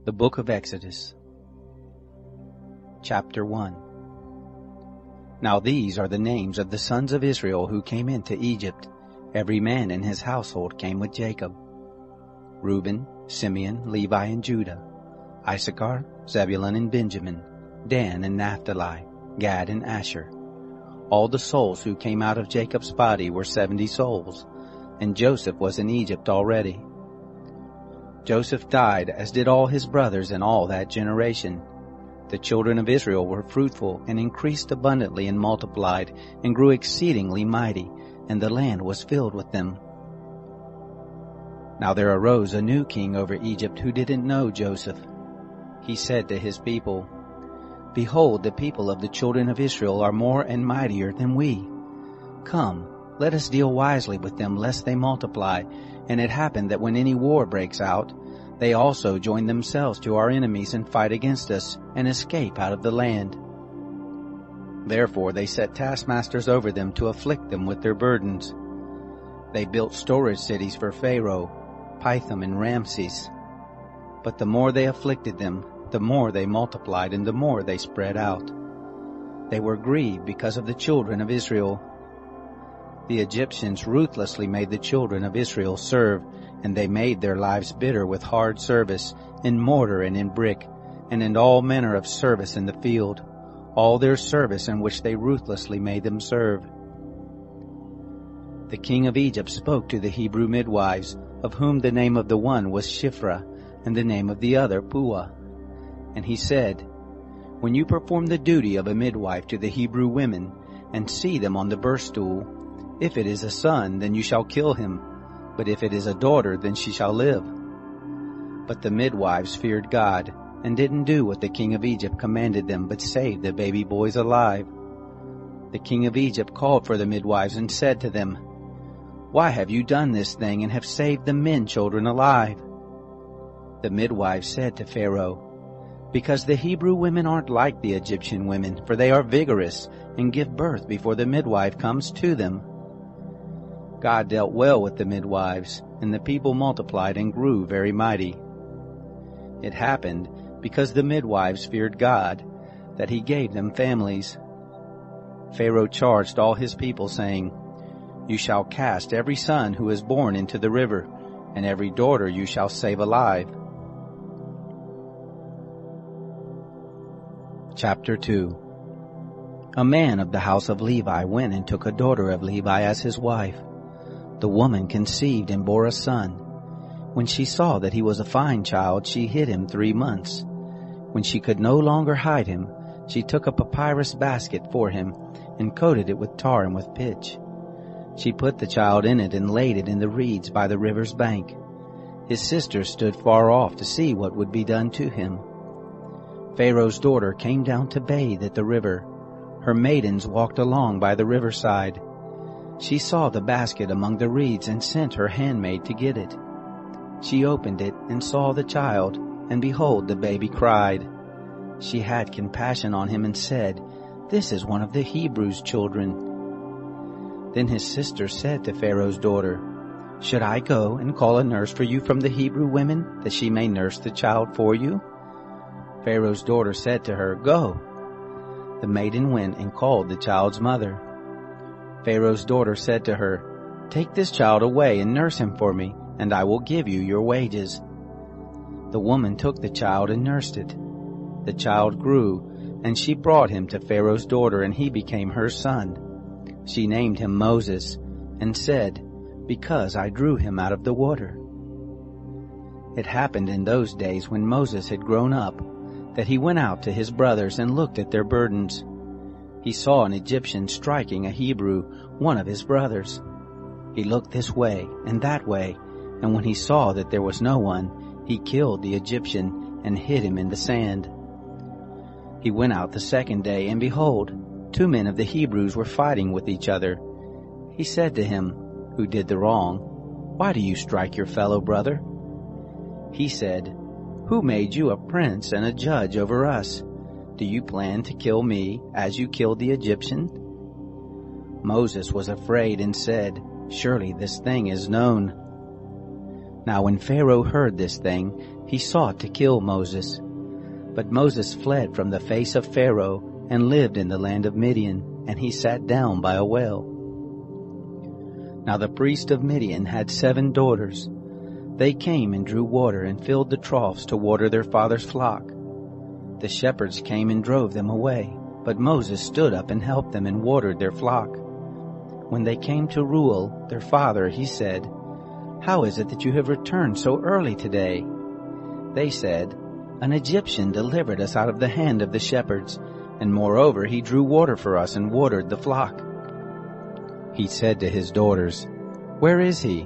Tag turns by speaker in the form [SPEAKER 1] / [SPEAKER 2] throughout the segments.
[SPEAKER 1] The Book of Exodus, Chapter 1. Now these are the names of the sons of Israel who came into Egypt. Every man in his household came with Jacob: Reuben, Simeon, Levi, and Judah; Issachar, Zebulun, and Benjamin; Dan and Naphtali; Gad and Asher. All the souls who came out of Jacob's body were 70 souls, and Joseph was in Egypt already. Joseph died, as did all his brothers and all that generation. The children of Israel were fruitful and increased abundantly and multiplied and grew exceedingly mighty, and the land was filled with them. Now there arose a new king over Egypt who didn't know Joseph. He said to his people, "Behold, the people of the children of Israel are more and mightier than we. Come, let us deal wisely with them, lest they multiply." And it happened that when any war breaks out, they also join themselves to our enemies and fight against us, and escape out of the land. Therefore they set taskmasters over them to afflict them with their burdens. They built storage cities for Pharaoh, Pithom and Ramses. But the more they afflicted them, the more they multiplied, and the more they spread out. They were grieved because of the children of Israel. The Egyptians ruthlessly made the children of Israel serve, and they made their lives bitter with hard service, in mortar and in brick, and in all manner of service in the field, all their service in which they ruthlessly made them serve. The king of Egypt spoke to the Hebrew midwives, of whom the name of the one was Shiphrah, and the name of the other Puah. And he said, "When you perform the duty of a midwife to the Hebrew women, and see them on the birth stool, if it is a son, then you shall kill him, but if it is a daughter, then she shall live." But the midwives feared God, and didn't do what the king of Egypt commanded them, but saved the baby boys alive. The king of Egypt called for the midwives and said to them, "Why have you done this thing, and have saved the men children alive?" The midwives said to Pharaoh, "Because the Hebrew women aren't like the Egyptian women, for they are vigorous, and give birth before the midwife comes to them." God dealt well with the midwives, and the people multiplied and grew very mighty. It happened, because the midwives feared God, that he gave them families. Pharaoh charged all his people, saying, "You shall cast every son who is born into the river, and every daughter you shall save alive." Chapter 2. A man of the house of Levi went and took a daughter of Levi as his wife. The woman conceived and bore a son. When she saw that he was a fine child, she hid him 3 months. When she could no longer hide him, she took a papyrus basket for him and coated it with tar and with pitch. She put the child in it and laid it in the reeds by the river's bank. His sisters stood far off to see what would be done to him. Pharaoh's daughter came down to bathe at the river. Her maidens walked along by the riverside. She saw the basket among the reeds and sent her handmaid to get it. She opened it and saw the child, and behold, the baby cried. She had compassion on him and said, "This is one of the Hebrews' children." Then his sister said to Pharaoh's daughter, "Should I go and call a nurse for you from the Hebrew women, that she may nurse the child for you?" Pharaoh's daughter said to her, "Go." The maiden went and called the child's mother. Pharaoh's daughter said to her, "Take this child away and nurse him for me, and I will give you your wages." The woman took the child and nursed it. The child grew, and she brought him to Pharaoh's daughter, and he became her son. She named him Moses, and said, "Because I drew him out of the water." It happened in those days, when Moses had grown up, that he went out to his brothers and looked at their burdens. He saw an Egyptian striking a Hebrew, one of his brothers. He looked this way and that way, and when he saw that there was no one, he killed the Egyptian and hid him in the sand. He went out the second day, and behold, 2 men of the Hebrews were fighting with each other. He said to him who did the wrong, "Why do you strike your fellow brother?" He said, "Who made you a prince and a judge over us? Do you plan to kill me as you killed the Egyptian?" Moses was afraid and said, "Surely this thing is known." Now when Pharaoh heard this thing, he sought to kill Moses. But Moses fled from the face of Pharaoh and lived in the land of Midian, and he sat down by a well. Now the priest of Midian had 7 daughters. They came and drew water and filled the troughs to water their father's flock. The shepherds came and drove them away, but Moses stood up and helped them and watered their flock. When they came to Reuel, their father, he said, "How is it that you have returned so early today?" They said, "An Egyptian delivered us out of the hand of the shepherds, and moreover he drew water for us and watered the flock." He said to his daughters, "Where is he?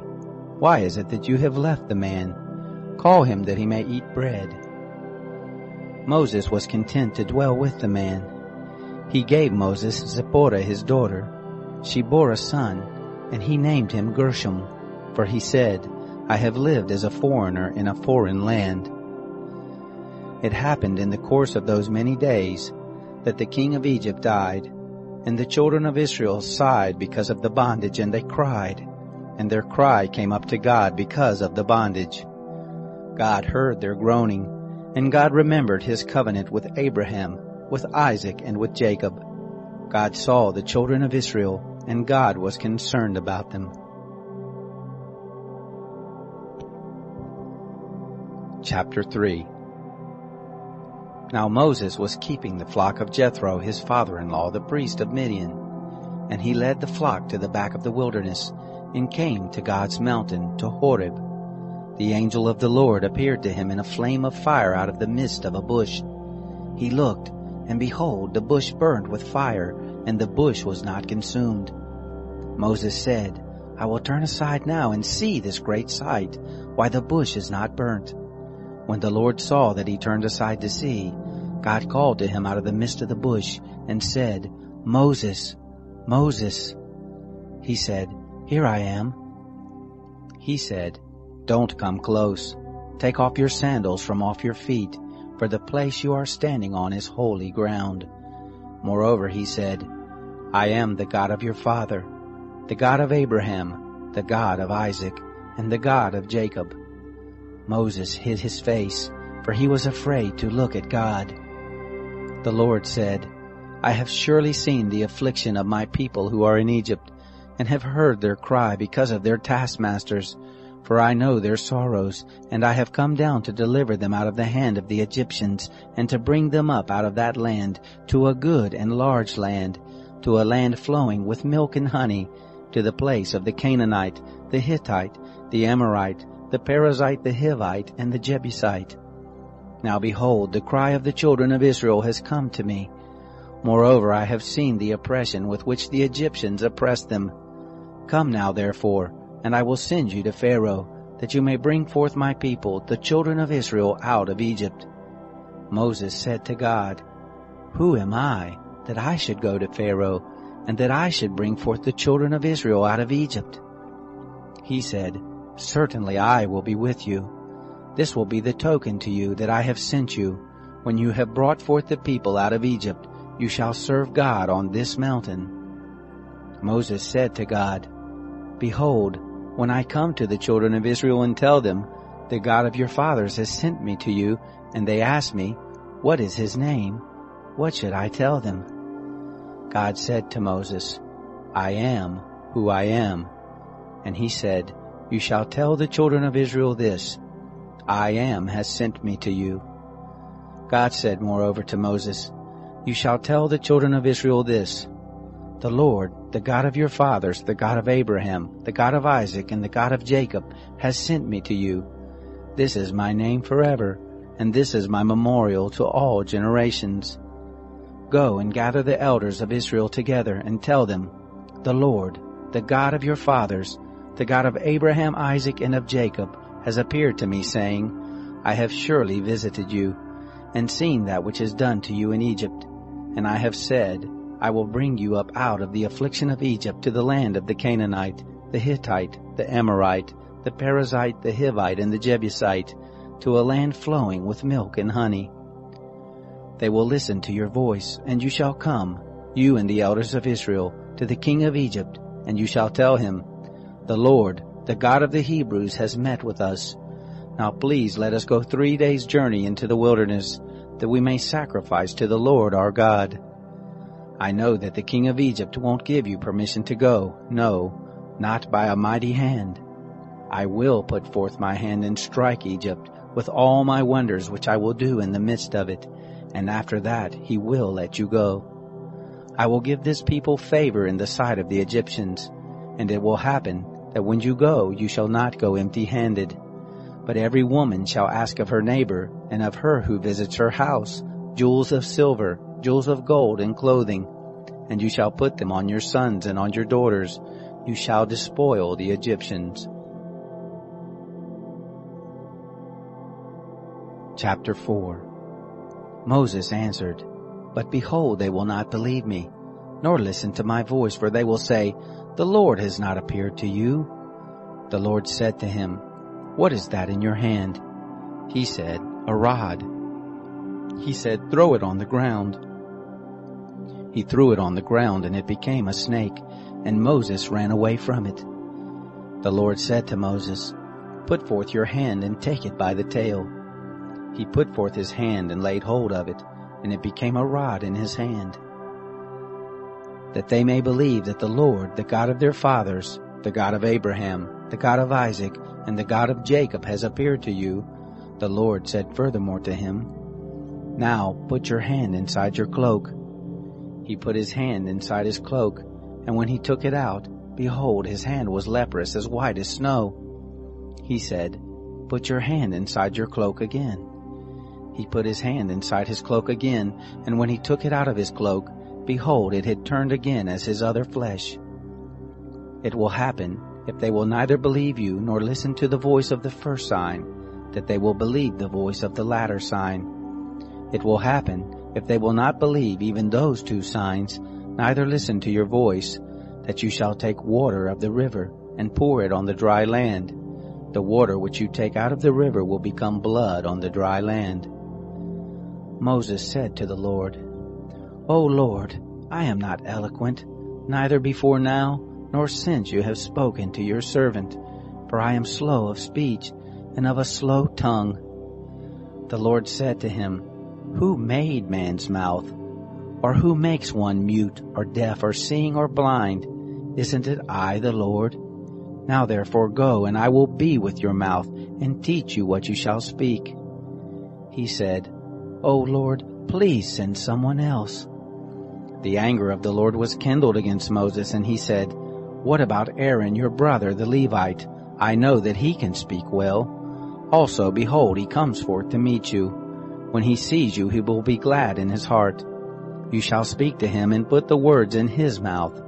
[SPEAKER 1] Why is it that you have left the man? Call him that he may eat bread." Moses was content to dwell with the man. He gave Moses Zipporah his daughter. She bore a son, and he named him Gershom, for he said, "I have lived as a foreigner in a foreign land." It happened in the course of those many days that the king of Egypt died, and the children of Israel sighed because of the bondage, and they cried, and their cry came up to God because of the bondage. God heard their groaning, and God remembered his covenant with Abraham, with Isaac, and with Jacob. God saw the children of Israel, and God was concerned about them. Chapter 3. Now Moses was keeping the flock of Jethro, his father-in-law, the priest of Midian. And he led the flock to the back of the wilderness, and came to God's mountain, to Horeb. The angel of the Lord appeared to him in a flame of fire out of the midst of a bush. He looked, and behold, the bush burned with fire, and the bush was not consumed. Moses said, "I will turn aside now and see this great sight, why the bush is not burnt." When the Lord saw that he turned aside to see, God called to him out of the midst of the bush, and said, "Moses, Moses." He said, "Here I am." He said, "Don't come close. Take off your sandals from off your feet, for the place you are standing on is holy ground." Moreover, he said, "I am the God of your father, the God of Abraham, the God of Isaac, and the God of Jacob." Moses hid his face, for he was afraid to look at God. The Lord said, "I have surely seen the affliction of my people who are in Egypt, and have heard their cry because of their taskmasters, for I know their sorrows, and I have come down to deliver them out of the hand of the Egyptians, and to bring them up out of that land to a good and large land, to a land flowing with milk and honey, to the place of the Canaanite, the Hittite, the Amorite, the Perizzite, the Hivite, and the Jebusite. Now behold, the cry of the children of Israel has come to me. Moreover, I have seen the oppression with which the Egyptians oppressed them. Come now, therefore, and I will send you to Pharaoh, that you may bring forth my people, the children of Israel, out of Egypt." Moses said to God, "Who am I, that I should go to Pharaoh, and that I should bring forth the children of Israel out of Egypt?" He said, "Certainly I will be with you. This will be the token to you that I have sent you. When you have brought forth the people out of Egypt, you shall serve God on this mountain." Moses said to God, "Behold, when I come to the children of Israel and tell them, 'The God of your fathers has sent me to you,' and they ask me, 'What is his name?' what should I tell them?" God said to Moses, "I am who I am." And he said, "You shall tell the children of Israel this, 'I am has sent me to you.'" God said moreover to Moses, "You shall tell the children of Israel this, 'The Lord, the God of your fathers, the God of Abraham, the God of Isaac, and the God of Jacob, has sent me to you. This is my name forever, and this is my memorial to all generations. Go and gather the elders of Israel together, and tell them, The Lord, the God of your fathers, the God of Abraham, Isaac, and of Jacob, has appeared to me, saying, I have surely visited you, and seen that which is done to you in Egypt. And I have said, I will bring you up out of the affliction of Egypt to the land of the Canaanite, the Hittite, the Amorite, the Perizzite, the Hivite, and the Jebusite, to a land flowing with milk and honey. They will listen to your voice, and you shall come, you and the elders of Israel, to the king of Egypt, and you shall tell him, The Lord, the God of the Hebrews, has met with us, Now please let us go 3 days' journey into the wilderness, that we may sacrifice to the Lord our God. I know that the king of Egypt won't give you permission to go, no, not by a mighty hand. I will put forth my hand and strike Egypt with all my wonders which I will do in the midst of it, and after that he will let you go. I will give this people favor in the sight of the Egyptians, and it will happen that when you go, you shall not go empty-handed. But every woman shall ask of her neighbor, and of her who visits her house, jewels of silver, jewels of gold, and clothing, and you shall put them on your sons and on your daughters. You shall despoil the Egyptians. Chapter 4. Moses answered, But behold, they will not believe me, nor listen to my voice, for they will say, The Lord has not appeared to you. The Lord said to him, What is that in your hand? He said, A rod. He said, Throw it on the ground. He threw it on the ground, and it became a snake, and Moses ran away from it. The Lord said to Moses, Put forth your hand and take it by the tail. He put forth his hand and laid hold of it, and it became a rod in his hand. That they may believe that the Lord, the God of their fathers, the God of Abraham, the God of Isaac, and the God of Jacob has appeared to you, the Lord said furthermore to him, Now put your hand inside your cloak. He put his hand inside his cloak, and when he took it out, behold, his hand was leprous, as white as snow. He said, Put your hand inside your cloak again. He put his hand inside his cloak again, and when he took it out of his cloak, behold, it had turned again as his other flesh. It will happen, if they will neither believe you nor listen to the voice of the first sign, that they will believe the voice of the latter sign. It will happen, if they will not believe even those 2 signs, neither listen to your voice, that you shall take water of the river and pour it on the dry land. The water which you take out of the river will become blood on the dry land. Moses said to the Lord, O Lord, I am not eloquent, neither before now, nor since you have spoken to your servant, for I am slow of speech, and of a slow tongue. The Lord said to him, Who made man's mouth? Or who makes one mute, or deaf, or seeing, or blind? Isn't it I, the Lord? Now therefore go, and I will be with your mouth, and teach you what you shall speak. He said, O Lord, please send someone else. The anger of the Lord was kindled against Moses, and he said, What about Aaron your brother, the Levite? I know that he can speak well. Also, behold, he comes forth to meet you. When he sees you, he will be glad in his heart. You shall speak to him and put the words in his mouth.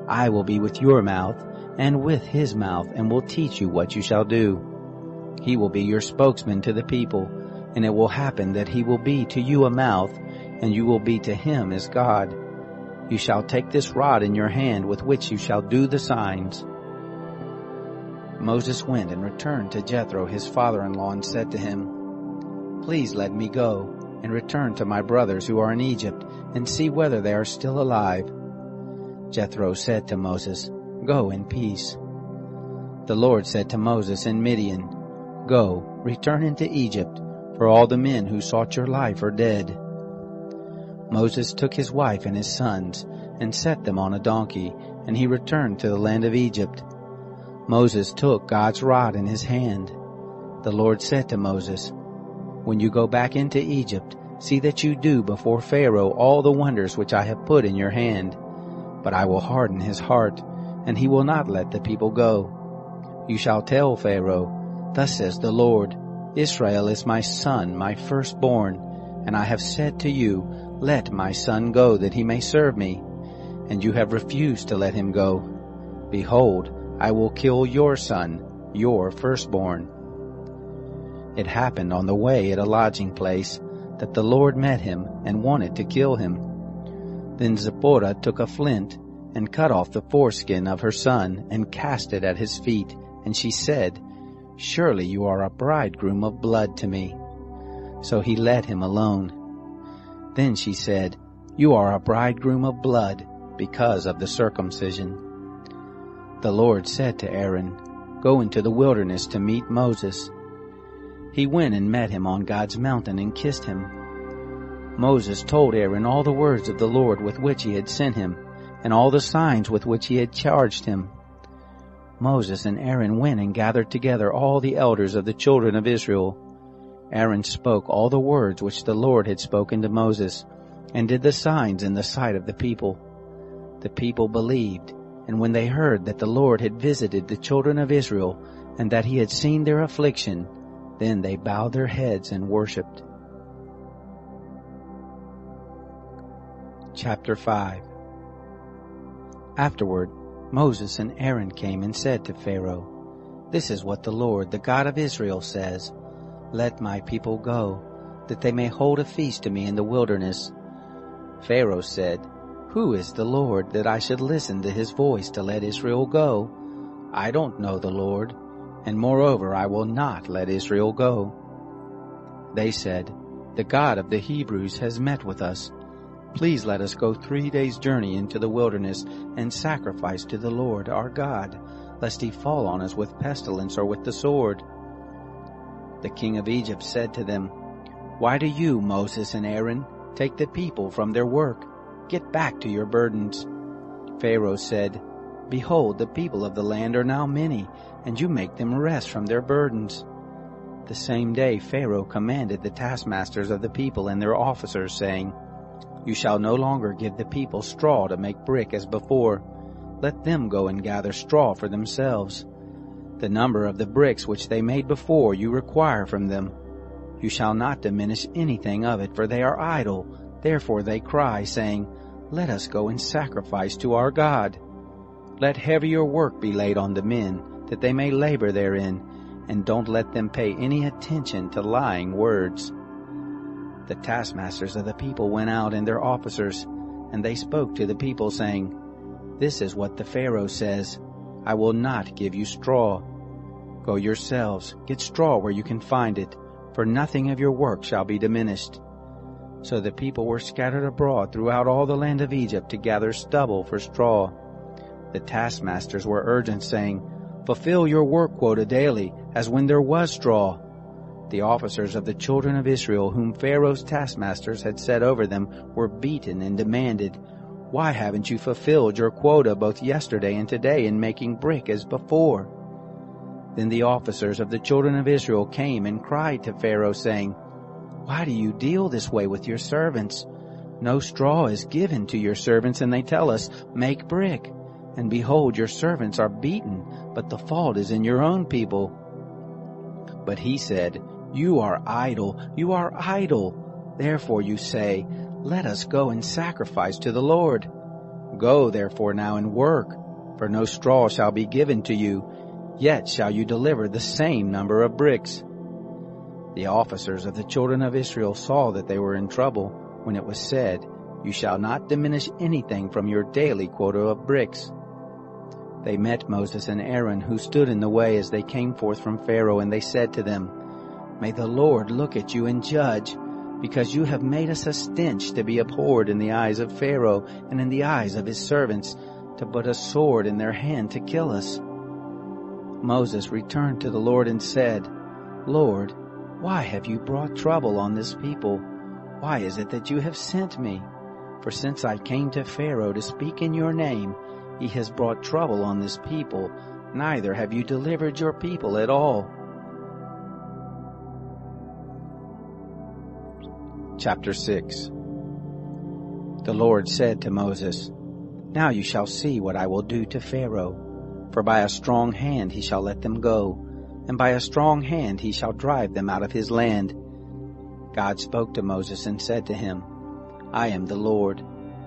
[SPEAKER 1] I will be with your mouth and with his mouth, and will teach you what you shall do. He will be your spokesman to the people, and it will happen that he will be to you a mouth, and you will be to him as God. You shall take this rod in your hand with which you shall do the signs. Moses went and returned to Jethro his father-in-law and said to him, Please let me go and return to my brothers who are in Egypt and see whether they are still alive. Jethro said to Moses, Go in peace. The Lord said to Moses in Midian, Go, return into Egypt, for all the men who sought your life are dead. Moses took his wife and his sons, and set them on a donkey, and he returned to the land of Egypt. Moses took God's rod in his hand. The Lord said to Moses, When you go back into Egypt, see that you do before Pharaoh all the wonders which I have put in your hand. But I will harden his heart, and he will not let the people go. You shall tell Pharaoh, Thus says the Lord, Israel is my son, my firstborn, and I have said to you, Let my son go, that he may serve me. And you have refused to let him go. Behold, I will kill your son, your firstborn. It happened on the way at a lodging place, that the Lord met him and wanted to kill him. Then Zipporah took a flint, and cut off the foreskin of her son, and cast it at his feet, and she said, Surely you are a bridegroom of blood to me. So he let him alone. Then she said, You are a bridegroom of blood, because of the circumcision. The Lord said to Aaron, Go into the wilderness to meet Moses. he went and met him on God's mountain and kissed him. Moses told Aaron all the words of the Lord with which he had sent him, and all the signs with which he had charged him. Moses and Aaron went and gathered together all the elders of the children of Israel. Aaron spoke all the words which the Lord had spoken to Moses, and did the signs in the sight of the people. The people believed, and when they heard that the Lord had visited the children of Israel, and that he had seen their affliction, then they bowed their heads and worshipped. Chapter 5. Afterward, Moses and Aaron came and said to Pharaoh, "This is what the Lord, the God of Israel, says, Let my people go, that they may hold a feast to me in the wilderness." Pharaoh said, "Who is the Lord, that I should listen to his voice to let Israel go? I don't know the Lord, and moreover I will not let Israel go." They said, "The God of the Hebrews has met with us. Please let us go 3 days' journey into the wilderness and sacrifice to the Lord our God, lest he fall on us with pestilence or with the sword." The king of Egypt said to them, "Why do you, Moses and Aaron, take the people from their work? Get back to your burdens." Pharaoh said, "Behold, the people of the land are now many, and you make them rest from their burdens." The same day Pharaoh commanded the taskmasters of the people and their officers, saying, "You shall no longer give the people straw to make brick as before. Let them go and gather straw for themselves. The number of the bricks which they made before you require from them. You shall not diminish anything of it, for they are idle. Therefore they cry, saying, Let us go and sacrifice to our God. Let heavier work be laid on the men, that they may labor therein, and don't let them pay any attention to lying words." The taskmasters of the people went out and their officers, and they spoke to the people, saying, "This is what the Pharaoh says, I will not give you straw. Go yourselves, get straw where you can find it, for nothing of your work shall be diminished." So the people were scattered abroad throughout all the land of Egypt to gather stubble for straw. The taskmasters were urgent, saying, "Fulfill your work quota daily, as when there was straw." The officers of the children of Israel, whom Pharaoh's taskmasters had set over them, were beaten and demanded, "Why haven't you fulfilled your quota both yesterday and today in making brick as before?" Then the officers of the children of Israel came and cried to Pharaoh, saying, "Why do you deal this way with your servants? No straw is given to your servants, and they tell us, 'Make brick.' And behold, your servants are beaten, but the fault is in your own people." But he said, "You are idle, you are idle. Therefore you say, 'Let us go and sacrifice to the Lord.' Go therefore now and work, for no straw shall be given to you, yet shall you deliver the same number of bricks." The officers of the children of Israel saw that they were in trouble, when it was said, "You shall not diminish anything from your daily quota of bricks." They met Moses and Aaron, who stood in the way as they came forth from Pharaoh, and they said to them, "May the Lord look at you and judge, because you have made us a stench to be abhorred in the eyes of Pharaoh and in the eyes of his servants, to put a sword in their hand to kill us." Moses returned to the Lord and said, "Lord, why have you brought trouble on this people? Why is it that you have sent me? For since I came to Pharaoh to speak in your name, he has brought trouble on this people, neither have you delivered your people at all." Chapter 6. The Lord said to Moses, "Now you shall see what I will do to Pharaoh, for by a strong hand he shall let them go, and by a strong hand he shall drive them out of his land." God spoke to Moses and said to him, "I am the Lord,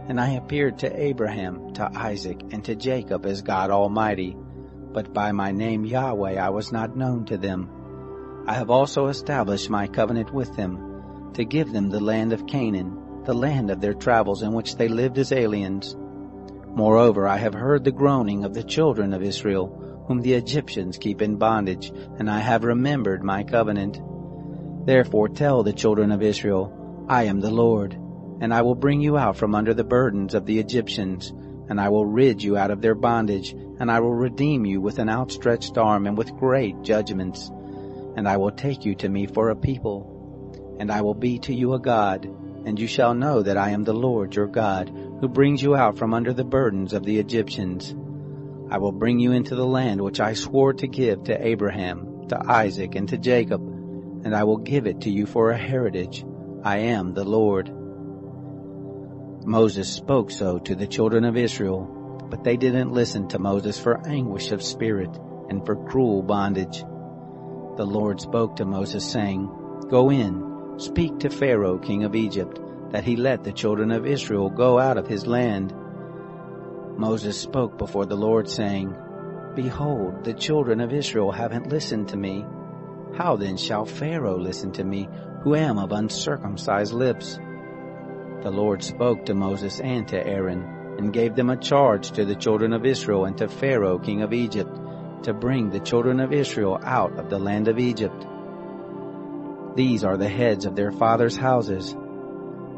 [SPEAKER 1] and I appeared to Abraham, to Isaac, and to Jacob as God Almighty, but by my name Yahweh I was not known to them. I have also established my covenant with them, to give them the land of Canaan, the land of their travels in which they lived as aliens. Moreover, I have heard the groaning of the children of Israel, whom the Egyptians keep in bondage, and I have remembered my covenant. Therefore tell the children of Israel, I am the Lord, and I will bring you out from under the burdens of the Egyptians, and I will rid you out of their bondage, and I will redeem you with an outstretched arm and with great judgments. and I will take you to me for a people, and I will be to you a God, and you shall know that I am the Lord your God, who brings you out from under the burdens of the Egyptians. I will bring you into the land which I swore to give to Abraham, to Isaac, and to Jacob, and I will give it to you for a heritage. I am the Lord. Moses spoke so to the children of Israel, but they didn't listen to Moses for anguish of spirit and for cruel bondage. The Lord spoke to Moses, saying, Go in, speak to Pharaoh, king of Egypt, that he let the children of Israel go out of his land. Moses spoke before the Lord, saying, Behold, the children of Israel haven't listened to me. How then shall Pharaoh listen to me, who am of uncircumcised lips? The Lord spoke to Moses and to Aaron, and gave them a charge to the children of Israel and to Pharaoh, king of Egypt, to bring the children of Israel out of the land of Egypt. These are the heads of their fathers' houses.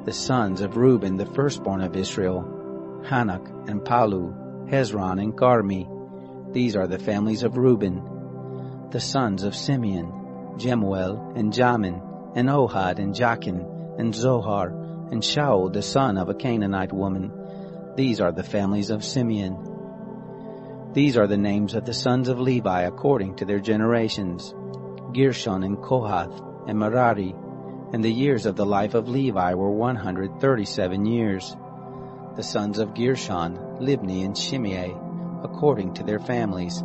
[SPEAKER 1] The sons of Reuben, the firstborn of Israel, Hanok and Palu, Hezron and Carmi. These are the families of Reuben. The sons of Simeon, Jemuel and Jamin, and Ohad and Jachin, and Zohar, and Shaul the son of a Canaanite woman. These are the families of Simeon. These are the names of the sons of Levi according to their generations, Gershon and Kohath and Merari. And the years of the life of Levi were 137 years. The sons of Gershon, Libni and Shimei, according to their families.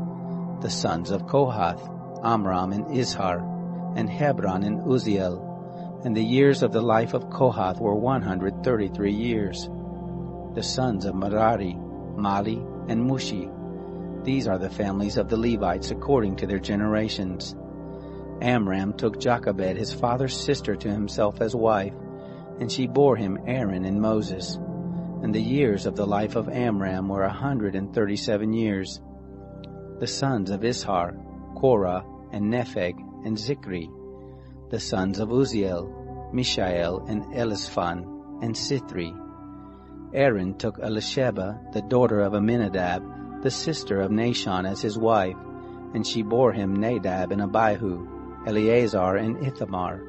[SPEAKER 1] The sons of Kohath, Amram and Izhar, and Hebron and Uzziel. And the years of the life of Kohath were 133 years. The sons of Merari, Mali and Mushi. These are the families of the Levites according to their generations. Amram took Jochebed his father's sister to himself as wife, and she bore him Aaron and Moses. And the years of the life of Amram were 137 years. The sons of Ishar, Korah and Nepheg and Zikri. The sons of Uzziel, Mishael and Elishphan and Sithri. Aaron took Elisheba, the daughter of Amminadab, the sister of Nahshon, as his wife, and she bore him Nadab and Abihu, Eleazar and Ithamar.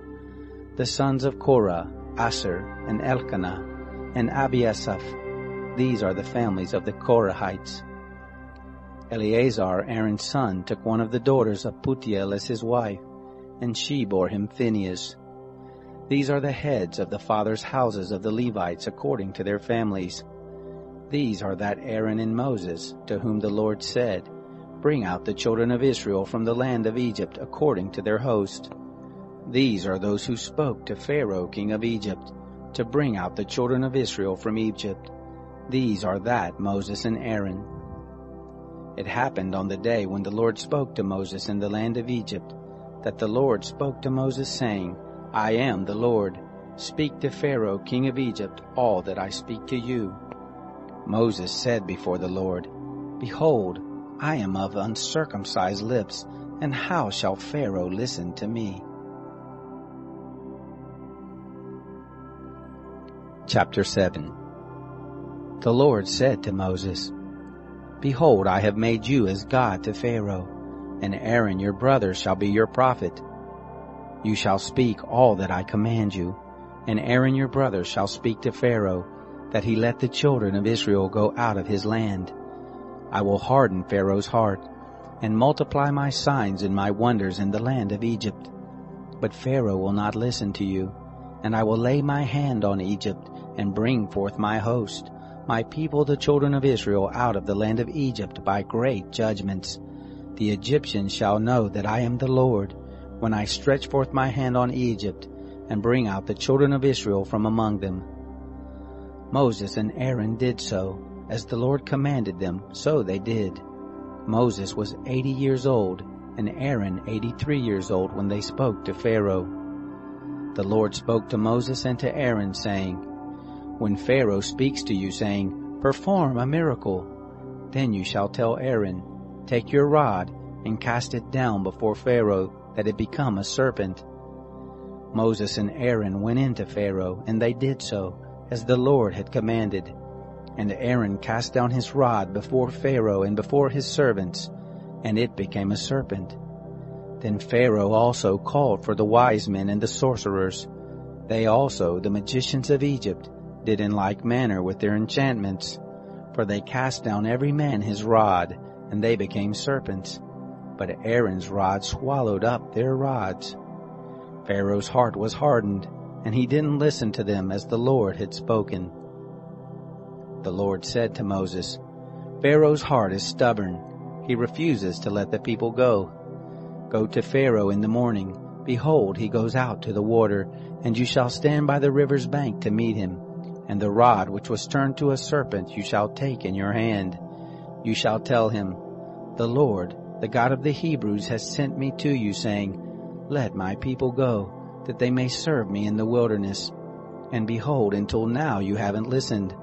[SPEAKER 1] The sons of Korah, Asher and Elkanah, and Abiasaph. These are the families of the Korahites. Eleazar, Aaron's son, took one of the daughters of Putiel as his wife, and she bore him Phinehas. These are the heads of the fathers' houses of the Levites according to their families. These are that Aaron and Moses, to whom the Lord said, Bring out the children of Israel from the land of Egypt according to their host. These are those who spoke to Pharaoh, king of Egypt, to bring out the children of Israel from Egypt. These are that Moses and Aaron. It happened on the day when the Lord spoke to Moses in the land of Egypt, that the Lord spoke to Moses, saying, I am the Lord. Speak to Pharaoh, king of Egypt, all that I speak to you. Moses said before the Lord, Behold, I am of uncircumcised lips, and how shall Pharaoh listen to me? Chapter 7. The Lord said to Moses, Behold, I have made you as God to Pharaoh, and Aaron your brother shall be your prophet. You shall speak all that I command you, and Aaron your brother shall speak to Pharaoh, that he let the children of Israel go out of his land. I will harden Pharaoh's heart, and multiply my signs and my wonders in the land of Egypt. But Pharaoh will not listen to you, and I will lay my hand on Egypt, and bring forth my host, my people the children of Israel, out of the land of Egypt by great judgments. The Egyptians shall know that I am the Lord, when I stretch forth my hand on Egypt, and bring out the children of Israel from among them. Moses and Aaron did so, as the Lord commanded them, so they did. Moses was 80 years old, and Aaron 83 years old when they spoke to Pharaoh. The Lord spoke to Moses and to Aaron, saying, When Pharaoh speaks to you, saying, Perform a miracle, then you shall tell Aaron, Take your rod, and cast it down before Pharaoh, that it become a serpent. Moses and Aaron went in to Pharaoh, and they did so, as the Lord had commanded. And Aaron cast down his rod before Pharaoh and before his servants, and it became a serpent. Then Pharaoh also called for the wise men and the sorcerers. They also, the magicians of Egypt, did in like manner with their enchantments. For they cast down every man his rod, and they became serpents. But Aaron's rod swallowed up their rods. Pharaoh's heart was hardened, and he didn't listen to them as the Lord had spoken. The Lord said to Moses, Pharaoh's heart is stubborn. He refuses to let the people go. Go to Pharaoh in the morning. Behold, he goes out to the water, and you shall stand by the river's bank to meet him. And the rod which was turned to a serpent you shall take in your hand. You shall tell him, The Lord, the God of the Hebrews, has sent me to you, saying, Let my people go, that they may serve me in the wilderness. And behold, until now you haven't listened.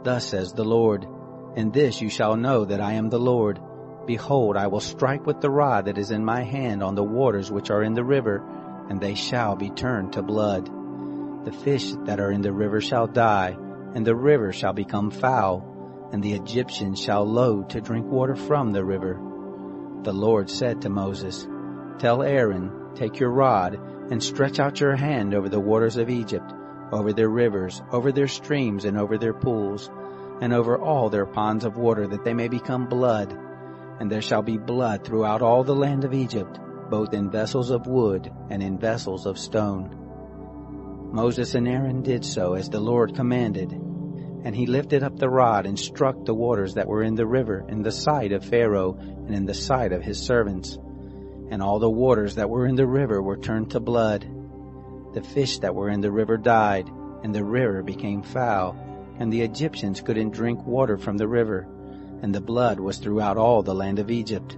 [SPEAKER 1] Thus says the Lord, In this you shall know that I am the Lord. Behold, I will strike with the rod that is in my hand on the waters which are in the river, and they shall be turned to blood. The fish that are in the river shall die, and the river shall become foul, and the Egyptians shall loathe to drink water from the river. The Lord said to Moses, Tell Aaron, Take your rod, and stretch out your hand over the waters of Egypt, over their rivers, over their streams, and over their pools, and over all their ponds of water, that they may become blood. And there shall be blood throughout all the land of Egypt, both in vessels of wood and in vessels of stone. Moses and Aaron did so as the Lord commanded, and he lifted up the rod and struck the waters that were in the river in the sight of Pharaoh and in the sight of his servants. And all the waters that were in the river were turned to blood. The fish that were in the river died, and the river became foul, and the Egyptians couldn't drink water from the river, and the blood was throughout all the land of Egypt.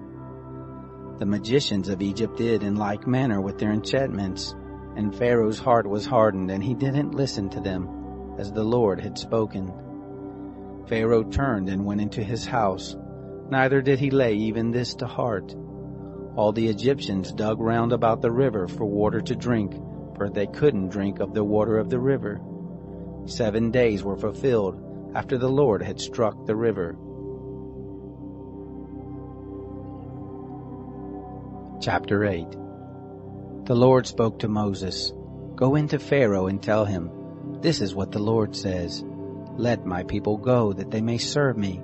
[SPEAKER 1] The magicians of Egypt did in like manner with their enchantments, and Pharaoh's heart was hardened, and he didn't listen to them, as the Lord had spoken. Pharaoh turned and went into his house, neither did he lay even this to heart. All the Egyptians dug round about the river for water to drink, for they couldn't drink of the water of the river. 7 days were fulfilled after the Lord had struck the river. Chapter 8. The Lord spoke to Moses, Go into Pharaoh and tell him, This is what the Lord says, Let my people go, that they may serve me.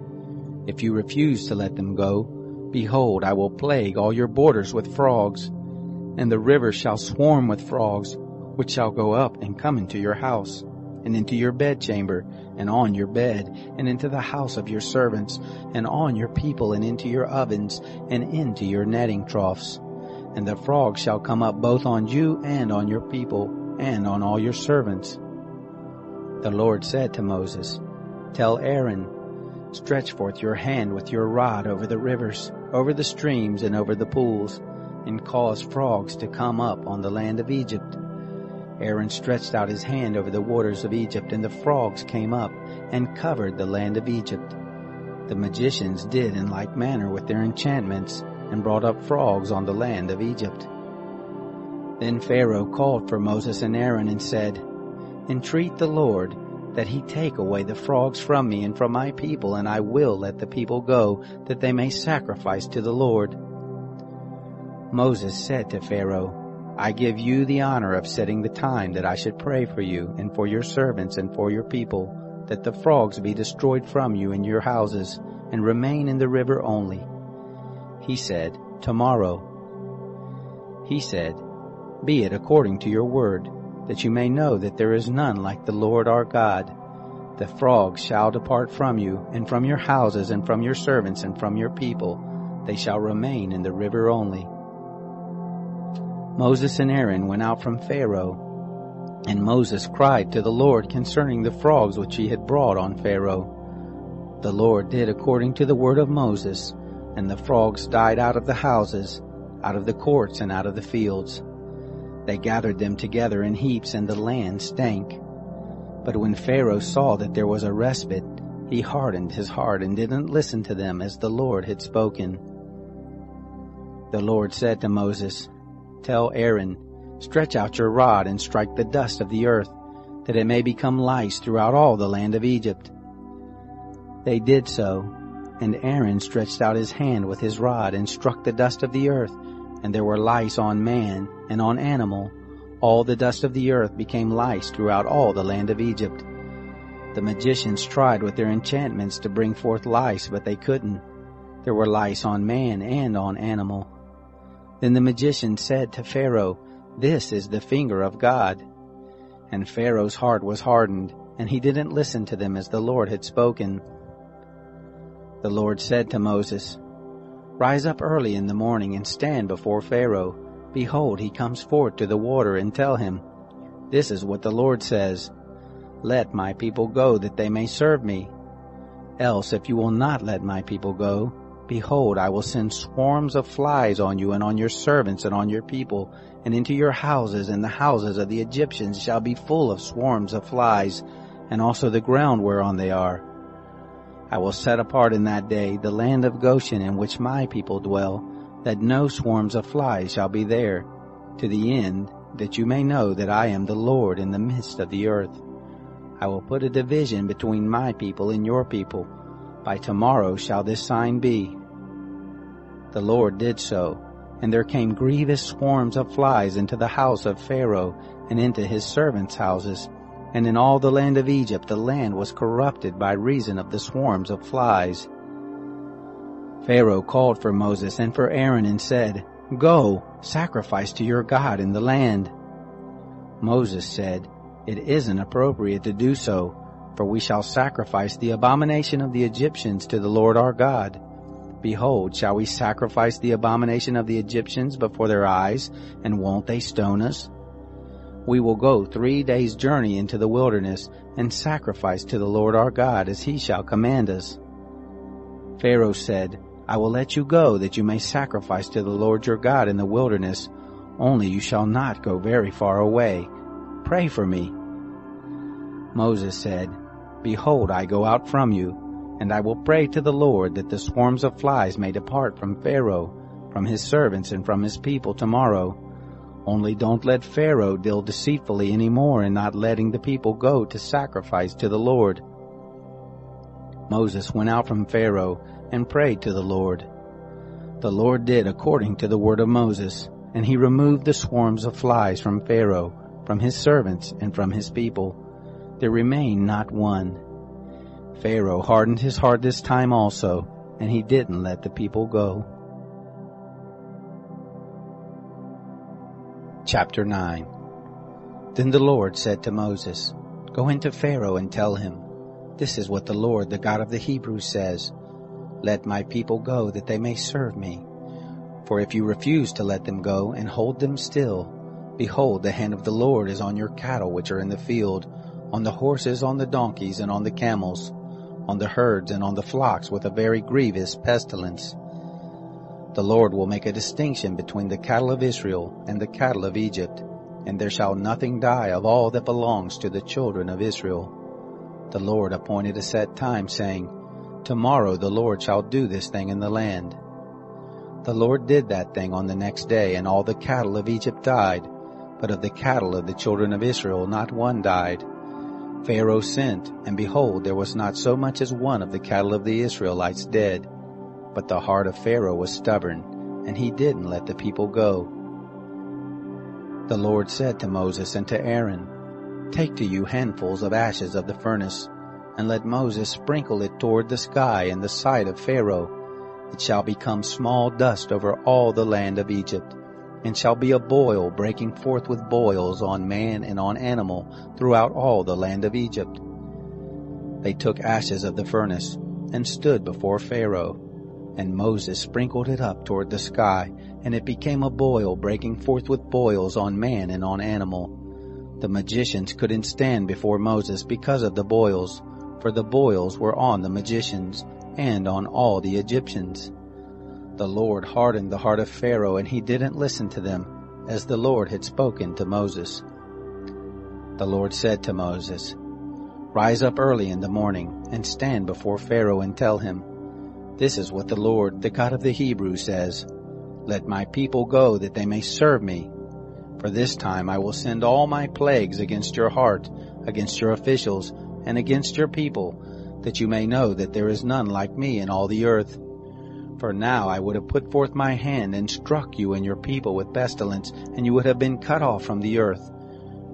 [SPEAKER 1] If you refuse to let them go, behold, I will plague all your borders with frogs, and the river shall swarm with frogs, which shall go up and come into your house, and into your bedchamber, and on your bed, and into the house of your servants, and on your people, and into your ovens, and into your netting troughs. And the frogs shall come up both on you and on your people, and on all your servants. The Lord said to Moses, Tell Aaron, Stretch forth your hand with your rod over the rivers, over the streams, and over the pools, and cause frogs to come up on the land of Egypt. Aaron stretched out his hand over the waters of Egypt, and the frogs came up and covered the land of Egypt. The magicians did in like manner with their enchantments, and brought up frogs on the land of Egypt. Then Pharaoh called for Moses and Aaron and said, Entreat the Lord that he take away the frogs from me and from my people, and I will let the people go, that they may sacrifice to the Lord. Moses said to Pharaoh, I give you the honor of setting the time that I should pray for you and for your servants and for your people, that the frogs be destroyed from you and your houses, and remain in the river only. He said, Tomorrow. He said, Be it according to your word, that you may know that there is none like the Lord our God. The frogs shall depart from you, and from your houses, and from your servants, and from your people. They shall remain in the river only. Moses and Aaron went out from Pharaoh, and Moses cried to the Lord concerning the frogs which he had brought on Pharaoh. The Lord did according to the word of Moses, and the frogs died out of the houses, out of the courts, and out of the fields. They gathered them together in heaps, and the land stank. But when Pharaoh saw that there was a respite, he hardened his heart and didn't listen to them as the Lord had spoken. The Lord said to Moses, Tell Aaron, Stretch out your rod and strike the dust of the earth, that it may become lice throughout all the land of Egypt. They did so, and Aaron stretched out his hand with his rod and struck the dust of the earth, and there were lice on man and on animal. All the dust of the earth became lice throughout all the land of Egypt. The magicians tried with their enchantments to bring forth lice, but they couldn't. There were lice on man and on animal. Then the magician said to Pharaoh, "This is the finger of God." And Pharaoh's heart was hardened, and he didn't listen to them as the Lord had spoken. The Lord said to Moses, "Rise up early in the morning and stand before Pharaoh. Behold, he comes forth to the water, and tell him, 'This is what the Lord says, Let my people go that they may serve me. Else if you will not let my people go, behold, I will send swarms of flies on you and on your servants and on your people, and into your houses, and the houses of the Egyptians shall be full of swarms of flies, and also the ground whereon they are. I will set apart in that day the land of Goshen in which my people dwell, that no swarms of flies shall be there, to the end that you may know that I am the Lord in the midst of the earth. I will put a division between my people and your people. By tomorrow shall this sign be.' The Lord did so, and there came grievous swarms of flies into the house of Pharaoh and into his servants' houses, and in all the land of Egypt the land was corrupted by reason of the swarms of flies. Pharaoh called for Moses and for Aaron and said, 'Go, sacrifice to your God in the land.' Moses said, 'It isn't appropriate to do so, for we shall sacrifice the abomination of the Egyptians to the Lord our God. Behold, shall we sacrifice the abomination of the Egyptians before their eyes, and won't they stone us? We will go 3 days' journey into the wilderness, and sacrifice to the Lord our God as he shall command us.' Pharaoh said, 'I will let you go, that you may sacrifice to the Lord your God in the wilderness, only you shall not go very far away. Pray for me.' Moses said, 'Behold, I go out from you, and I will pray to the Lord that the swarms of flies may depart from Pharaoh, from his servants, and from his people tomorrow. Only don't let Pharaoh deal deceitfully any more in not letting the people go to sacrifice to the Lord.' Moses went out from Pharaoh and prayed to the Lord. The Lord did according to the word of Moses, and he removed the swarms of flies from Pharaoh, from his servants, and from his people. There remained not one. Pharaoh hardened his heart this time also, and he didn't let the people go." Chapter 9. Then the Lord said to Moses, "Go into Pharaoh and tell him, 'This is what the Lord, the God of the Hebrews, says, Let my people go that they may serve me. For if you refuse to let them go and hold them still, behold, the hand of the Lord is on your cattle which are in the field, on the horses, on the donkeys, and on the camels, on the herds and on the flocks, with a very grievous pestilence. The Lord will make a distinction between the cattle of Israel and the cattle of Egypt, and there shall nothing die of all that belongs to the children of Israel. The Lord appointed a set time, saying, Tomorrow the Lord shall do this thing in the land. The Lord did that thing on the next day, and all the cattle of Egypt died, but of the cattle of the children of Israel not one died. Pharaoh sent, and behold, there was not so much as one of the cattle of the Israelites dead. But the heart of Pharaoh was stubborn, and he didn't let the people go. The Lord said to Moses and to Aaron, Take to you handfuls of ashes of the furnace, and let Moses sprinkle it toward the sky in the sight of Pharaoh. It shall become small dust over all the land of Egypt, and shall be a boil breaking forth with boils on man and on animal throughout all the land of Egypt. They took ashes of the furnace, and stood before Pharaoh. And Moses sprinkled it up toward the sky, and it became a boil breaking forth with boils on man and on animal. The magicians couldn't stand before Moses because of the boils, for the boils were on the magicians, and on all the Egyptians. The Lord hardened the heart of Pharaoh, and he didn't listen to them, as the Lord had spoken to Moses. The Lord said to Moses, Rise up early in the morning, and stand before Pharaoh, and tell him, This is what the Lord, the God of the Hebrews, says, Let my people go, that they may serve me. For this time I will send all my plagues against your heart, against your officials, and against your people, that you may know that there is none like me in all the earth. For now I would have put forth my hand and struck you and your people with pestilence, and you would have been cut off from the earth.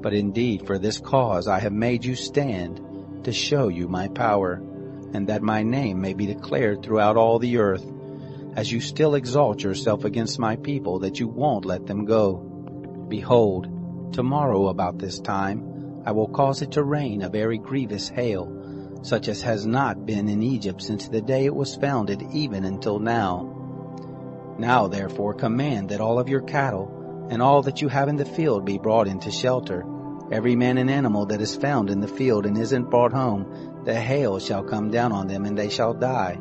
[SPEAKER 1] But indeed for this cause I have made you stand, to show you my power, and that my name may be declared throughout all the earth, as you still exalt yourself against my people, that you won't let them go. Behold, tomorrow about this time I will cause it to rain a very grievous hail, such as has not been in Egypt since the day it was founded even until now. Now therefore command that all of your cattle and all that you have in the field be brought into shelter. Every man and animal that is found in the field and isn't brought home, the hail shall come down on them, and they shall die.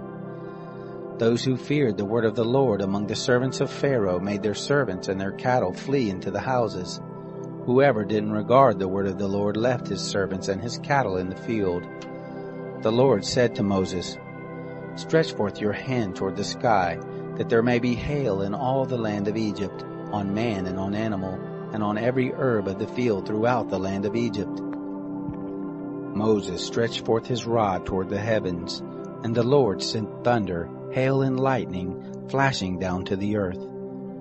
[SPEAKER 1] Those who feared the word of the Lord among the servants of Pharaoh made their servants and their cattle flee into the houses. Whoever didn't regard the word of the Lord left his servants and his cattle in the field. The Lord said to Moses, Stretch forth your hand toward the sky, that there may be hail in all the land of Egypt, on man and on animal, and on every herb of the field throughout the land of Egypt. Moses stretched forth his rod toward the heavens, and the Lord sent thunder, hail and lightning, flashing down to the earth.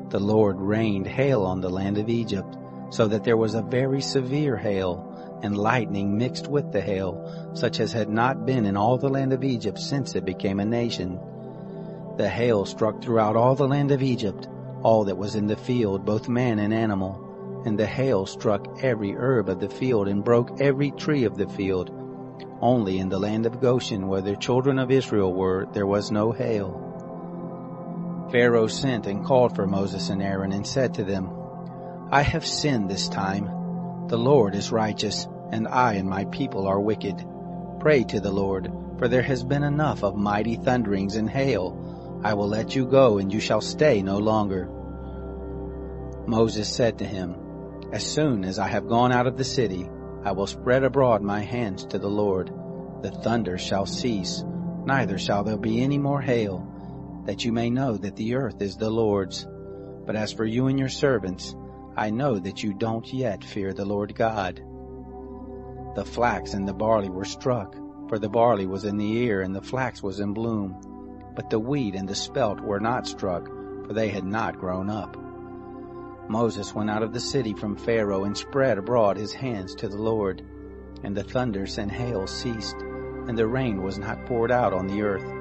[SPEAKER 1] The Lord rained hail on the land of Egypt, so that there was a very severe hail, and lightning mixed with the hail, such as had not been in all the land of Egypt since it became a nation. The hail struck throughout all the land of Egypt, all that was in the field, both man and animal. And the hail struck every herb of the field, and broke every tree of the field. Only in the land of Goshen, where the children of Israel were, there was no hail. Pharaoh sent and called for Moses and Aaron, and said to them, I have sinned this time. The Lord is righteous, and I and my people are wicked. Pray to the Lord, for there has been enough of mighty thunderings and hail. I will let you go, and you shall stay no longer. Moses said to him, As soon as I have gone out of the city, I will spread abroad my hands to the Lord. The thunder shall cease, neither shall there be any more hail, that you may know that the earth is the Lord's. But as for you and your servants, I know that you don't yet fear the Lord God. The flax and the barley were struck, for the barley was in the ear and the flax was in bloom. But the wheat and the spelt were not struck, for they had not grown up. Moses went out of the city from Pharaoh and spread abroad his hands to the Lord. And the thunders and hail ceased, and the rain was not poured out on the earth.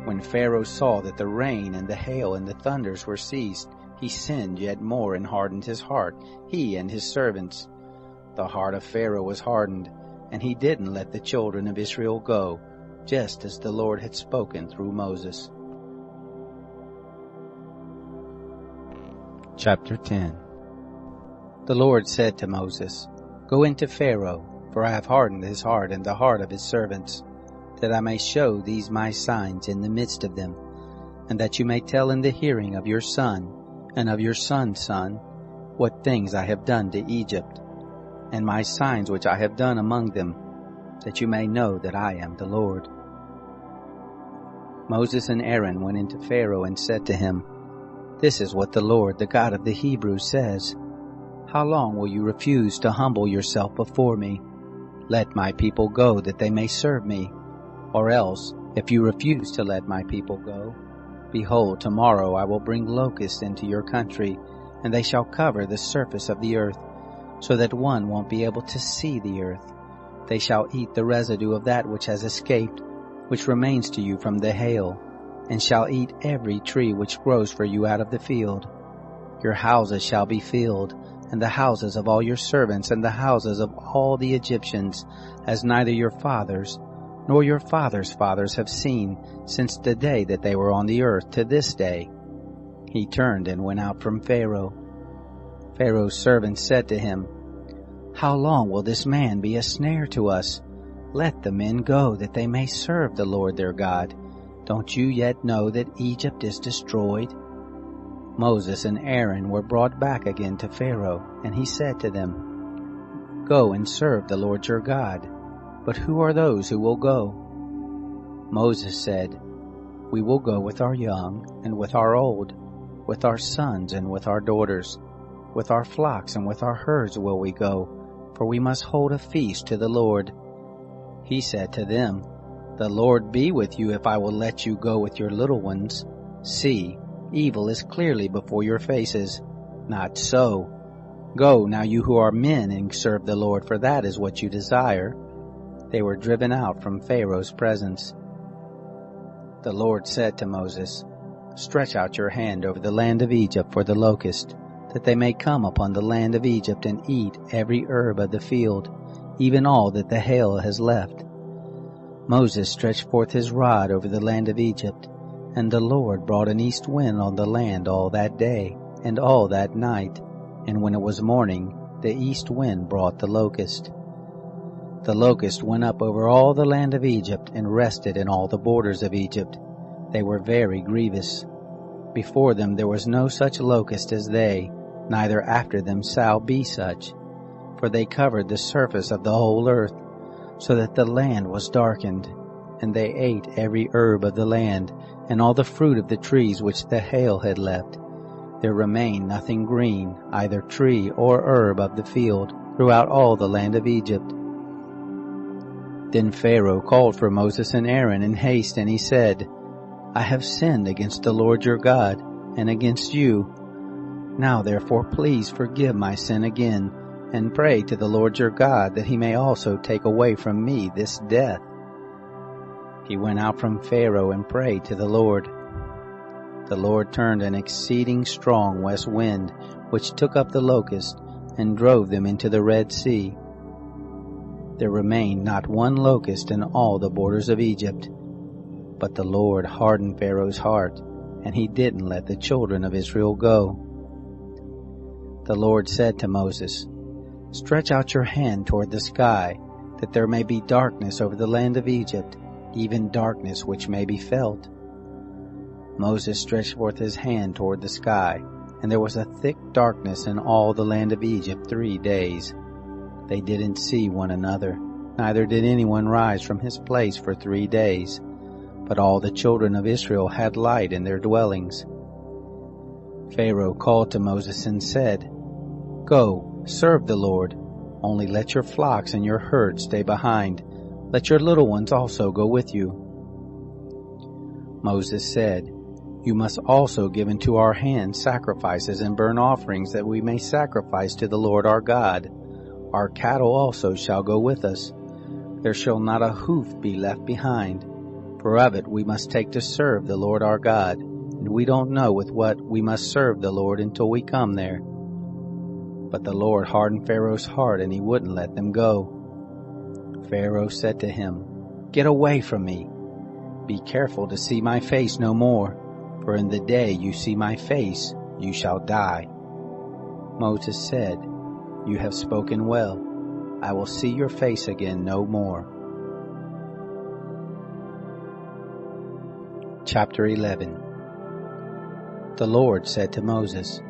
[SPEAKER 1] When Pharaoh saw that the rain and the hail and the thunders were ceased, he sinned yet more and hardened his heart, he and his servants. The heart of Pharaoh was hardened, and he didn't let the children of Israel go, just as the Lord had spoken through Moses. Chapter 10. The Lord said to Moses, Go into Pharaoh, for I have hardened his heart and the heart of his servants, that I may show these my signs in the midst of them, and that you may tell in the hearing of your son and of your son's son what things I have done to Egypt, and my signs which I have done among them, that you may know that I am the Lord. Moses and Aaron went into Pharaoh and said to him, This is what the Lord, the God of the Hebrews, says. How long will you refuse to humble yourself before me? Let my people go, that they may serve me. Or else, if you refuse to let my people go, behold, tomorrow I will bring locusts into your country, and they shall cover the surface of the earth, so that one won't be able to see the earth. They shall eat the residue of that which has escaped, which remains to you from the hail, and shall eat every tree which grows for you out of the field. Your houses shall be filled, and the houses of all your servants, and the houses of all the Egyptians, as neither your fathers nor your fathers' fathers have seen since the day that they were on the earth to this day. He turned and went out from Pharaoh. Pharaoh's servants said to him, How long will this man be a snare to us? Let the men go, that they may serve the Lord their God. Don't you yet know that Egypt is destroyed? Moses and Aaron were brought back again to Pharaoh, and he said to them, Go and serve the Lord your God. But who are those who will go? Moses said, We will go with our young and with our old, with our sons and with our daughters, with our flocks and with our herds will we go, for we must hold a feast to the Lord. He said to them, The Lord be with you if I will let you go with your little ones. See, evil is clearly before your faces. Not so. Go now, you who are men, and serve the Lord, for that is what you desire." They were driven out from Pharaoh's presence. The Lord said to Moses, "Stretch out your hand over the land of Egypt for the locust, that they may come upon the land of Egypt and eat every herb of the field, even all that the hail has left." Moses stretched forth his rod over the land of Egypt, and the Lord brought an east wind on the land all that day and all that night, and when it was morning, the east wind brought the locust. The locust went up over all the land of Egypt and rested in all the borders of Egypt. They were very grievous. Before them there was no such locust as they, neither after them shall be such. For they covered the surface of the whole earth, so that the land was darkened. And they ate every herb of the land, and all the fruit of the trees which the hail had left. There remained nothing green, either tree or herb of the field, throughout all the land of Egypt. Then Pharaoh called for Moses and Aaron in haste, and he said, "I have sinned against the Lord your God, and against you. Now therefore please forgive my sin again, and pray to the Lord your God that he may also take away from me this death." He went out from Pharaoh and prayed to the Lord. The Lord turned an exceeding strong west wind, which took up the locust, and drove them into the Red Sea. There remained not one locust in all the borders of Egypt. But the Lord hardened Pharaoh's heart, and he didn't let the children of Israel go. The Lord said to Moses, "Stretch out your hand toward the sky, that there may be darkness over the land of Egypt, even darkness which may be felt." Moses stretched forth his hand toward the sky, and there was a thick darkness in all the land of Egypt 3 days. They didn't see one another, neither did anyone rise from his place for 3 days. But all the children of Israel had light in their dwellings. Pharaoh called to Moses and said, "Go, serve the Lord. Only let your flocks and your herds stay behind. Let your little ones also go with you." Moses said, "You must also give into our hands sacrifices and burnt offerings, that we may sacrifice to the Lord our God. Our cattle also shall go with us. There shall not a hoof be left behind. For of it we must take to serve the Lord our God, and we don't know with what we must serve the Lord until we come there." But the Lord hardened Pharaoh's heart, and he wouldn't let them go. Pharaoh said to him, "Get away from me. Be careful to see my face no more, for in the day you see my face, you shall die." Moses said, "You have spoken well. I will see your face again no more." Chapter 11. The Lord said to Moses,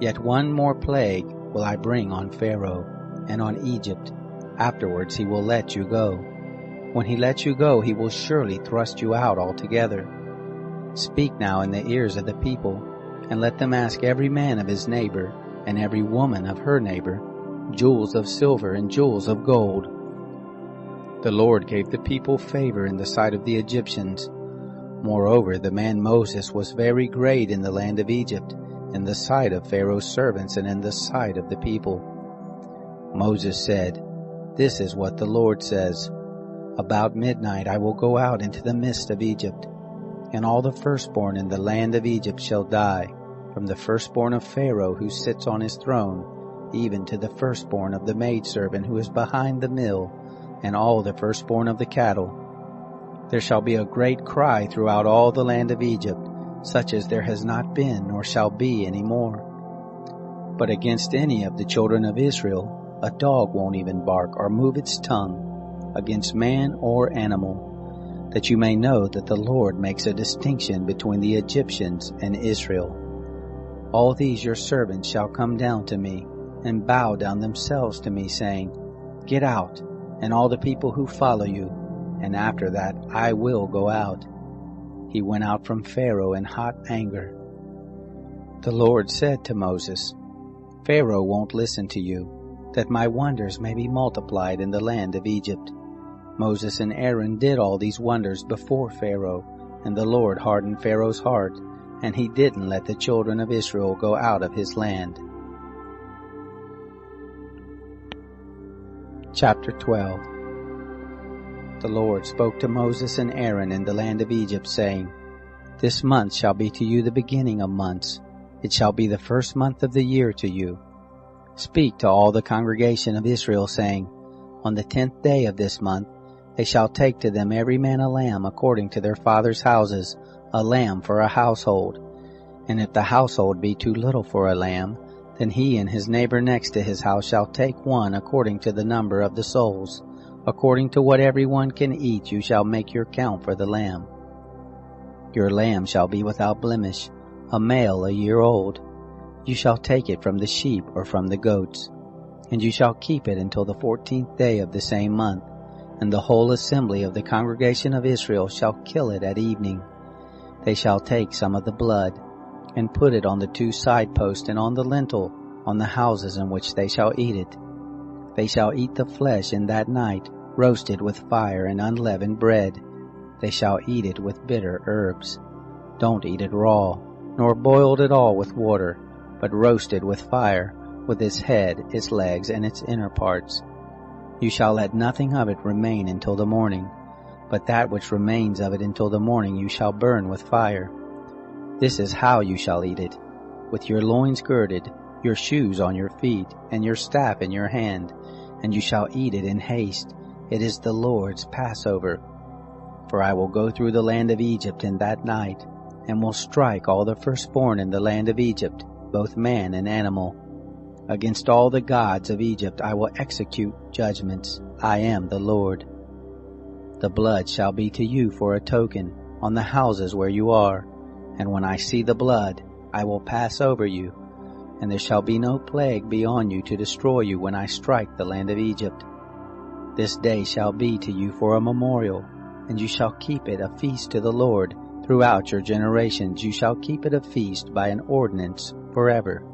[SPEAKER 1] "Yet one more plague will I bring on Pharaoh and on Egypt. Afterwards he will let you go. When he lets you go, he will surely thrust you out altogether. Speak now in the ears of the people, and let them ask every man of his neighbor, and every woman of her neighbor, jewels of silver and jewels of gold." The Lord gave the people favor in the sight of the Egyptians. Moreover, the man Moses was very great in the land of Egypt, in the sight of Pharaoh's servants and in the sight of the people. Moses said, "This is what the Lord says. About midnight I will go out into the midst of Egypt, and all the firstborn in the land of Egypt shall die, from the firstborn of Pharaoh who sits on his throne, even to the firstborn of the maidservant who is behind the mill, and all the firstborn of the cattle. There shall be a great cry throughout all the land of Egypt, such as there has not been nor shall be any more. But against any of the children of Israel, a dog won't even bark or move its tongue, against man or animal, that you may know that the Lord makes a distinction between the Egyptians and Israel. All these your servants shall come down to me, and bow down themselves to me, saying, 'Get out, and all the people who follow you,' and after that I will go out." He went out from Pharaoh in hot anger. The Lord said to Moses, "Pharaoh won't listen to you, that my wonders may be multiplied in the land of Egypt." Moses and Aaron did all these wonders before Pharaoh, and the Lord hardened Pharaoh's heart, and he didn't let the children of Israel go out of his land. Chapter 12. The Lord spoke to Moses and Aaron in the land of Egypt, saying, This month shall be to you the beginning of months. It shall be the first month of the year to you. Speak to all the congregation of Israel, saying, On the 10th day of this month they shall take to them every man a lamb according to their fathers' houses, a lamb for a household. And if the household be too little for a lamb, then he and his neighbor next to his house shall take one according to the number of the souls. According to what every one can eat, you shall make your count for the lamb. Your lamb shall be without blemish, a male a year old. You shall take it from the sheep or from the goats, and you shall keep it until the 14th day of the same month, and the whole assembly of the congregation of Israel shall kill it at evening. They shall take some of the blood, and put it on the 2 side posts and on the lintel, on the houses in which they shall eat it. They shall eat the flesh in that night, roasted with fire and unleavened bread. They shall eat it with bitter herbs. Don't eat it raw, nor boiled at all with water, but roasted with fire, with its head, its legs, and its inner parts. You shall let nothing of it remain until the morning, but that which remains of it until the morning you shall burn with fire. This is how you shall eat it, with your loins girded, your shoes on your feet, and your staff in your hand, and you shall eat it in haste. It is the Lord's Passover. For I will go through the land of Egypt in that night, and will strike all the firstborn in the land of Egypt, both man and animal. Against all the gods of Egypt I will execute judgments. I am the Lord. The blood shall be to you for a token on the houses where you are, and when I see the blood, I will pass over you, and there shall be no plague be on you to destroy you when I strike the land of Egypt. This day shall be to you for a memorial, and you shall keep it a feast to the Lord. Throughout your generations you shall keep it a feast by an ordinance forever.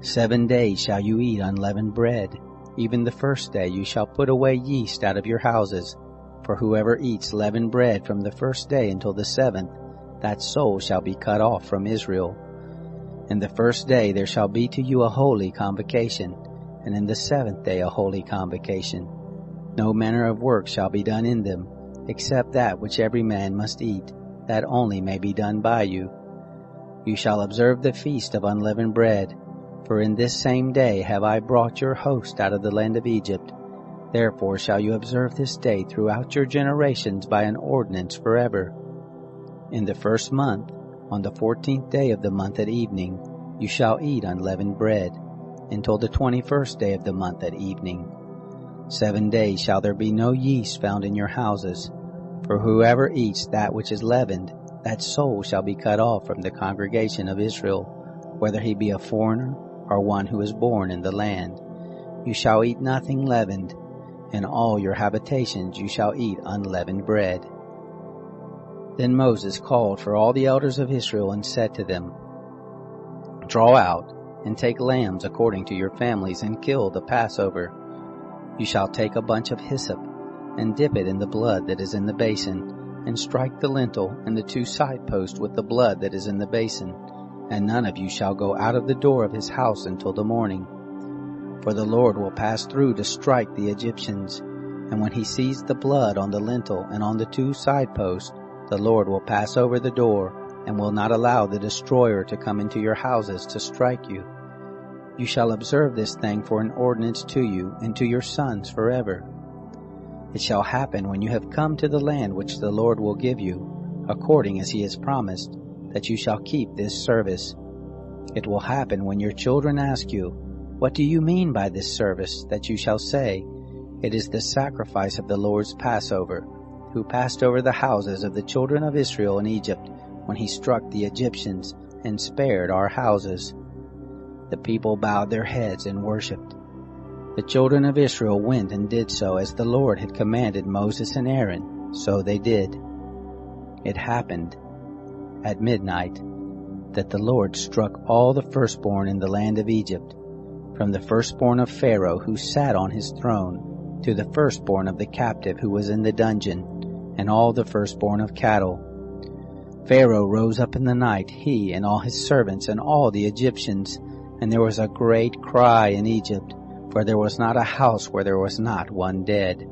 [SPEAKER 1] 7 days shall you eat unleavened bread. Even the first day you shall put away yeast out of your houses. For whoever eats leavened bread from the first day until the 7th, that soul shall be cut off from Israel. In the first day there shall be to you a holy convocation, and in the 7th day a holy convocation. No manner of work shall be done in them, except that which every man must eat, that only may be done by you. You shall observe the feast of unleavened bread, for in this same day have I brought your host out of the land of Egypt. Therefore shall you observe this day throughout your generations by an ordinance forever. In the first month, on the 14th day of the month at evening, you shall eat unleavened bread, until the 21st day of the month at evening. 7 days shall there be no yeast found in your houses, for whoever eats that which is leavened, that soul shall be cut off from the congregation of Israel, whether he be a foreigner or one who is born in the land. You shall eat nothing leavened. In all your habitations you shall eat unleavened bread. Then Moses called for all the elders of Israel and said to them, Draw out and take lambs according to your families and kill the Passover. You shall take a bunch of hyssop and dip it in the blood that is in the basin, and strike the lintel and the 2 side posts with the blood that is in the basin, and none of you shall go out of the door of his house until the morning. For the Lord will pass through to strike the Egyptians, and when he sees the blood on the lintel and on the 2 side posts, the Lord will pass over the door, and will not allow the destroyer to come into your houses to strike you. You shall observe this thing for an ordinance to you and to your sons forever. It shall happen when you have come to the land which the Lord will give you, according as he has promised, that you shall keep this service. It will happen when your children ask you, What do you mean by this service? That you shall say, It is the sacrifice of the Lord's Passover, who passed over the houses of the children of Israel in Egypt, when he struck the Egyptians and spared our houses. The people bowed their heads and worshipped. The children of Israel went and did so as the Lord had commanded Moses and Aaron, so they did. It happened at midnight that the Lord struck all the firstborn in the land of Egypt, from the firstborn of Pharaoh who sat on his throne, to the firstborn of the captive who was in the dungeon, and all the firstborn of cattle. Pharaoh rose up in the night, he and all his servants and all the Egyptians, and there was a great cry in Egypt, for there was not a house where there was not one dead.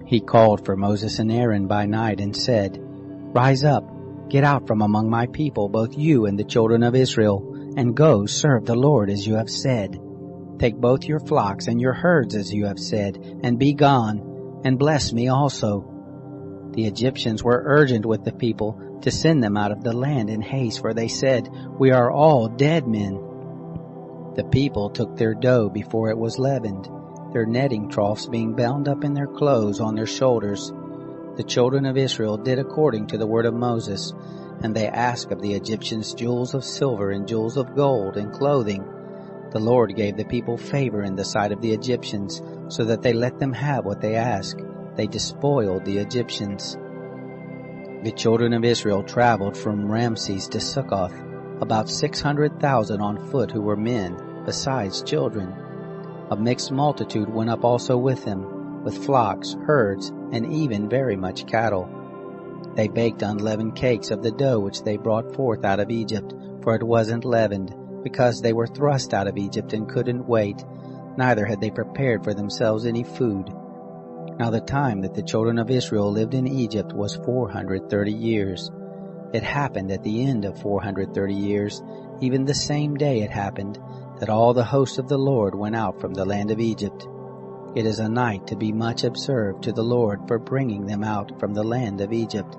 [SPEAKER 1] He called for Moses and Aaron by night and said, Rise up, get out from among my people, both you and the children of Israel, and go serve the Lord as you have said. Take both your flocks and your herds as you have said, and be gone, and bless me also. The Egyptians were urgent with the people to send them out of the land in haste, for they said, We are all dead men. The people took their dough before it was leavened, their netting troughs being bound up in their clothes on their shoulders. The children of Israel did according to the word of Moses, and they asked of the Egyptians jewels of silver and jewels of gold and clothing. The Lord gave the people favor in the sight of the Egyptians, so that they let them have what they asked. They despoiled the Egyptians. The children of Israel traveled from Ramses to Succoth, about 600,000 on foot who were men, besides children. A mixed multitude went up also with them, with flocks, herds, and even very much cattle. They baked unleavened cakes of the dough which they brought forth out of Egypt, for it wasn't leavened, because they were thrust out of Egypt and couldn't wait, neither had they prepared for themselves any food. Now the time that the children of Israel lived in Egypt was 430 years. It happened at the end of 430 years, even the same day it happened, that all the host of the Lord went out from the land of Egypt. It is a night to be much observed to the Lord for bringing them out from the land of Egypt.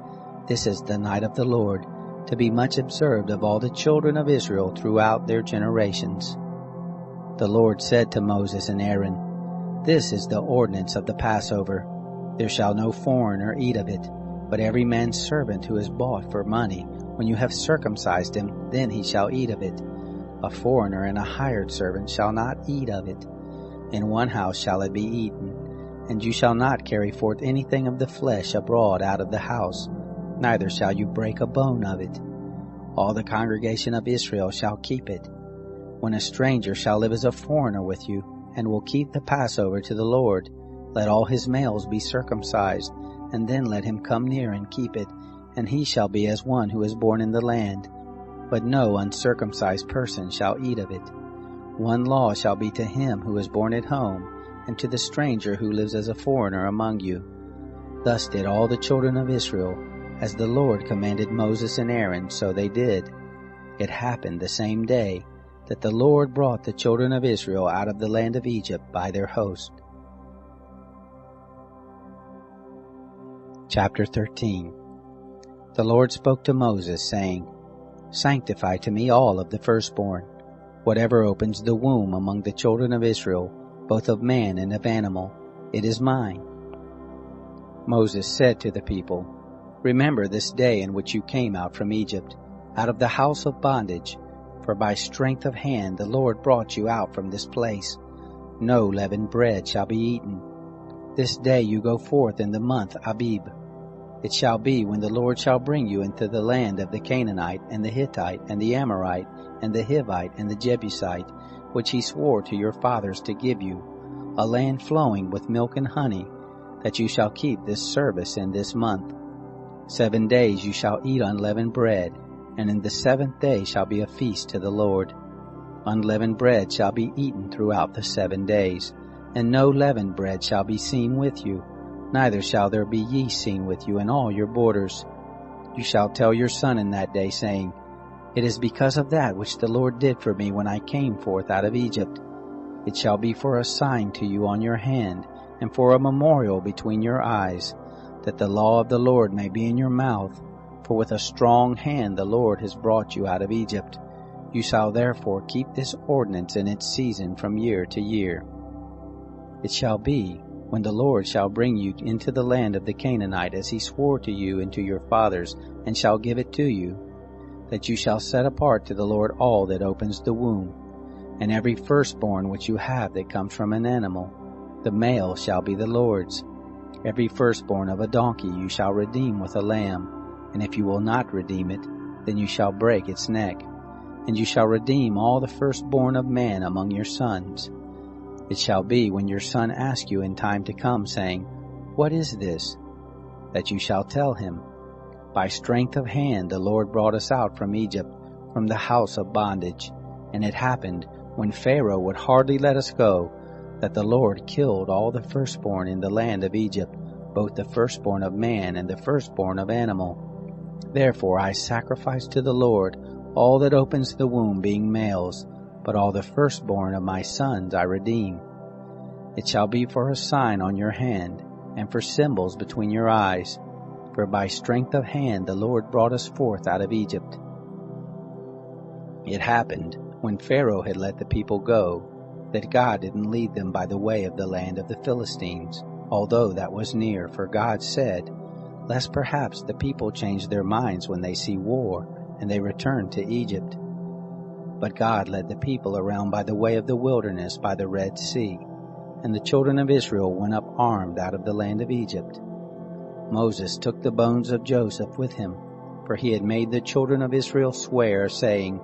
[SPEAKER 1] This is the night of the Lord, to be much observed of all the children of Israel throughout their generations. The Lord said to Moses and Aaron, This is the ordinance of the Passover. There shall no foreigner eat of it, but every man's servant who is bought for money, when you have circumcised him, then he shall eat of it. A foreigner and a hired servant shall not eat of it. In one house shall it be eaten, and you shall not carry forth anything of the flesh abroad out of the house, neither shall you break a bone of it. All the congregation of Israel shall keep it. When a stranger shall live as a foreigner with you, and will keep the Passover to the Lord, let all his males be circumcised, and then let him come near and keep it, and he shall be as one who is born in the land. But no uncircumcised person shall eat of it. One law shall be to him who is born at home, and to the stranger who lives as a foreigner among you. Thus did all the children of Israel, as the Lord commanded Moses and Aaron, so they did. It happened the same day that the Lord brought the children of Israel out of the land of Egypt by their host. Chapter 13. The Lord spoke to Moses, saying, Sanctify to me all of the firstborn, whatever opens the womb among the children of Israel, both of man and of animal, it is mine. Moses said to the people, Remember this day in which you came out from Egypt, out of the house of bondage, for by strength of hand the Lord brought you out from this place. No leavened bread shall be eaten. This day you go forth in the month Abib. It shall be when the Lord shall bring you into the land of the Canaanite, and the Hittite, and the Amorite, and the Hivite, and the Jebusite, which he swore to your fathers to give you, a land flowing with milk and honey, that you shall keep this service in this month. 7 days you shall eat unleavened bread, and in the 7th day shall be a feast to the Lord. Unleavened bread shall be eaten throughout the 7 days, and no leavened bread shall be seen with you, neither shall there be yeast seen with you in all your borders. You shall tell your son in that day, saying, It is because of that which the Lord did for me when I came forth out of Egypt. It shall be for a sign to you on your hand, and for a memorial between your eyes, that the law of the Lord may be in your mouth. For with a strong hand the Lord has brought you out of Egypt. You shall therefore keep this ordinance in its season from year to year. It shall be, when the Lord shall bring you into the land of the Canaanite, as he swore to you and to your fathers, and shall give it to you, that you shall set apart to the Lord all that opens the womb, and every firstborn which you have that comes from an animal, the male shall be the Lord's. Every firstborn of a donkey you shall redeem with a lamb, and if you will not redeem it, then you shall break its neck. And you shall redeem all the firstborn of man among your sons. It shall be, when your son asks you in time to come, saying, What is this? That you shall tell him, By strength of hand the Lord brought us out from Egypt, from the house of bondage. And it happened, when Pharaoh would hardly let us go, that the Lord killed all the firstborn in the land of Egypt, both the firstborn of man and the firstborn of animal. Therefore I sacrifice to the Lord all that opens the womb, being males, but all the firstborn of my sons I redeem. It shall be for a sign on your hand, and for symbols between your eyes, for by strength of hand the Lord brought us forth out of Egypt. It happened, when Pharaoh had let the people go, that God didn't lead them by the way of the land of the Philistines, although that was near, for God said, lest perhaps the people change their minds when they see war, and they return to Egypt. But God led the people around by the way of the wilderness by the Red Sea, and the children of Israel went up armed out of the land of Egypt. Moses took the bones of Joseph with him, for he had made the children of Israel swear, saying,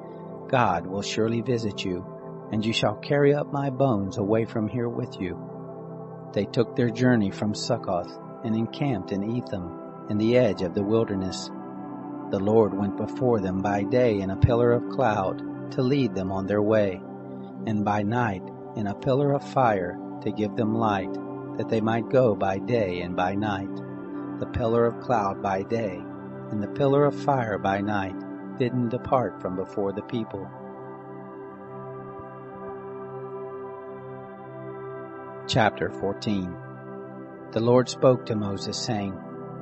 [SPEAKER 1] God will surely visit you, and you shall carry up my bones away from here with you. They took their journey from Succoth, and encamped in Etham, in the edge of the wilderness. The Lord went before them by day in a pillar of cloud, to lead them on their way, and by night in a pillar of fire, to give them light, that they might go by day and by night. The pillar of cloud by day, and the pillar of fire by night, didn't depart from before the people. Chapter 14. The Lord spoke to Moses, saying,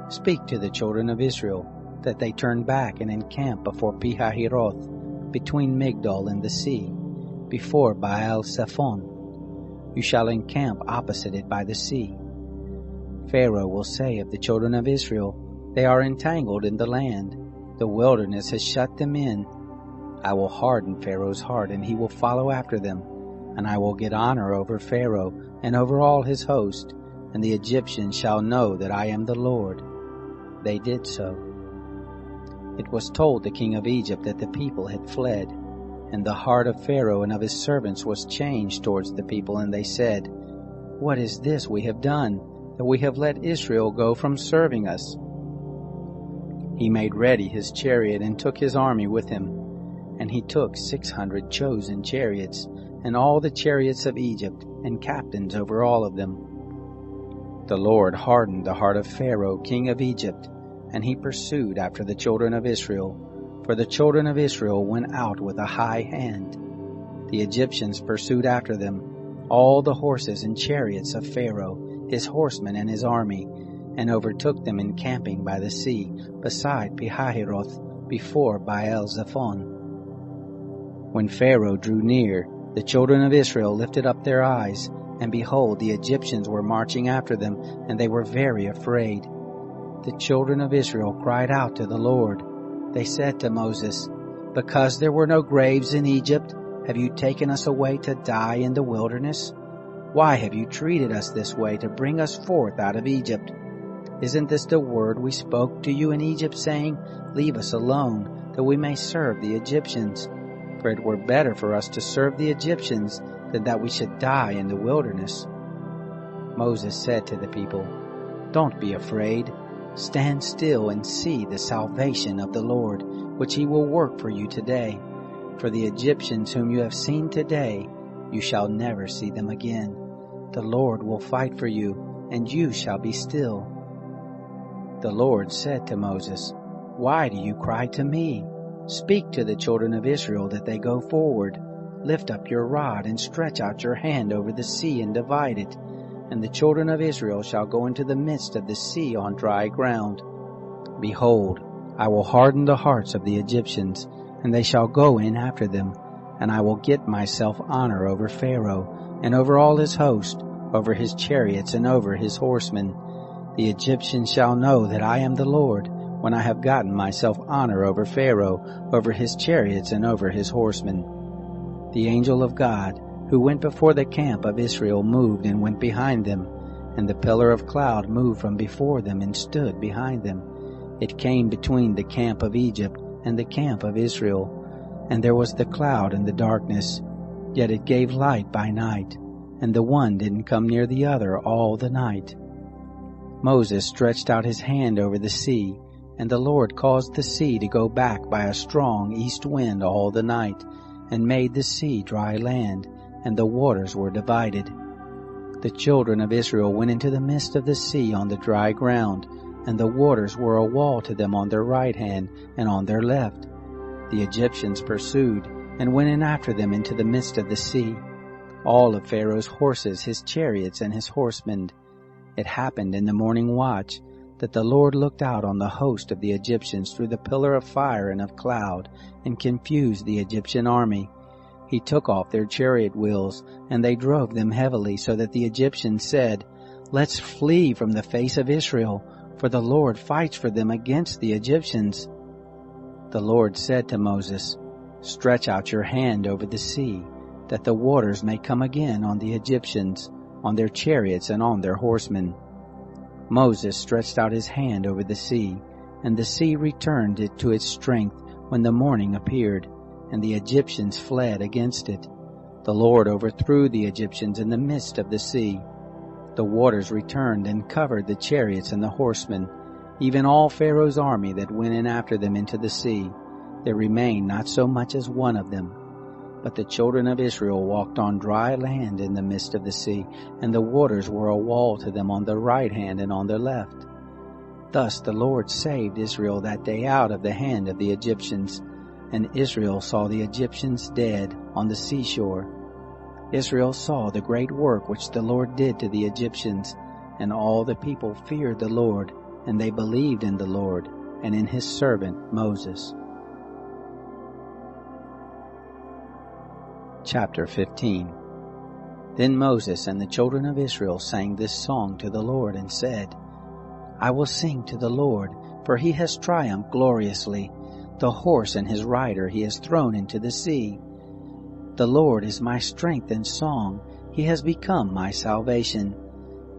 [SPEAKER 1] Speak to the children of Israel, that they turn back and encamp before Pihahiroth, between Migdol and the sea, before Baal-Zephon. You shall encamp opposite it by the sea. Pharaoh will say of the children of Israel, They are entangled in the land. The wilderness has shut them in. I will harden Pharaoh's heart, and he will follow after them. And I will get honor over Pharaoh and over all his host, and the Egyptians shall know that I am the Lord. They did so. It was told the king of Egypt that the people had fled, and the heart of Pharaoh and of his servants was changed towards the people, and they said, What is this we have done, that we have let Israel go from serving us? He made ready his chariot and took his army with him, and he took 600 chosen chariots, and all the chariots of Egypt, and captains over all of them. The Lord hardened the heart of Pharaoh, king of Egypt, and he pursued after the children of Israel, for the children of Israel went out with a high hand. The Egyptians pursued after them, all the horses and chariots of Pharaoh, his horsemen and his army, and overtook them encamping by the sea, beside Pihahiroth, before Baal-Zephon. When Pharaoh drew near, the children of Israel lifted up their eyes, and behold, the Egyptians were marching after them, and they were very afraid. The children of Israel cried out to the Lord. They said to Moses, Because there were no graves in Egypt, have you taken us away to die in the wilderness? Why have you treated us this way to bring us forth out of Egypt? Isn't this the word we spoke to you in Egypt, saying, Leave us alone, that we may serve the Egyptians? For it were better for us to serve the Egyptians than that we should die in the wilderness. Moses said to the people, Don't be afraid. Stand still and see the salvation of the Lord, which he will work for you today. For the Egyptians whom you have seen today, you shall never see them again. The Lord will fight for you, and you shall be still. The Lord said to Moses, Why do you cry to me? Speak to the children of Israel that they go forward. Lift up your rod and stretch out your hand over the sea and divide it. And the children of Israel shall go into the midst of the sea on dry ground. Behold, I will harden the hearts of the Egyptians, and they shall go in after them. And I will get myself honor over Pharaoh, and over all his host, over his chariots and over his horsemen. The Egyptians shall know that I am the Lord, when I have gotten myself honor over Pharaoh, over his chariots and over his horsemen. The angel of God, who went before the camp of Israel, moved and went behind them, and the pillar of cloud moved from before them and stood behind them. It came between the camp of Egypt and the camp of Israel, and there was the cloud and the darkness, yet it gave light by night, and the one didn't come near the other all the night. Moses stretched out his hand over the sea, And the Lord caused the sea to go back by a strong east wind all the night, and made the sea dry land, and the waters were divided. The children of Israel went into the midst of the sea on the dry ground, and the waters were a wall to them on their right hand and on their left. The Egyptians pursued, and went in after them into the midst of the sea, all of Pharaoh's horses, his chariots, and his horsemen. It happened in the morning watch that the Lord looked out on the host of the Egyptians through the pillar of fire and of cloud, and confused the Egyptian army. He took off their chariot wheels, and they drove them heavily, so that the Egyptians said, "Let's flee from the face of Israel, for the Lord fights for them against the Egyptians." The Lord said to Moses, "Stretch out your hand over the sea, that the waters may come again on the Egyptians, on their chariots and on their horsemen." Moses stretched out his hand over the sea, and the sea returned it to its strength when the morning appeared, and the Egyptians fled against it. The Lord overthrew the Egyptians in the midst of the sea. The waters returned and covered the chariots and the horsemen, even all Pharaoh's army that went in after them into the sea. There remained not so much as one of them. But the children of Israel walked on dry land in the midst of the sea, and the waters were a wall to them on their right hand and on their left. Thus the Lord saved Israel that day out of the hand of the Egyptians, and Israel saw the Egyptians dead on the seashore. Israel saw the great work which the Lord did to the Egyptians, and all the people feared the Lord, and they believed in the Lord and in his servant Moses. Chapter 15. Then Moses and the children of Israel sang this song to the Lord and said, "I will sing to the Lord, for he has triumphed gloriously. The horse and his rider he has thrown into the sea. The Lord is my strength and song. He has become my salvation.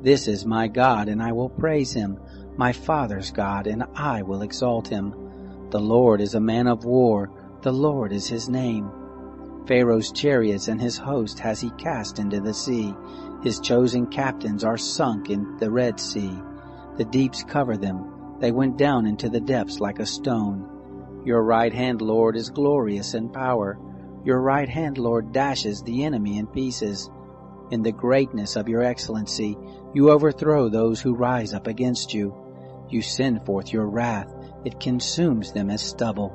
[SPEAKER 1] This is my God, and I will praise him, my father's God, and I will exalt him. The Lord is a man of war. The Lord is his name. Pharaoh's chariots and his host has he cast into the sea. His chosen captains are sunk in the Red Sea. The deeps cover them. They went down into the depths like a stone. Your right hand, Lord, is glorious in power. Your right hand, Lord, dashes the enemy in pieces. In the greatness of your excellency, you overthrow those who rise up against you. You send forth your wrath. It consumes them as stubble.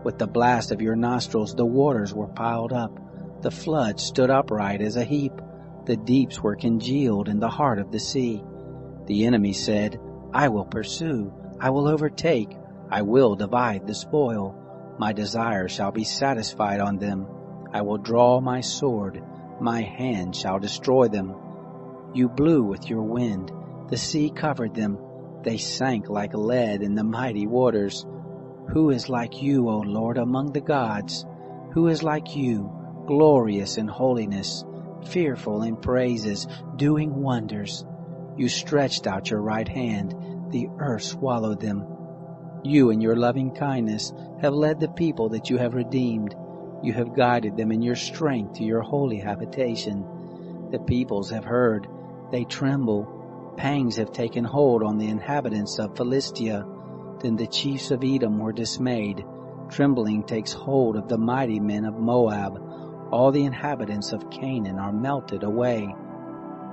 [SPEAKER 1] With the blast of your nostrils the waters were piled up. The flood stood upright as a heap. The deeps were congealed in the heart of the sea. The enemy said, I will pursue, I will overtake, I will divide the spoil. My desire shall be satisfied on them. I will draw my sword, my hand shall destroy them. You blew with your wind, the sea covered them. They sank like lead in the mighty waters. Who is like you, O Lord, among the gods? Who is like you, glorious in holiness, fearful in praises, doing wonders? You stretched out your right hand, the earth swallowed them. You in your loving kindness have led the people that you have redeemed. You have guided them in your strength to your holy habitation. The peoples have heard, they tremble. Pangs have taken hold on the inhabitants of Philistia. Then the chiefs of Edom were dismayed. Trembling takes hold of the mighty men of Moab. All the inhabitants of Canaan are melted away.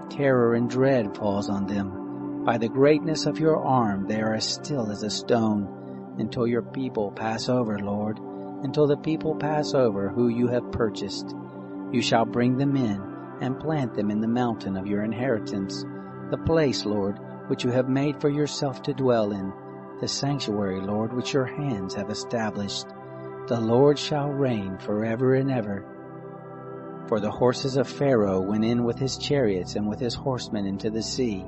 [SPEAKER 1] Terror and dread falls on them. By the greatness of your arm they are as still as a stone, until your people pass over, Lord, until the people pass over who you have purchased. You shall bring them in and plant them in the mountain of your inheritance, the place, Lord, which you have made for yourself to dwell in, the sanctuary, Lord, which your hands have established. The Lord shall reign forever and ever. For the horses of Pharaoh went in with his chariots and with his horsemen into the sea,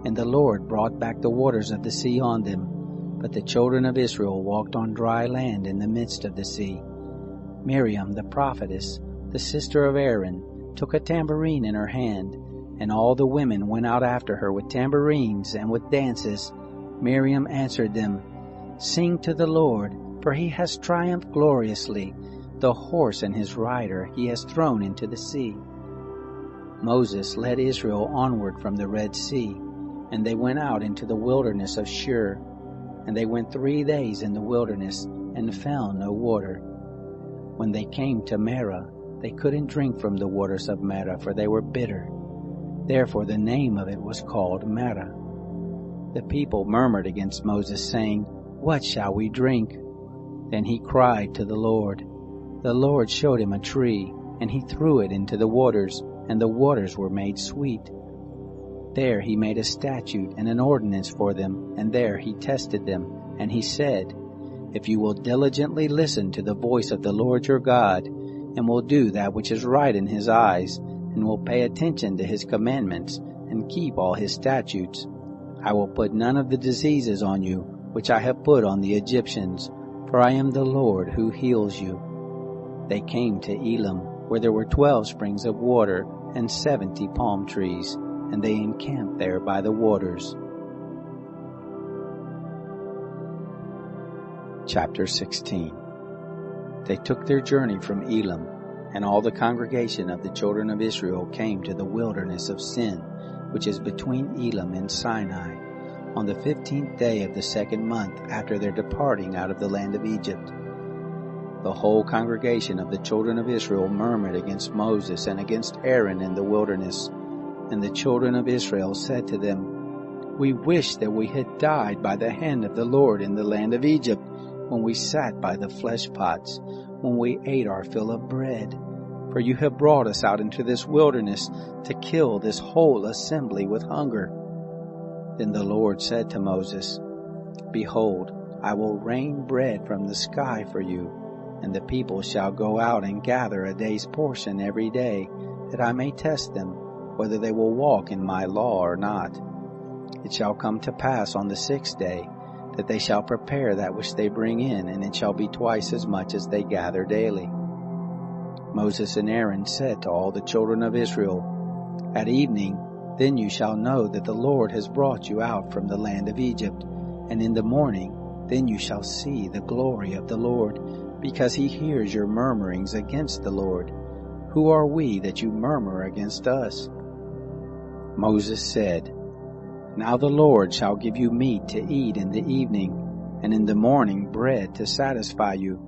[SPEAKER 1] and the Lord brought back the waters of the sea on them. But the children of Israel walked on dry land in the midst of the sea. Miriam the prophetess, the sister of Aaron, took a tambourine in her hand, and all the women went out after her with tambourines and with dances. Miriam answered them, Sing to the Lord, for he has triumphed gloriously. The horse and his rider he has thrown into the sea. Moses led Israel onward from the Red Sea, and they went out into the wilderness of Shur. And they went 3 days in the wilderness and found no water. When they came to Marah, they couldn't drink from the waters of Marah, for they were bitter. Therefore the name of it was called Marah. The people murmured against Moses, saying, "What shall we drink?" Then he cried to the Lord. The Lord showed him a tree, and he threw it into the waters, and the waters were made sweet. There he made a statute and an ordinance for them, and there he tested them. And he said, "If you will diligently listen to the voice of the Lord your God, and will do that which is right in his eyes, and will pay attention to his commandments, and keep all his statutes, I will put none of the diseases on you, which I have put on the Egyptians, for I am the Lord who heals you." They came to Elim, where there were 12 springs of water and 70 palm trees, and they encamped there by the waters. Chapter 16. They took their journey from Elim, and all the congregation of the children of Israel came to the wilderness of Sin, which is between Elim and Sinai, on the 15th day of the 2nd month after their departing out of the land of Egypt. The whole congregation of the children of Israel murmured against Moses and against Aaron in the wilderness. And the children of Israel said to them, "We wish that we had died by the hand of the Lord in the land of Egypt, when we sat by the flesh pots, when we ate our fill of bread. For you have brought us out into this wilderness to kill this whole assembly with hunger." Then the Lord said to Moses, "Behold, I will rain bread from the sky for you, and the people shall go out and gather a day's portion every day, that I may test them, whether they will walk in my law or not. It shall come to pass on the 6th day, that they shall prepare that which they bring in, and it shall be twice as much as they gather daily." Moses and Aaron said to all the children of Israel, "At evening, then you shall know that the Lord has brought you out from the land of Egypt, and in the morning, then you shall see the glory of the Lord, because he hears your murmurings against the Lord. Who are we that you murmur against us?" Moses said, "Now the Lord shall give you meat to eat in the evening, and in the morning bread to satisfy you,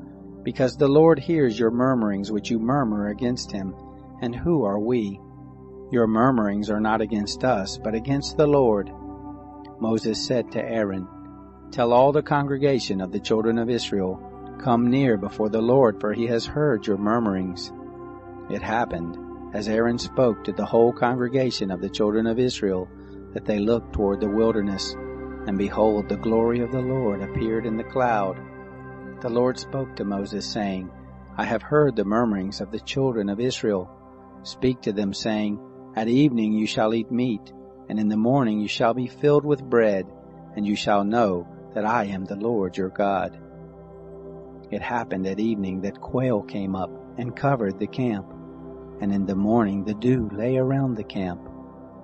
[SPEAKER 1] because the Lord hears your murmurings which you murmur against him. And who are we? Your murmurings are not against us, but against the Lord." Moses said to Aaron, "Tell all the congregation of the children of Israel, come near before the Lord, for he has heard your murmurings." It happened, as Aaron spoke to the whole congregation of the children of Israel, that they looked toward the wilderness, and behold, the glory of the Lord appeared in the cloud. The Lord spoke to Moses, saying, "I have heard the murmurings of the children of Israel. Speak to them, saying, At evening you shall eat meat, and in the morning you shall be filled with bread, and you shall know that I am the Lord your God." It happened at evening that quail came up and covered the camp, and in the morning the dew lay around the camp.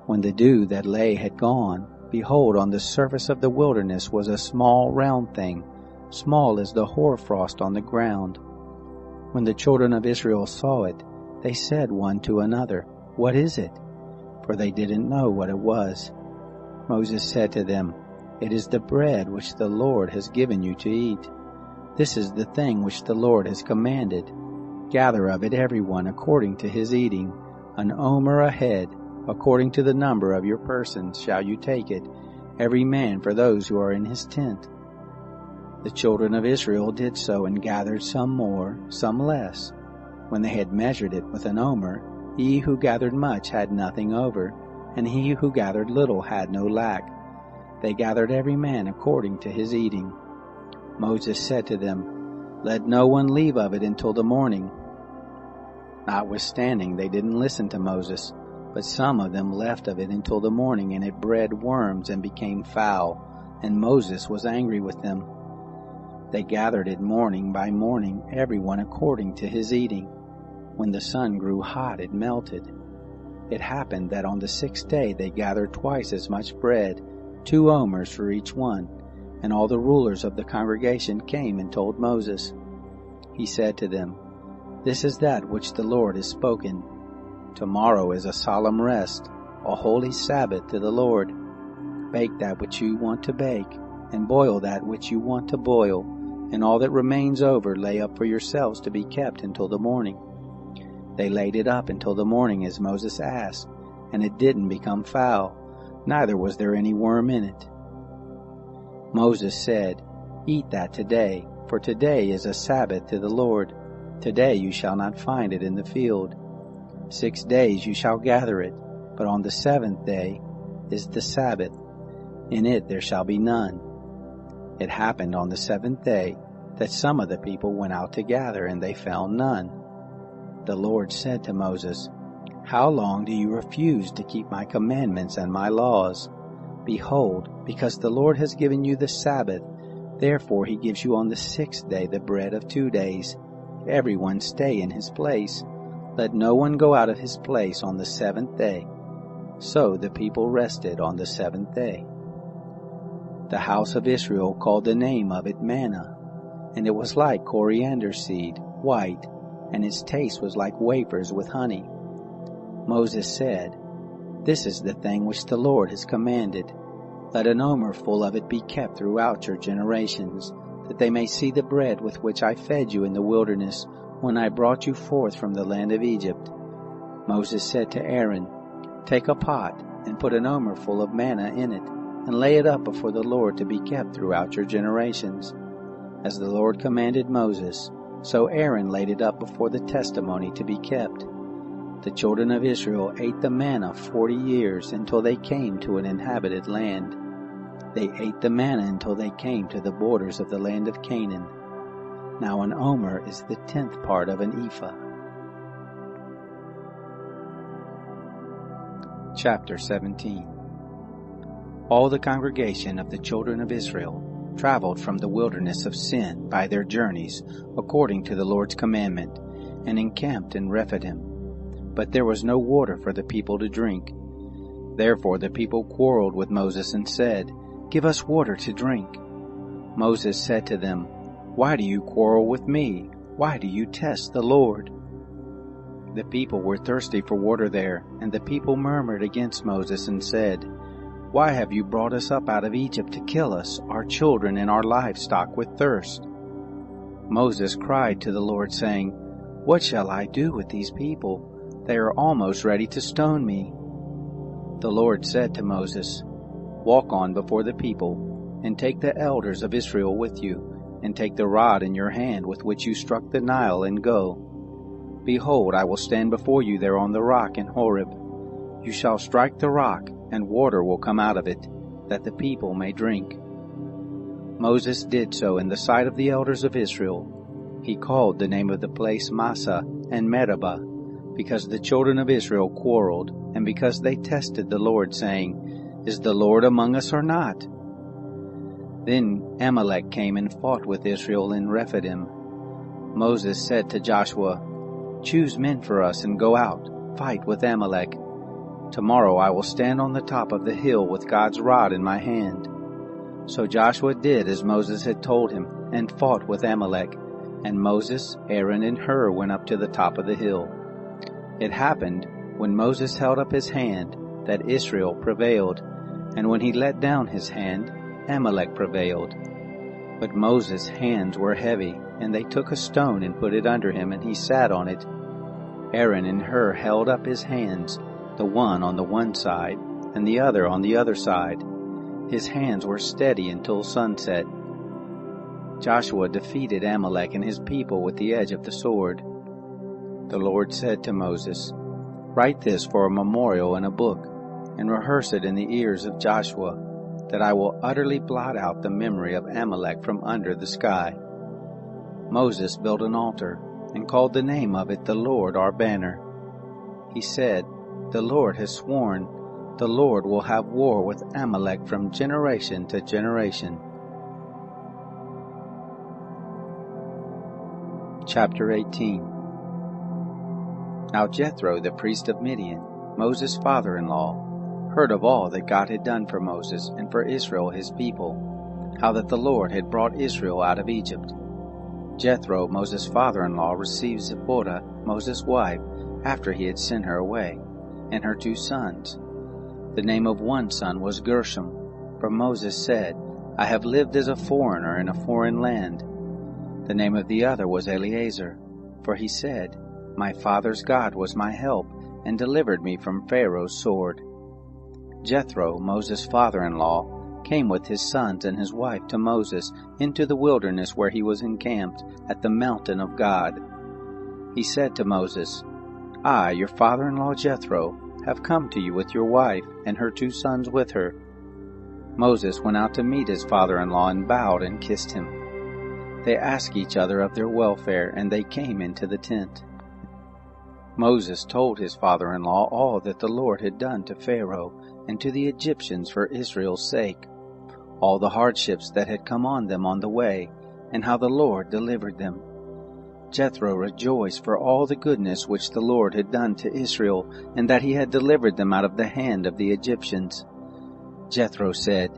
[SPEAKER 1] When the dew that lay had gone, behold, on the surface of the wilderness was a small round thing, small as the hoarfrost on the ground. When the children of Israel saw it, they said one to another, "What is it?" For they didn't know what it was. Moses said to them, "It is the bread which the Lord has given you to eat. This is the thing which the Lord has commanded. Gather of it every one according to his eating, an omer a head, according to the number of your persons shall you take it, every man for those who are in his tent." The children of Israel did so, and gathered some more, some less. When they had measured it with an omer, he who gathered much had nothing over, and he who gathered little had no lack. They gathered every man according to his eating. Moses said to them, "Let no one leave of it until the morning." Notwithstanding, they didn't listen to Moses, but some of them left of it until the morning, and it bred worms and became foul, and Moses was angry with them. They gathered it morning by morning, every one according to his eating. When the sun grew hot, it melted. It happened that on the 6th day they gathered twice as much bread, 2 omers for each one, and all the rulers of the congregation came and told Moses. He said to them, "This is that which the Lord has spoken. Tomorrow is a solemn rest, a holy Sabbath to the Lord. Bake that which you want to bake, and boil that which you want to boil, and all that remains over lay up for yourselves to be kept until the morning. They laid it up until the morning as Moses asked, and it didn't become foul, neither was there any worm in it. Moses said, Eat that today, for today is a Sabbath to the Lord. Today you shall not find it in the field. 6 days you shall gather it, but on the 7th day is the Sabbath. In it there shall be none. It happened on the 7th day that some of the people went out to gather, and they found none. The Lord said to Moses, How long do you refuse to keep my commandments and my laws? Behold, because the Lord has given you the Sabbath, therefore he gives you on the 6th day the bread of 2 days. Everyone stay in his place. Let no one go out of his place on the 7th day. So the people rested on the 7th day. The house of Israel called the name of it manna, and it was like coriander seed, white, and its taste was like wafers with honey. Moses said, This is the thing which the Lord has commanded. Let an omer full of it be kept throughout your generations, that they may see the bread with which I fed you in the wilderness when I brought you forth from the land of Egypt. Moses said to Aaron, Take a pot and put an omer full of manna in it, and lay it up before the Lord to be kept throughout your generations. As the Lord commanded Moses, so Aaron laid it up before the testimony to be kept. The children of Israel ate the manna 40 years until they came to an inhabited land. They ate the manna until they came to the borders of the land of Canaan. Now an omer is the 10th part of an ephah. Chapter 17. All the congregation of the children of Israel traveled from the wilderness of Sin by their journeys according to the Lord's commandment, and encamped in Rephidim. But there was no water for the people to drink. Therefore the people quarreled with Moses and said, Give us water to drink. Moses said to them, Why do you quarrel with me? Why do you test the Lord? The people were thirsty for water there, and the people murmured against Moses and said, Why have you brought us up out of Egypt to kill us, our children and our livestock with thirst? Moses cried to the Lord, saying, What shall I do with these people? They are almost ready to stone me. The Lord said to Moses, Walk on before the people, and take the elders of Israel with you, and take the rod in your hand with which you struck the Nile, and go. Behold, I will stand before you there on the rock in Horeb. You shall strike the rock, and water will come out of it, that the people may drink. Moses did so in the sight of the elders of Israel. He called the name of the place Massah and Meribah, because the children of Israel quarreled, and because they tested the Lord, saying, Is the Lord among us or not? Then Amalek came and fought with Israel in Rephidim. Moses said to Joshua, Choose men for us and go out, fight with Amalek. Tomorrow I will stand on the top of the hill with God's rod in my hand. So Joshua did as Moses had told him, and fought with Amalek. And Moses, Aaron, and Hur went up to the top of the hill. It happened, when Moses held up his hand, that Israel prevailed, and when he let down his hand, Amalek prevailed. But Moses' hands were heavy, and they took a stone and put it under him, and he sat on it. Aaron and Hur held up his hands, the one on the one side, and the other on the other side. His hands were steady until sunset. Joshua defeated Amalek and his people with the edge of the sword. The Lord said to Moses, Write this for a memorial in a book, and rehearse it in the ears of Joshua, that I will utterly blot out the memory of Amalek from under the sky. Moses built an altar, and called the name of it the Lord our banner. He said, The Lord has sworn, the Lord will have war with Amalek from generation to generation. Chapter 18. Now Jethro, the priest of Midian, Moses' father-in-law, heard of all that God had done for Moses and for Israel his people, how that the Lord had brought Israel out of Egypt. Jethro, Moses' father-in-law, received Zipporah, Moses' wife, after he had sent her away, and her 2 sons. The name of one son was Gershom, for Moses said, I have lived as a foreigner in a foreign land. The name of the other was Eleazar, for he said, My father's God was my help, and delivered me from Pharaoh's sword. Jethro, Moses' father-in-law, came with his sons and his wife to Moses into the wilderness where he was encamped at the mountain of God. He said to Moses, I, your father-in-law Jethro, have come to you with your wife and her 2 sons with her. Moses went out to meet his father-in-law and bowed and kissed him. They asked each other of their welfare, and they came into the tent. Moses told his father-in-law all that the Lord had done to Pharaoh and to the Egyptians for Israel's sake, all the hardships that had come on them on the way, and how the Lord delivered them. Jethro rejoiced for all the goodness which the Lord had done to Israel, and that he had delivered them out of the hand of the Egyptians. Jethro said,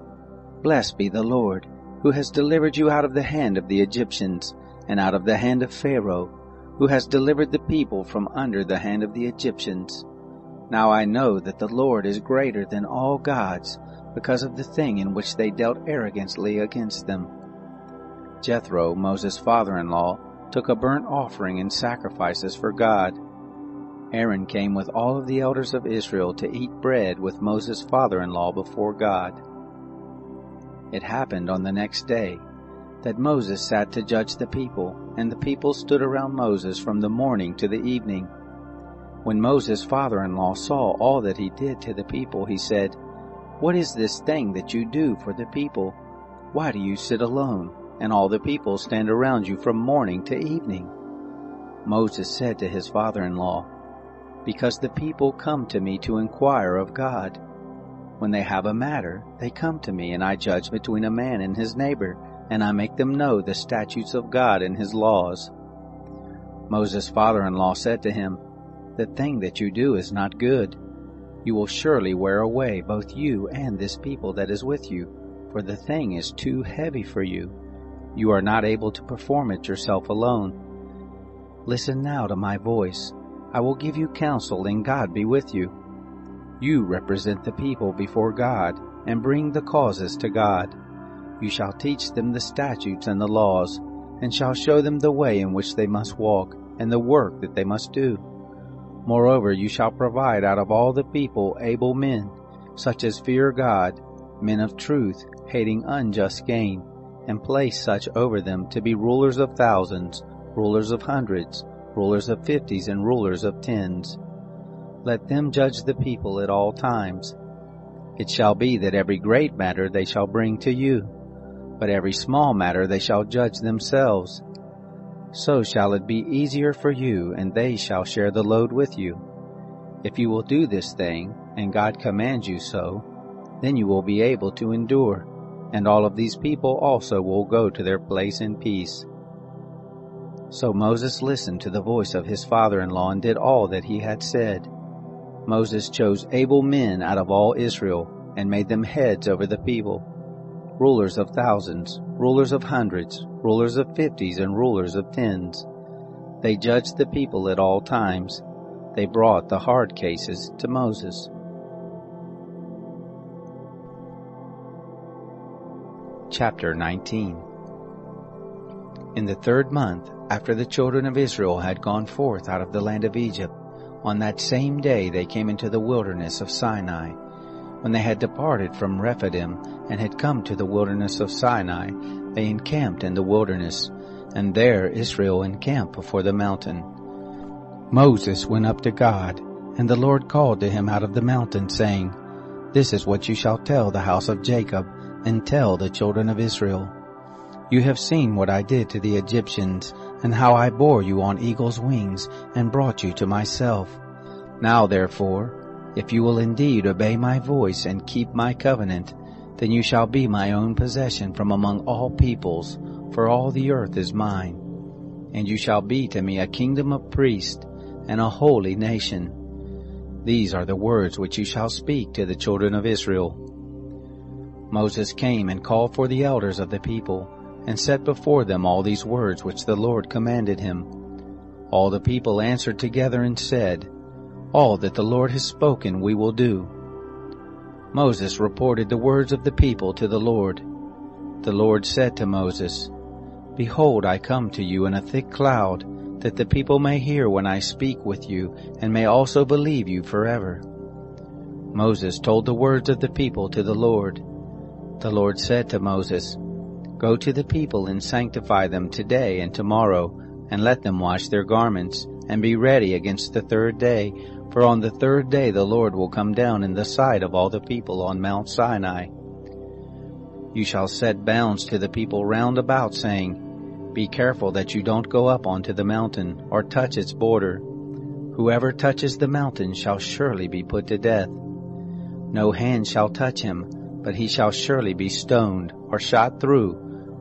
[SPEAKER 1] Blessed be the Lord, who has delivered you out of the hand of the Egyptians, and out of the hand of Pharaoh, who has delivered the people from under the hand of the Egyptians. Now I know that the Lord is greater than all gods, because of the thing in which they dealt arrogantly against them. Jethro, Moses' father-in-law, took a burnt offering and sacrifices for God. Aaron came with all of the elders of Israel to eat bread with Moses' father-in-law before God. It happened on the next day that Moses sat to judge the people, and the people stood around Moses from the morning to the evening. When Moses' father-in-law saw all that he did to the people, he said, What is this thing that you do for the people? Why do you sit alone, and all the people stand around you from morning to evening? Moses said to his father-in-law, Because the people come to me to inquire of God. When they have a matter, they come to me, and I judge between a man and his neighbor, and I make them know the statutes of God and his laws. Moses' father-in-law said to him, The thing that you do is not good. You will surely wear away both you and this people that is with you, for the thing is too heavy for you. You are not able to perform it yourself alone. Listen now to my voice. I will give you counsel, and God be with you. You represent the people before God, and bring the causes to God. You shall teach them the statutes and the laws, and shall show them the way in which they must walk, and the work that they must do. Moreover, you shall provide out of all the people able men, such as fear God, men of truth, hating unjust gain, and place such over them to be rulers of thousands, rulers of hundreds, rulers of 50s, and rulers of 10s. Let them judge the people at all times. It shall be that every great matter they shall bring to you, but every small matter they shall judge themselves. So shall it be easier for you, and they shall share the load with you. If you will do this thing, and God commands you so, then you will be able to endure, and all of these people also will go to their place in peace. So Moses listened to the voice of his father-in-law and did all that he had said. Moses chose able men out of all Israel, and made them heads over the people, rulers of thousands, rulers of hundreds, rulers of 50s, and rulers of 10s. They judged the people at all times. They brought the hard cases to Moses. Chapter 19. In the 3rd month, after the children of Israel had gone forth out of the land of Egypt, on that same day they came into the wilderness of Sinai. When they had departed from Rephidim and had come to the wilderness of Sinai, they encamped in the wilderness, and there Israel encamped before the mountain. Moses went up to God, and the Lord called to him out of the mountain, saying, This is what you shall tell the house of Jacob, and tell the children of Israel. You have seen what I did to the Egyptians, and how I bore you on eagle's wings, and brought you to myself. Now therefore, if you will indeed obey my voice and keep my covenant, then you shall be my own possession from among all peoples, for all the earth is mine. And you shall be to me a kingdom of priests, and a holy nation. These are the words which you shall speak to the children of Israel. Moses came and called for the elders of the people, and set before them all these words which the Lord commanded him. All the people answered together and said, All that the Lord has spoken we will do. Moses reported the words of the people to the Lord. The Lord said to Moses, Behold, I come to you in a thick cloud, that the people may hear when I speak with you, and may also believe you forever. Moses told the words of the people to the Lord. The Lord said to Moses, Go to the people and sanctify them today and tomorrow, and let them wash their garments, and be ready against the third day. For on the third day the Lord will come down in the sight of all the people on Mount Sinai. You shall set bounds to the people round about, saying, Be careful that you don't go up onto the mountain, or touch its border. Whoever touches the mountain shall surely be put to death. No hand shall touch him, but he shall surely be stoned, or shot through.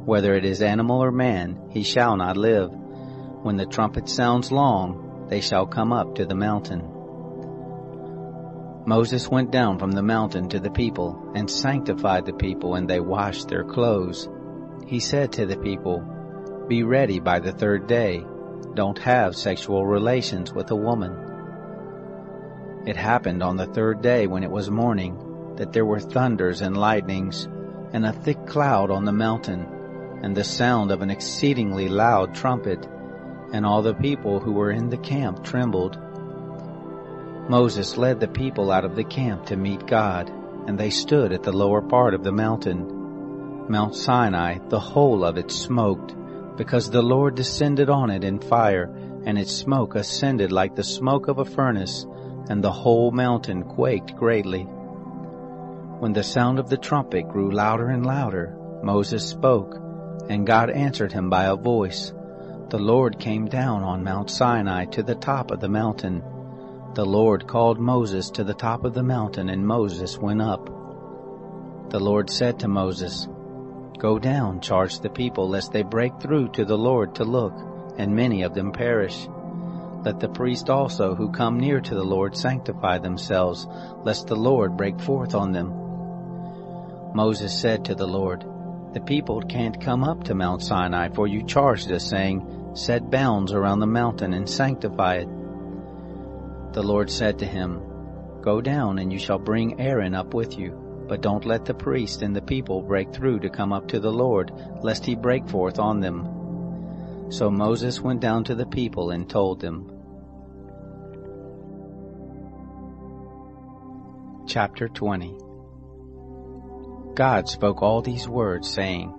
[SPEAKER 1] Whether it is animal or man, he shall not live. When the trumpet sounds long, they shall come up to the mountain. Moses went down from the mountain to the people, and sanctified the people, and they washed their clothes. He said to the people, Be ready by the third day. Don't have sexual relations with a woman. It happened on the third day, when it was morning, that there were thunders and lightnings, and a thick cloud on the mountain, and the sound of an exceedingly loud trumpet, and all the people who were in the camp trembled. Moses led the people out of the camp to meet God, and they stood at the lower part of the mountain. Mount Sinai, the whole of it smoked, because the Lord descended on it in fire, and its smoke ascended like the smoke of a furnace, and the whole mountain quaked greatly. When the sound of the trumpet grew louder and louder, Moses spoke, and God answered him by a voice. The Lord came down on Mount Sinai to the top of the mountain. The Lord called Moses to the top of the mountain, and Moses went up. The Lord said to Moses, Go down, charge the people, lest they break through to the Lord to look, and many of them perish. Let the priests also who come near to the Lord sanctify themselves, lest the Lord break forth on them. Moses said to the Lord, The people can't come up to Mount Sinai, for you charged us, saying, Set bounds around the mountain and sanctify it. The Lord said to him, Go down, and you shall bring Aaron up with you, but don't let the priest and the people break through to come up to the Lord, lest he break forth on them. So Moses went down to the people and told them. Chapter 20. God spoke all these words, saying,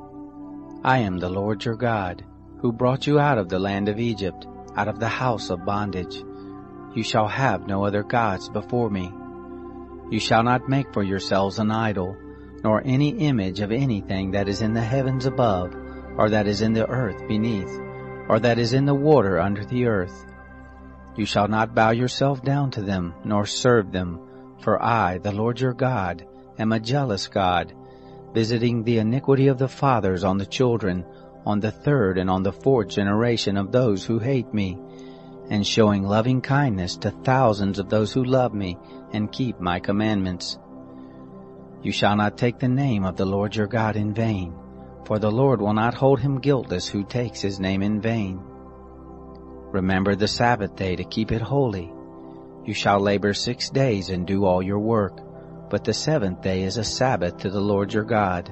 [SPEAKER 1] I am the Lord your God, who brought you out of the land of Egypt, out of the house of bondage. You shall have no other gods before me. You shall not make for yourselves an idol, nor any image of anything that is in the heavens above, or that is in the earth beneath, or that is in the water under the earth. You shall not bow yourself down to them, nor serve them, for I, the Lord your God, am a jealous God, visiting the iniquity of the fathers on the children, on the third and on the fourth generation of those who hate me, and showing loving kindness to thousands of those who love me and keep my commandments. You shall not take the name of the Lord your God in vain, for the Lord will not hold him guiltless who takes his name in vain. Remember the Sabbath day to keep it holy. You shall labor 6 days and do all your work, but the seventh day is a Sabbath to the Lord your God.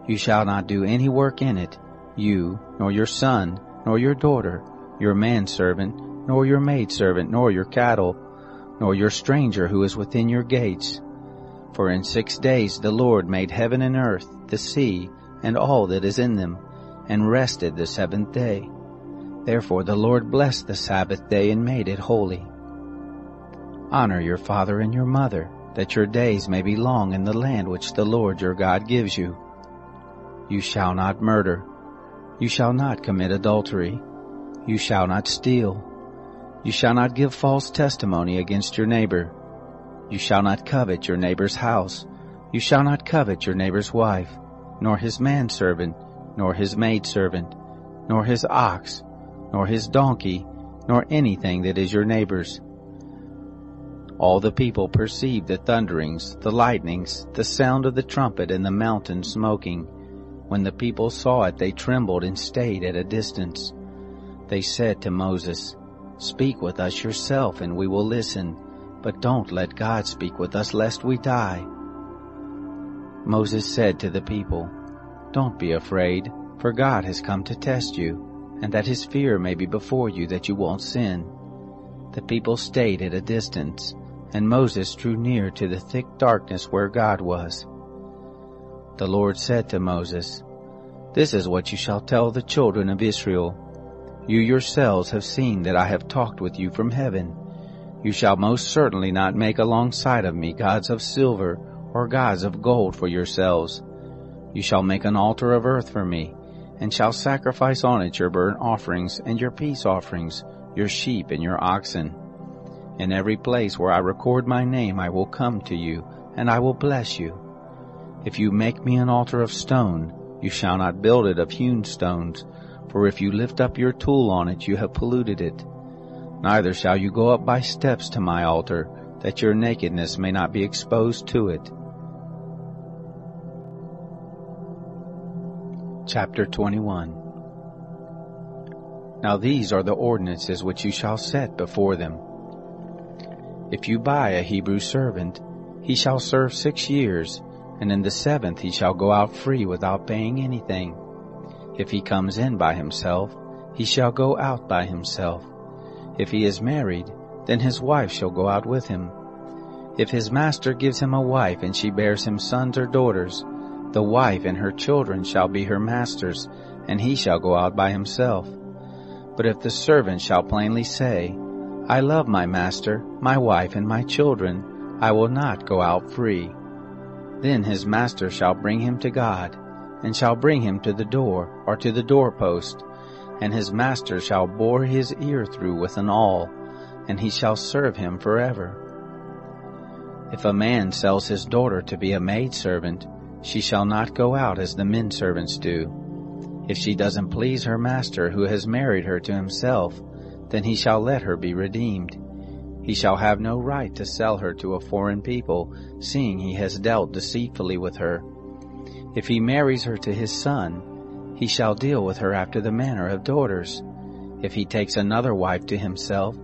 [SPEAKER 1] You shall not do any work in it, you, nor your son, nor your daughter, your manservant, nor your maidservant, nor your cattle, nor your stranger who is within your gates. For in 6 days the Lord made heaven and earth, the sea, and all that is in them, and rested the seventh day. Therefore the Lord blessed the Sabbath day and made it holy. Honor your father and your mother, that your days may be long in the land which the Lord your God gives you. You shall not murder. You shall not commit adultery. You shall not steal. You shall not give false testimony against your neighbor. You shall not covet your neighbor's house. You shall not covet your neighbor's wife, nor his manservant, nor his maidservant, nor his ox, nor his donkey, nor anything that is your neighbor's. All the people perceived the thunderings, the lightnings, the sound of the trumpet, and the mountain smoking. When the people saw it, they trembled and stayed at a distance. They said to Moses, Speak with us yourself, and we will listen, but don't let God speak with us, lest we die. Moses said to the people, Don't be afraid, for God has come to test you, and that his fear may be before you that you won't sin." The people stayed at a distance, and Moses drew near to the thick darkness where God was. The Lord said to Moses, "This is what you shall tell the children of Israel. You yourselves have seen that I have talked with you from heaven. You shall most certainly not make alongside of me gods of silver or gods of gold for yourselves. You shall make an altar of earth for me, and shall sacrifice on it your burnt offerings and your peace offerings, your sheep and your oxen. In every place where I record my name I will come to you, and I will bless you. If you make me an altar of stone, you shall not build it of hewn stones, for if you lift up your tool on it, you have polluted it. Neither shall you go up by steps to my altar, that your nakedness may not be exposed to it." Chapter 21. Now these are the ordinances which you shall set before them. If you buy a Hebrew servant, he shall serve 6 years, and in the 7th he shall go out free without paying anything. If he comes in by himself, he shall go out by himself. If he is married, then his wife shall go out with him. If his master gives him a wife, and she bears him sons or daughters, the wife and her children shall be her master's, and he shall go out by himself. But if the servant shall plainly say, "I love my master, my wife, and my children, I will not go out free," then his master shall bring him to God, and shall bring him to the door or to the doorpost, and his master shall bore his ear through with an awl, and he shall serve him forever. If a man sells his daughter to be a maidservant, she shall not go out as the men servants do. If she doesn't please her master who has married her to himself, then he shall let her be redeemed. He shall have no right to sell her to a foreign people, seeing he has dealt deceitfully with her. If he marries her to his son, he shall deal with her after the manner of daughters. If he takes another wife to himself,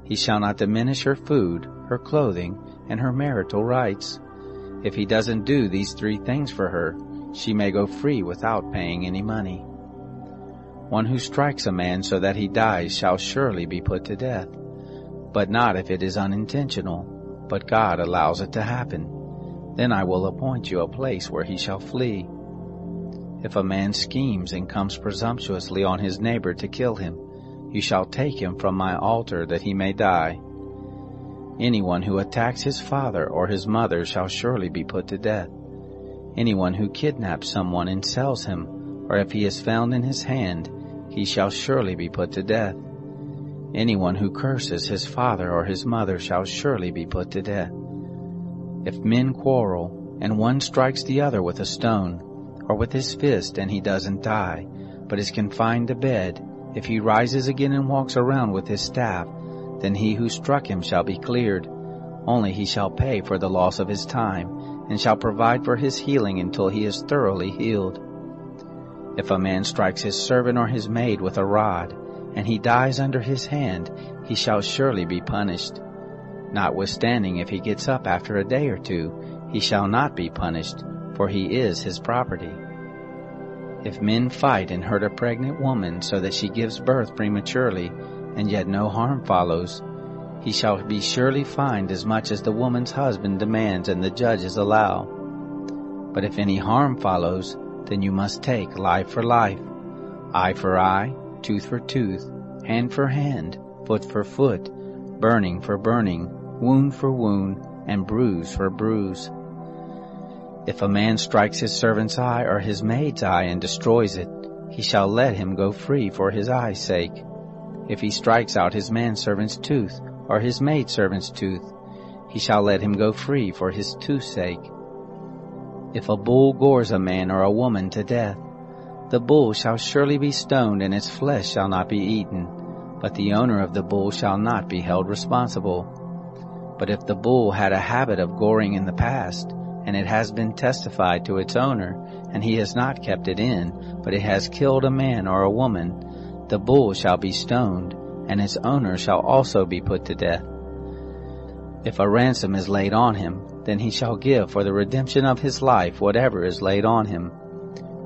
[SPEAKER 1] he shall not diminish her food, her clothing, and her marital rights. If he doesn't do these 3 things for her, she may go free without paying any money. One who strikes a man so that he dies shall surely be put to death, but not if it is unintentional, but God allows it to happen. Then I will appoint you a place where he shall flee. If a man schemes and comes presumptuously on his neighbor to kill him, you shall take him from my altar that he may die. Anyone who attacks his father or his mother shall surely be put to death. Anyone who kidnaps someone and sells him, or if he is found in his hand, he shall surely be put to death. Anyone who curses his father or his mother shall surely be put to death. If men quarrel, and one strikes the other with a stone, or with his fist, and he doesn't die, but is confined to bed, if he rises again and walks around with his staff, then he who struck him shall be cleared. Only he shall pay for the loss of his time, and shall provide for his healing until he is thoroughly healed. If a man strikes his servant or his maid with a rod, and he dies under his hand, he shall surely be punished. Notwithstanding, if he gets up after a day or 2, he shall not be punished, for he is his property. If men fight and hurt a pregnant woman so that she gives birth prematurely, and yet no harm follows, he shall be surely fined as much as the woman's husband demands and the judges allow. But if any harm follows, then you must take life for life, eye for eye, tooth for tooth, hand for hand, foot for foot, burning for burning, wound for wound, and bruise for bruise. If a man strikes his servant's eye or his maid's eye and destroys it, he shall let him go free for his eye's sake. If he strikes out his manservant's tooth or his maidservant's tooth, he shall let him go free for his tooth's sake. If a bull gores a man or a woman to death, the bull shall surely be stoned, and its flesh shall not be eaten, but the owner of the bull shall not be held responsible. But if the bull had a habit of goring in the past, and it has been testified to its owner, and he has not kept it in, but it has killed a man or a woman, the bull shall be stoned, and its owner shall also be put to death. If a ransom is laid on him, then he shall give for the redemption of his life whatever is laid on him.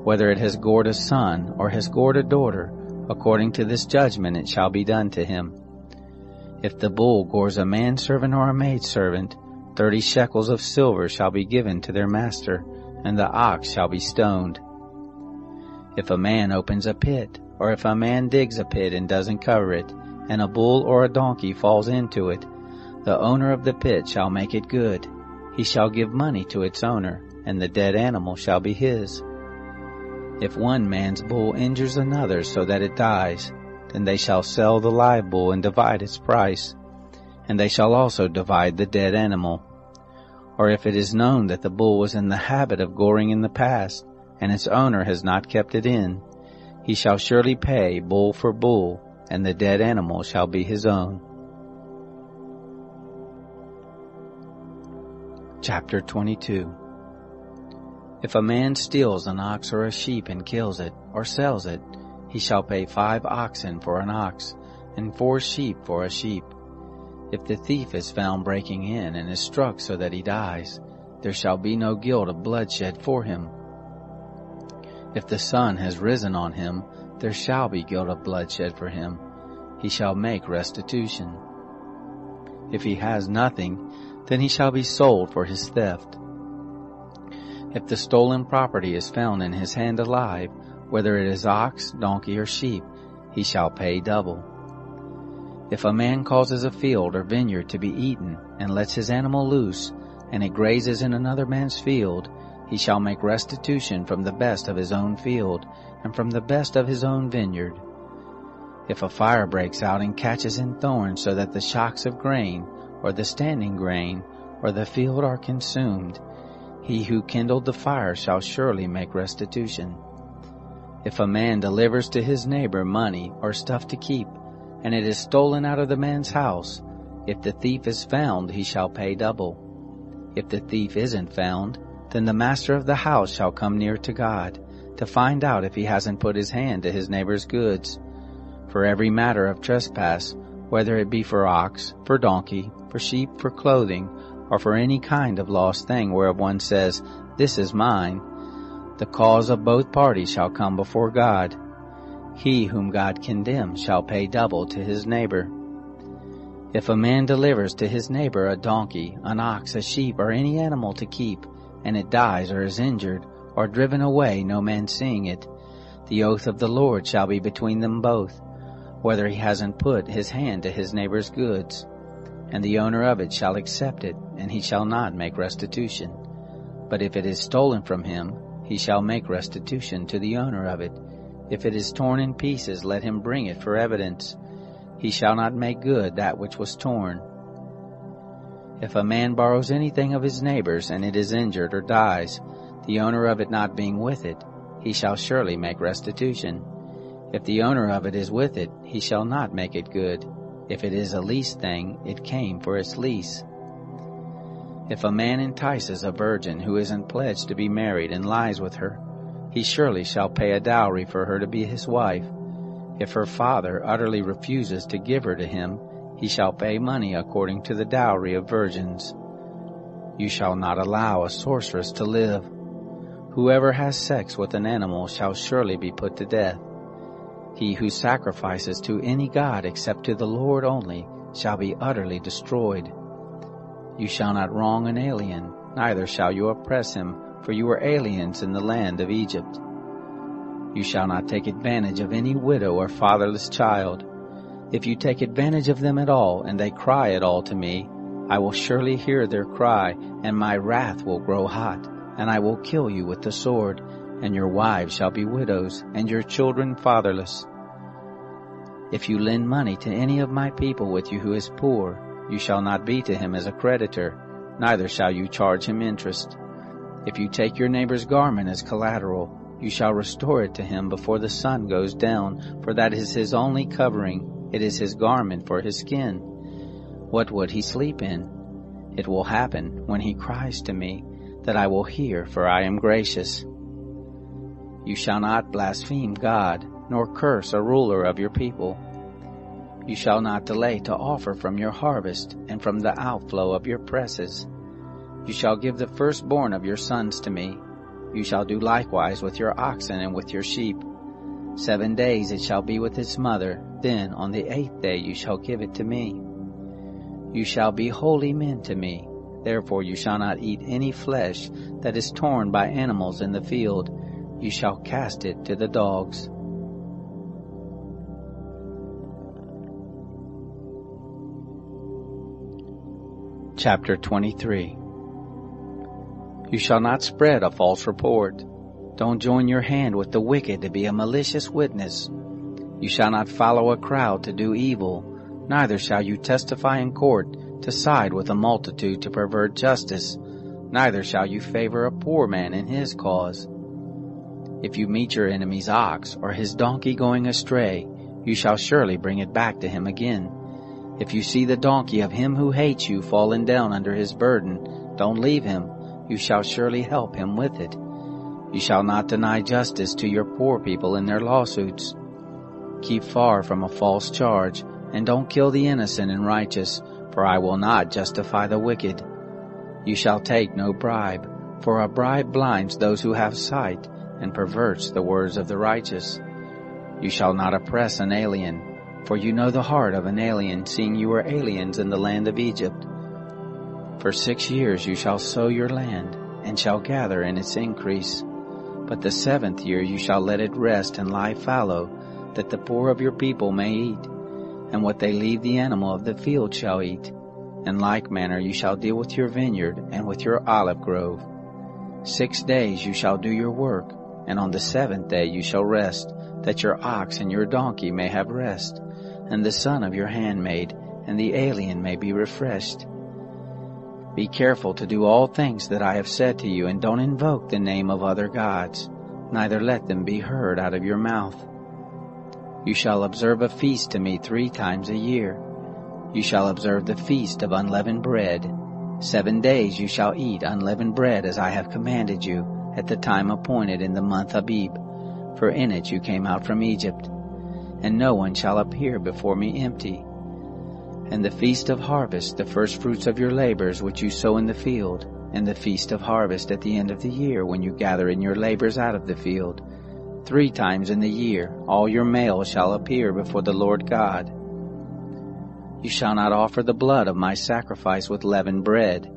[SPEAKER 1] whether it has gored a son or has gored a daughter, according to this judgment it shall be done to him. If the bull gores a manservant or a maidservant, 30 shekels of silver shall be given to their master, and the ox shall be stoned. If a man opens a pit, or if a man digs a pit and doesn't cover it, and a bull or a donkey falls into it, the owner of the pit shall make it good. He shall give money to its owner, and the dead animal shall be his. If one man's bull injures another so that it dies, then they shall sell the live bull and divide its price, and they shall also divide the dead animal. Or if it is known that the bull was in the habit of goring in the past, and its owner has not kept it in, he shall surely pay bull for bull, and the dead animal shall be his own. Chapter 22. If a man steals an ox or a sheep and kills it, or sells it, he shall pay 5 oxen for an ox, and 4 sheep for a sheep. If the thief is found breaking in and is struck so that he dies, there shall be no guilt of bloodshed for him. If the sun has risen on him, there shall be guilt of bloodshed for him. He shall make restitution. If he has nothing, then he shall be sold for his theft. If the stolen property is found in his hand alive, whether it is ox, donkey, or sheep, he shall pay double. If a man causes a field or vineyard to be eaten, and lets his animal loose, and it grazes in another man's field, he shall make restitution from the best of his own field, and from the best of his own vineyard. If a fire breaks out and catches in thorns so that the shocks of grain, or the standing grain, or the field are consumed, he who kindled the fire shall surely make restitution. If a man delivers to his neighbor money or stuff to keep, and it is stolen out of the man's house, if the thief is found, he shall pay double. If the thief isn't found, then the master of the house shall come near to God, to find out if he hasn't put his hand to his neighbor's goods. For every matter of trespass, whether it be for ox, for donkey, for sheep, for clothing, or for any kind of lost thing whereof one says, "This is mine," the cause of both parties shall come before God. He whom God condemns shall pay double to his neighbor. If a man delivers to his neighbor a donkey, an ox, a sheep, or any animal to keep, and it dies or is injured, or driven away, no man seeing it, the oath of the Lord shall be between them both, whether he hasn't put his hand to his neighbor's goods. And the owner of it shall accept it, and he shall not make restitution. But if it is stolen from him, he shall make restitution to the owner of it. If it is torn in pieces, let him bring it for evidence. He shall not make good that which was torn. If a man borrows anything of his neighbor's, and it is injured or dies, the owner of it not being with it, he shall surely make restitution. If the owner of it is with it, he shall not make it good. If it is a leased thing, it came for its lease. If a man entices a virgin who isn't pledged to be married and lies with her, he surely shall pay a dowry for her to be his wife. If her father utterly refuses to give her to him, he shall pay money according to the dowry of virgins. You shall not allow a sorceress to live. Whoever has sex with an animal shall surely be put to death. He who sacrifices to any god except to the Lord only shall be utterly destroyed. You shall not wrong an alien, neither shall you oppress him, for you were aliens in the land of Egypt. You shall not take advantage of any widow or fatherless child. If you take advantage of them at all, and they cry at all to me, I will surely hear their cry, and my wrath will grow hot, and I will kill you with the sword, and your wives shall be widows, and your children fatherless. If you lend money to any of my people with you who is poor, you shall not be to him as a creditor, neither shall you charge him interest. If you take your neighbor's garment as collateral, you shall restore it to him before the sun goes down, for that is his only covering, it is his garment for his skin. What would he sleep in? It will happen, when he cries to me, that I will hear, for I am gracious. You shall not blaspheme God, nor curse a ruler of your people. You shall not delay to offer from your harvest, and from the outflow of your presses. You shall give the firstborn of your sons to me. you shall do likewise with your oxen and with your sheep. 7 days it shall be with its mother, then on the 8th day you shall give it to me. You shall be holy men to me, therefore you shall not eat any flesh that is torn by animals in the field. You shall cast it to the dogs. Chapter 23. You shall not spread a false report. Don't join your hand with the wicked to be a malicious witness. You shall not follow a crowd to do evil, neither shall you testify in court to side with a multitude to pervert justice, neither shall you favor a poor man in his cause. If you meet your enemy's ox or his donkey going astray, you shall surely bring it back to him again. If you see the donkey of him who hates you fallen down under his burden, don't leave him. You shall surely help him with it. You shall not deny justice to your poor people in their lawsuits. Keep far from a false charge, and don't kill the innocent and righteous, for I will not justify the wicked. You shall take no bribe, for a bribe blinds those who have sight, and perverts the words of the righteous. You shall not oppress an alien, for you know the heart of an alien, seeing you were aliens in the land of Egypt. For 6 years you shall sow your land, and shall gather in its increase. But the 7th year you shall let it rest and lie fallow, that the poor of your people may eat, and what they leave the animal of the field shall eat. In like manner you shall deal with your vineyard and with your olive grove. 6 days you shall do your work, and on the 7th day you shall rest, that your ox and your donkey may have rest, and the son of your handmaid and the alien may be refreshed. Be careful to do all things that I have said to you, and don't invoke the name of other gods, neither let them be heard out of your mouth. You shall observe a feast to me 3 times a year. You shall observe the feast of unleavened bread. 7 days you shall eat unleavened bread as I have commanded you, at the time appointed in the month Abib, for in it you came out from Egypt. And no one shall appear before me empty. And the feast of harvest, the first fruits of your labors which you sow in the field, and the feast of harvest at the end of the year, when you gather in your labors out of the field. 3 times in the year all your males shall appear before the Lord God. You shall not offer the blood of my sacrifice with leavened bread,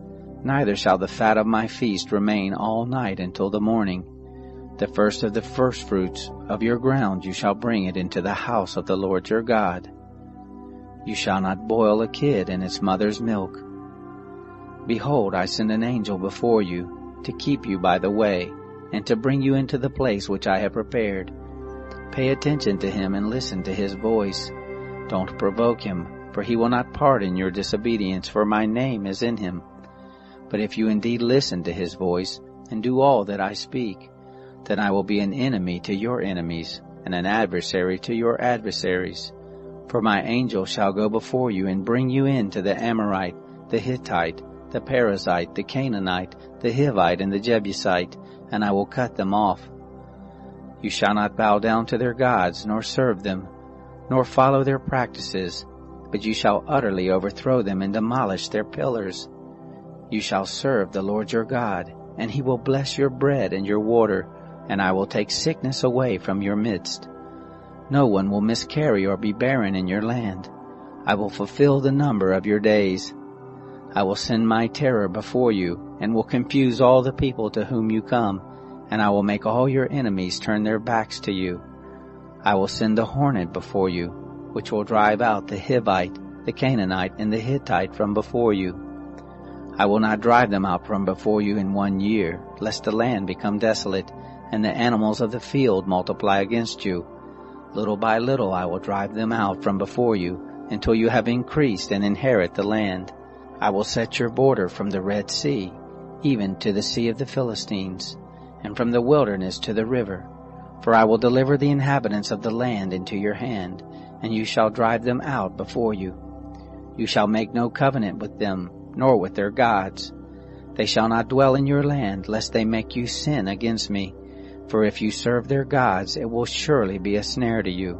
[SPEAKER 1] neither shall the fat of my feast remain all night until the morning. The first of the firstfruits of your ground you shall bring it into the house of the Lord your God. You shall not boil a kid in its mother's milk. Behold, I send an angel before you, to keep you by the way, and to bring you into the place which I have prepared. Pay attention to him and listen to his voice. Don't provoke him, for he will not pardon your disobedience, for my name is in him. But if you indeed listen to his voice, and do all that I speak, then I will be an enemy to your enemies, and an adversary to your adversaries. For my angel shall go before you and bring you in to the Amorite, the Hittite, the Perizzite, the Canaanite, the Hivite, and the Jebusite, and I will cut them off. You shall not bow down to their gods, nor serve them, nor follow their practices, but you shall utterly overthrow them and demolish their pillars. You shall serve the Lord your God, and he will bless your bread and your water, and I will take sickness away from your midst. No one will miscarry or be barren in your land. I will fulfill the number of your days. I will send my terror before you, and will confuse all the people to whom you come, and I will make all your enemies turn their backs to you. I will send the hornet before you, which will drive out the Hivite, the Canaanite, and the Hittite from before you. I will not drive them out from before you in 1 year, lest the land become desolate, and the animals of the field multiply against you. Little by little I will drive them out from before you, until you have increased and inherit the land. I will set your border from the Red Sea, even to the sea of the Philistines, and from the wilderness to the river. For I will deliver the inhabitants of the land into your hand, and you shall drive them out before you. You shall make no covenant with them, nor with their gods. They shall not dwell in your land, lest they make you sin against me. For if you serve their gods, it will surely be a snare to you.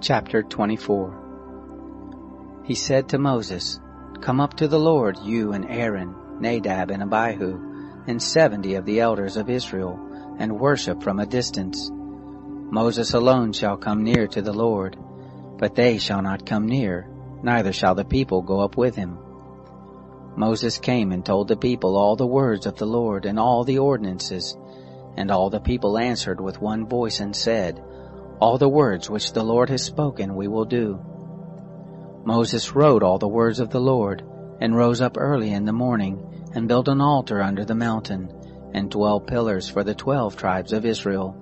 [SPEAKER 1] Chapter 24. He said to Moses, Come up to the Lord, you and Aaron, Nadab and Abihu, and 70 of the elders of Israel, and worship from a distance. Moses alone shall come near to the Lord, but they shall not come near, neither shall the people go up with him. Moses came and told the people all the words of the Lord and all the ordinances. And all the people answered with one voice and said, All the words which the Lord has spoken we will do. Moses wrote all the words of the Lord, and rose up early in the morning, and built an altar under the mountain, and 12 pillars for the 12 tribes of Israel.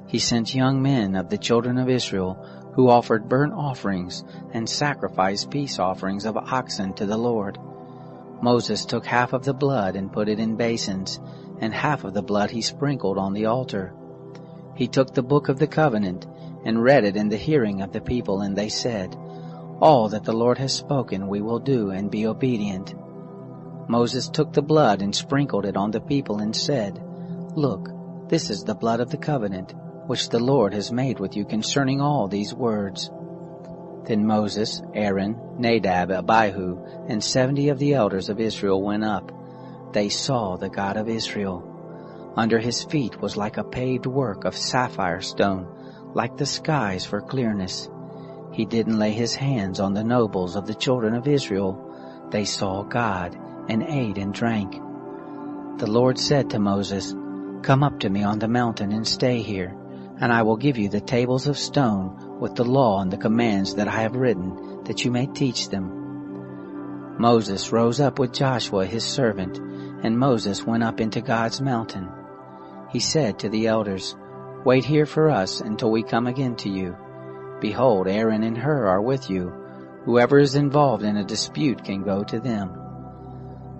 [SPEAKER 1] He sent young men of the children of Israel, who offered burnt offerings and sacrificed peace offerings of oxen to the Lord. Moses took half of the blood and put it in basins, and half of the blood he sprinkled on the altar. He took the book of the covenant and read it in the hearing of the people, and they said, All that the Lord has spoken we will do and be obedient. Moses took the blood and sprinkled it on the people and said, Look, this is the blood of the covenant, which the Lord has made with you concerning all these words. Then Moses, Aaron, Nadab, Abihu, and 70 of the elders of Israel went up. They saw the God of Israel. Under his feet was like a paved work of sapphire stone, like the skies for clearness. He didn't lay his hands on the nobles of the children of Israel. They saw God, and ate and drank. The Lord said to Moses, Come up to me on the mountain and stay here, and I will give you the tables of stone with the law and the commands that I have written, that you may teach them. Moses rose up with Joshua his servant, and Moses went up into God's mountain. He said to the elders, Wait here for us until we come again to you. Behold, Aaron and Hur are with you. Whoever is involved in a dispute can go to them.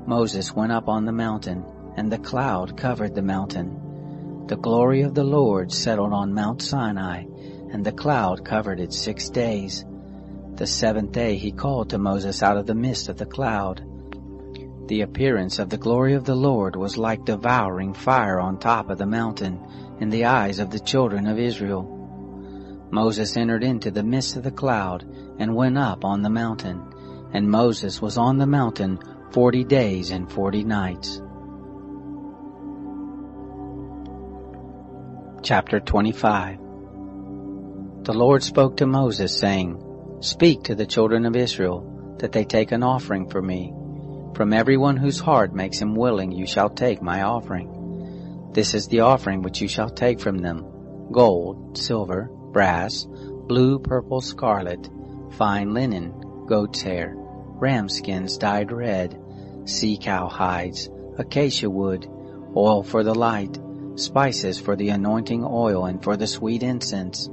[SPEAKER 1] Moses went up on the mountain, and the cloud covered the mountain. The glory of the Lord settled on Mount Sinai, and the cloud covered it 6 days. The 7th day he called to Moses out of the midst of the cloud. The appearance of the glory of the Lord was like devouring fire on top of the mountain in the eyes of the children of Israel. Moses entered into the midst of the cloud and went up on the mountain, and Moses was on the mountain 40 days and 40 nights. Chapter 25. The Lord spoke to Moses, saying, Speak to the children of Israel, that they take an offering for me. From everyone whose heart makes him willing you shall take my offering. This is the offering which you shall take from them: gold, silver, brass, blue, purple, scarlet, fine linen, goat's hair, ram skins dyed red, sea-cow hides, acacia wood, oil for the light, spices for the anointing oil and for the sweet incense,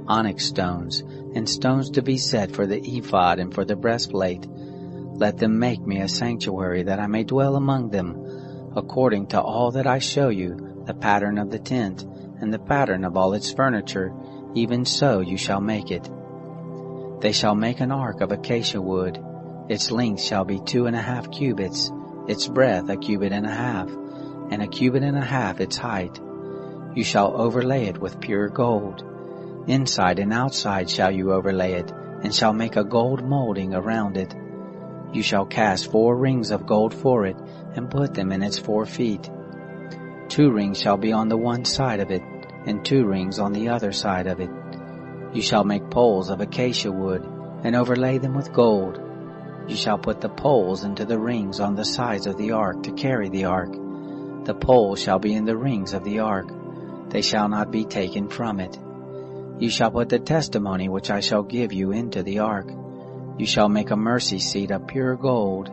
[SPEAKER 1] onyx stones, and stones to be set for the ephod and for the breastplate. Let them make me a sanctuary, that I may dwell among them, according to all that I show you, the pattern of the tent, and the pattern of all its furniture, even so you shall make it. They shall make an ark of acacia wood. Its length shall be 2.5 cubits, its breadth 1.5 cubits, and 1.5 cubits its height. You shall overlay it with pure gold. Inside and outside shall you overlay it, and shall make a gold molding around it. You shall cast 4 rings of gold for it, and put them in its 4 feet. 2 rings shall be on the one side of it, and 2 rings on the other side of it. You shall make poles of acacia wood, and overlay them with gold. You shall put the poles into the rings on the sides of the ark to carry the ark. The poles shall be in the rings of the ark. They shall not be taken from it. You shall put the testimony which I shall give you into the ark. You shall make a mercy seat of pure gold.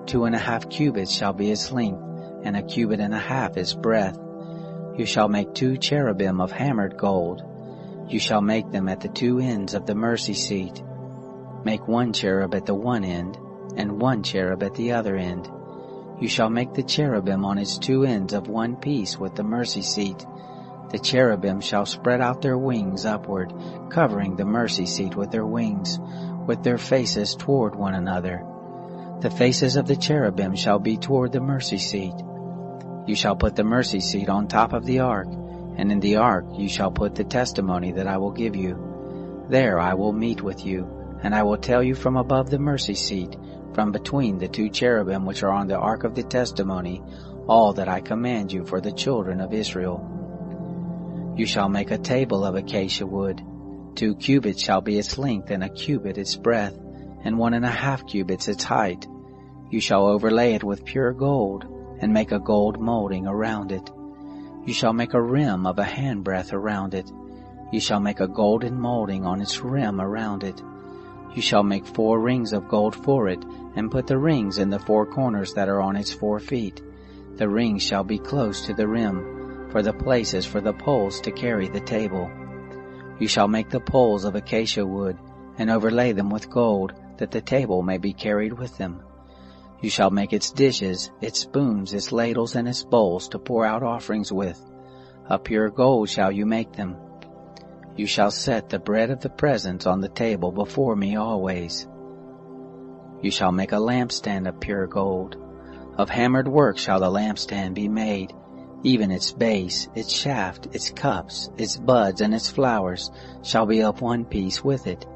[SPEAKER 1] 2.5 cubits shall be its length, and 1.5 cubits its breadth. You shall make 2 cherubim of hammered gold. You shall make them at the 2 ends of the mercy seat. Make 1 cherub at the one end, and 1 cherub at the other end. You shall make the cherubim on its 2 ends of one piece with the mercy seat. The cherubim shall spread out their wings upward, covering the mercy seat with their wings, with their faces toward one another. The faces of the cherubim shall be toward the mercy seat. You shall put the mercy seat on top of the ark, and in the ark you shall put the testimony that I will give you. There I will meet with you, And I will tell you from above the mercy seat, from between the two cherubim which are on the ark of the testimony, all that I command you for the children of Israel. You shall make a table of acacia wood. 2 cubits shall be its length, and a cubit its breadth, and 1.5 cubits its height. You shall overlay it with pure gold, and make a gold molding around it. You shall make a rim of a handbreadth around it. You shall make a golden molding on its rim around it. You shall make 4 rings of gold for it, and put the rings in the 4 corners that are on its 4 feet. The rings shall be close to the rim, for the places for the poles to carry the table. You shall make the poles of acacia wood, and overlay them with gold, that the table may be carried with them. You shall make its dishes, its spoons, its ladles, and its bowls to pour out offerings with. Of pure gold shall you make them. You shall set the bread of the presence on the table before me always. You shall make a lampstand of pure gold. Of hammered work shall the lampstand be made, even its base, its shaft, its cups, its buds, and its flowers shall be of one piece with it.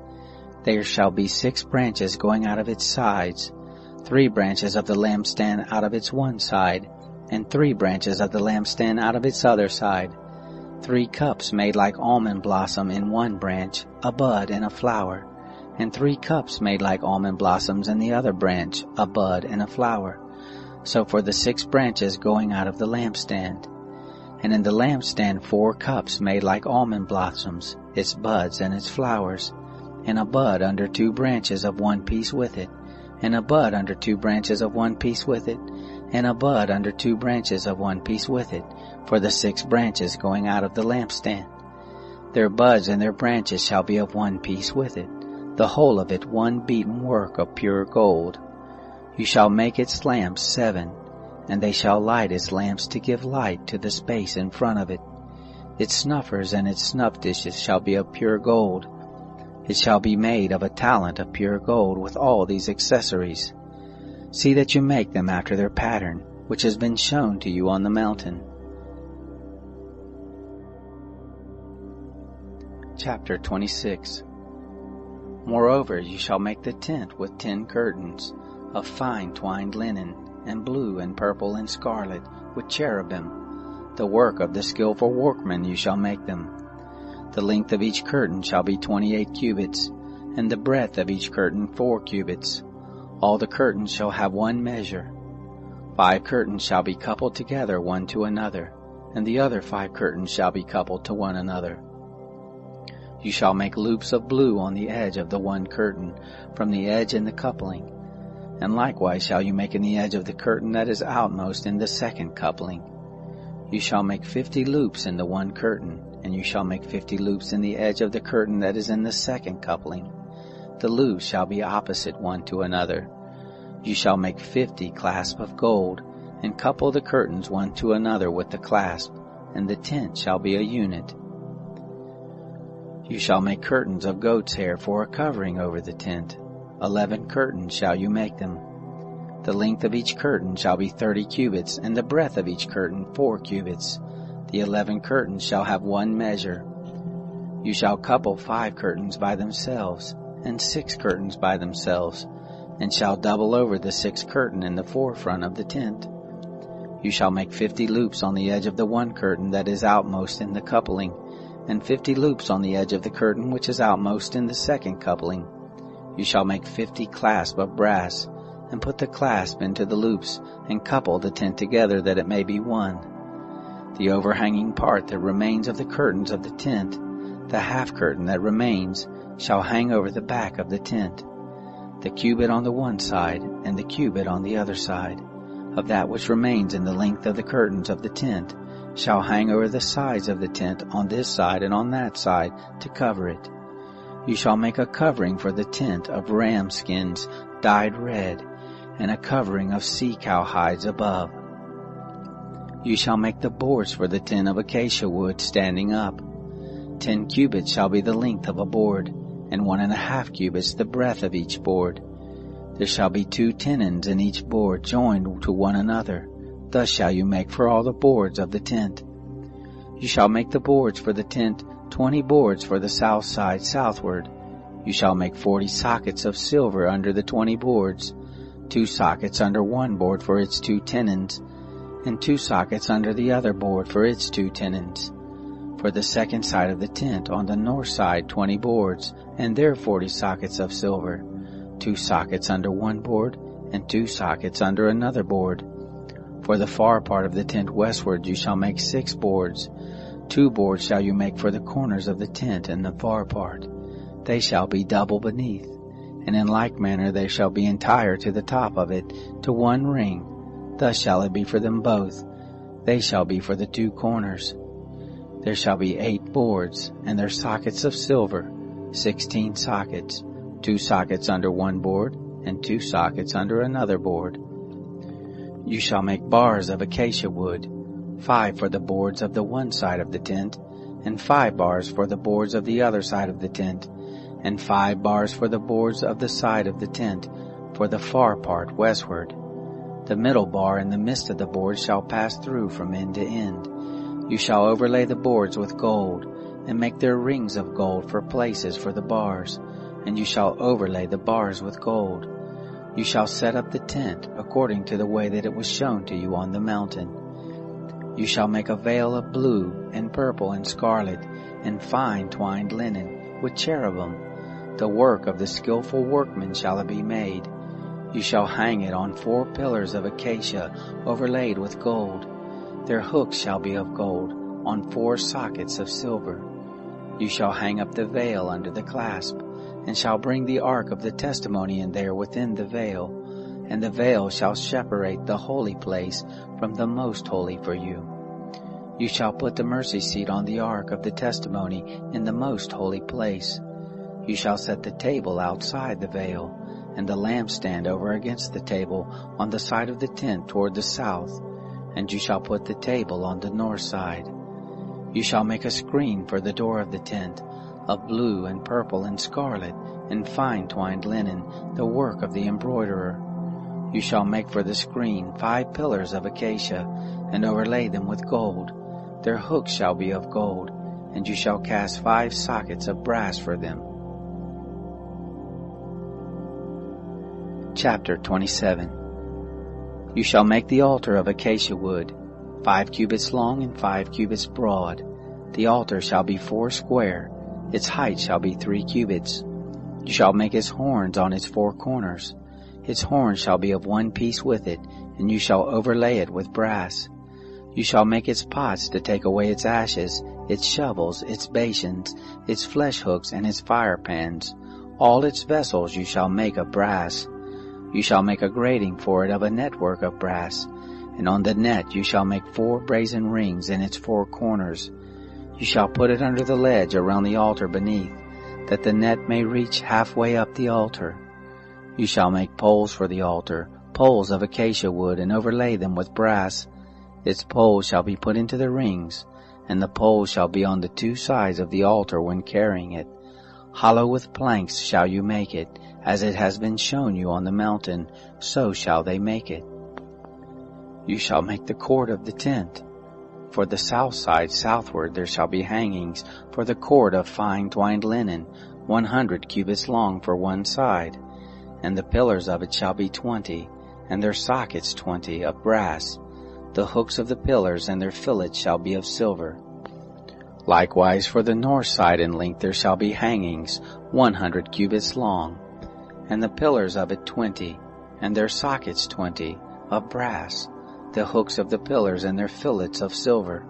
[SPEAKER 1] There shall be 6 branches going out of its sides, 3 branches of the lampstand out of its one side, and 3 branches of the lampstand out of its other side. 3 cups made like almond blossom in one branch, a bud and a flower, and 3 cups made like almond blossoms in the other branch, a bud and a flower. So for the 6 branches going out of the lampstand. And in the lampstand 4 cups made like almond blossoms, its buds and its flowers, and a bud under 2 branches of one piece with it, and a bud under 2 branches of one piece with it, and a bud under 2 branches of one piece with it, for the 6 branches going out of the lampstand. Their buds and their branches shall be of one piece with it, the whole of it one beaten work of pure gold. You shall make its lamps 7, and they shall light its lamps to give light to the space in front of it. Its snuffers and its snuff dishes shall be of pure gold. It shall be made of a talent of pure gold with all these accessories. See that you make them after their pattern, which has been shown to you on the mountain. Chapter 26. Moreover, you shall make the tent with 10 curtains, of fine twined linen, and blue and purple and scarlet, with cherubim. The work of the skillful workman you shall make them. The length of each curtain shall be 28 cubits, and the breadth of each curtain 4 cubits. All the curtains shall have one measure. 5 curtains shall be coupled together one to another, and the other 5 curtains shall be coupled to one another. You shall make loops of blue on the edge of the one curtain, from the edge in the coupling. And likewise shall you make in the edge of the curtain that is outmost in the second coupling. You shall make 50 loops in the one curtain, and you shall make 50 loops in the edge of the curtain that is in the second coupling. The loops shall be opposite one to another. You shall make 50 clasps of gold, and couple the curtains one to another with the clasp, and the tent shall be a unit. You shall make curtains of goat's hair for a covering over the tent. 11 curtains shall you make them. The length of each curtain shall be 30 cubits, and the breadth of each curtain 4 cubits. The 11 curtains shall have one measure. You shall couple 5 curtains by themselves, and 6 curtains by themselves, and shall double over the 6th curtain in the forefront of the tent. You shall make 50 loops on the edge of the one curtain that is outmost in the coupling, and 50 loops on the edge of the curtain which is outmost in the second coupling. You shall make 50 clasps of brass, and put the clasp into the loops, and couple the tent together that it may be one. The overhanging part that remains of the curtains of the tent, the half curtain that remains, shall hang over the back of the tent. The cubit on the one side, and the cubit on the other side, of that which remains in the length of the curtains of the tent, shall hang over the sides of the tent on this side and on that side to cover it. You shall make a covering for the tent of ram skins dyed red, and a covering of sea-cow hides above. You shall make the boards for the tent of acacia wood standing up. 10 cubits shall be the length of a board, and 1.5 cubits the breadth of each board. There shall be 2 tenons in each board joined to one another. Thus shall you make for all the boards of the tent. You shall make the boards for the tent 20 boards for the south side southward, You shall make 40 sockets of silver under the 20 boards, 2 sockets under one board for its 2 tenons, and 2 sockets under the other board for its 2 tenons. For the second side of the tent on the north side 20 boards, and their 40 sockets of silver, 2 sockets under one board, and 2 sockets under another board. For the far part of the tent westward you shall make 6 boards. 2 boards shall you make for the corners of the tent in the far part. They shall be double beneath, and in like manner they shall be entire to the top of it, to one ring. Thus shall it be for them both. They shall be for the 2 corners. There shall be 8 boards, and their sockets of silver, 16 sockets, 2 sockets under one board, and 2 sockets under another board. You shall make bars of acacia wood, 5 for the boards of the one side of the tent, and 5 bars for the boards of the other side of the tent, and 5 bars for the boards of the side of the tent, for the far part westward. The middle bar in the midst of the boards shall pass through from end to end. You shall overlay the boards with gold, and make their rings of gold for places for the bars, and you shall overlay the bars with gold. You shall set up the tent according to the way that it was shown to you on the mountain. You shall make a veil of blue and purple and scarlet and fine twined linen with cherubim. The work of the skillful workman shall it be made. You shall hang it on 4 pillars of acacia overlaid with gold. Their hooks shall be of gold, on 4 sockets of silver. You shall hang up the veil under the clasp, and shall bring the ark of the testimony in there within the veil, and the veil shall separate the holy place from the most holy for you. You shall put the mercy seat on the ark of the testimony in the most holy place. You shall set the table outside the veil, and the lampstand over against the table on the side of the tent toward the south, and you shall put the table on the north side. You shall make a screen for the door of the tent, of blue and purple and scarlet and fine twined linen, the work of the embroiderer. You shall make for the screen 5 pillars of acacia, and overlay them with gold. Their hooks shall be of gold, and you shall cast 5 sockets of brass for them. Chapter 27. You shall make the altar of acacia wood, 5 cubits long and 5 cubits broad. The altar shall be 4 square, its height shall be 3 cubits. You shall make its horns on its 4 corners. Its horns shall be of one piece with it, and you shall overlay it with brass. You shall make its pots to take away its ashes, its shovels, its basins, its flesh hooks, and its fire pans. All its vessels you shall make of brass. You shall make a grating for it of a network of brass, and on the net you shall make 4 brazen rings in its 4 corners. You shall put it under the ledge around the altar beneath, that the net may reach halfway up the altar. You shall make poles for the altar, poles of acacia wood, and overlay them with brass. Its poles shall be put into the rings, and the poles shall be on the 2 sides of the altar when carrying it. Hollow with planks shall you make it, as it has been shown you on the mountain, so shall they make it. You shall make the cord of the tent. For the south side southward there shall be hangings for the cord of fine twined linen, 100 cubits long for one side. And the pillars of it shall be 20, and their sockets 20, of brass. The hooks of the pillars and their fillets shall be of silver. Likewise for the north side in length there shall be hangings, 100 cubits long. And the pillars of it 20, and their sockets 20, of brass. The hooks of the pillars and their fillets of silver.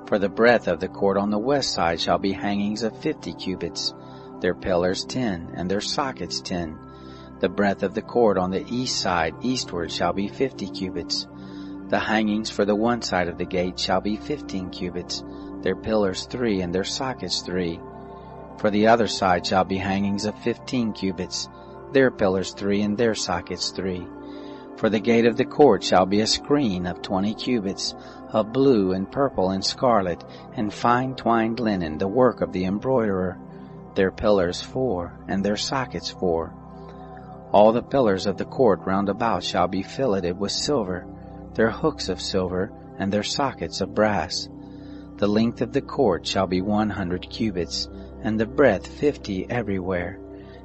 [SPEAKER 1] For the breadth of the court on the west side shall be hangings of 50 cubits, their pillars 10, and their sockets 10. The breadth of the court on the east side eastward shall be 50 cubits. The hangings for the one side of the gate shall be 15 cubits, their pillars 3, and their sockets 3. For the other side shall be hangings of 15 cubits, their pillars 3, and their sockets 3. For the gate of the court shall be a screen of 20 cubits, of blue and purple and scarlet, and fine twined linen, the work of the embroiderer. Their pillars 4, and their sockets 4. All the pillars of the court round about shall be filleted with silver, their hooks of silver, and their sockets of brass. The length of the court shall be 100 cubits, and the breadth 50 everywhere,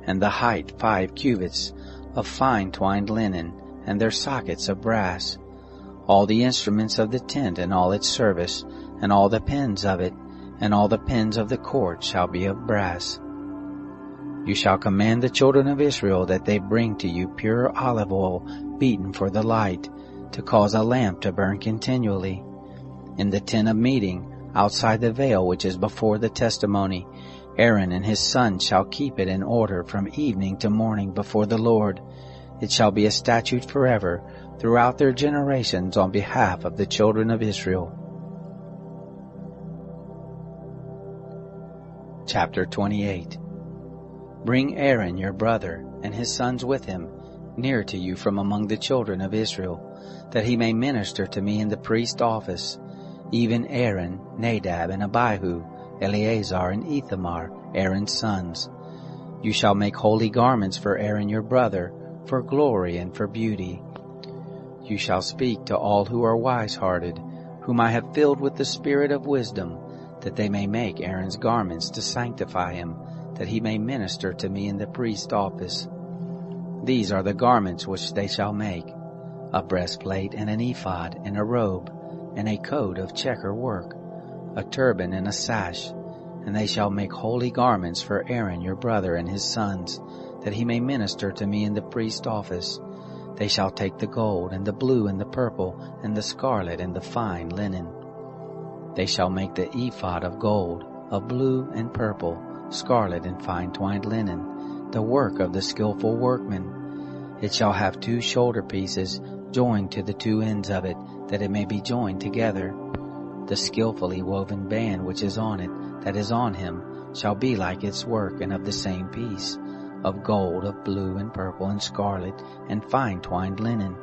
[SPEAKER 1] and the height 5 cubits, of fine twined linen, and their sockets of brass. All the instruments of the tent and all its service, and all the pins of it, and all the pins of the court shall be of brass. You shall command the children of Israel that they bring to you pure olive oil beaten for the light, to cause a lamp to burn continually. In the tent of meeting, outside the veil which is before the testimony, Aaron and his sons shall keep it in order from evening to morning before the Lord. It shall be a statute forever throughout their generations on behalf of the children of Israel. Chapter 28. Bring Aaron your brother and his sons with him near to you from among the children of Israel, that he may minister to me in the priest office, even Aaron, Nadab, and Abihu, Eleazar, and Ithamar, Aaron's sons. You shall make holy garments for Aaron your brother, for glory and for beauty. You shall speak to all who are wise-hearted, whom I have filled with the spirit of wisdom, that they may make Aaron's garments to sanctify him, that he may minister to me in the priest office. These are the garments which they shall make: a breastplate and an ephod and a robe, and a coat of checker work, a turban and a sash. And they shall make holy garments for Aaron your brother and his sons, that he may minister to me in the priest office. They shall take the gold, and the blue, and the purple, and the scarlet, and the fine linen. They shall make the ephod of gold, of blue and purple, scarlet and fine twined linen, the work of the skillful workman. It shall have 2 shoulder pieces joined to the 2 ends of it, that it may be joined together. The skillfully woven band which is on it, that is on him, shall be like its work, and of the same piece, of gold, of blue and purple and scarlet, and fine twined linen.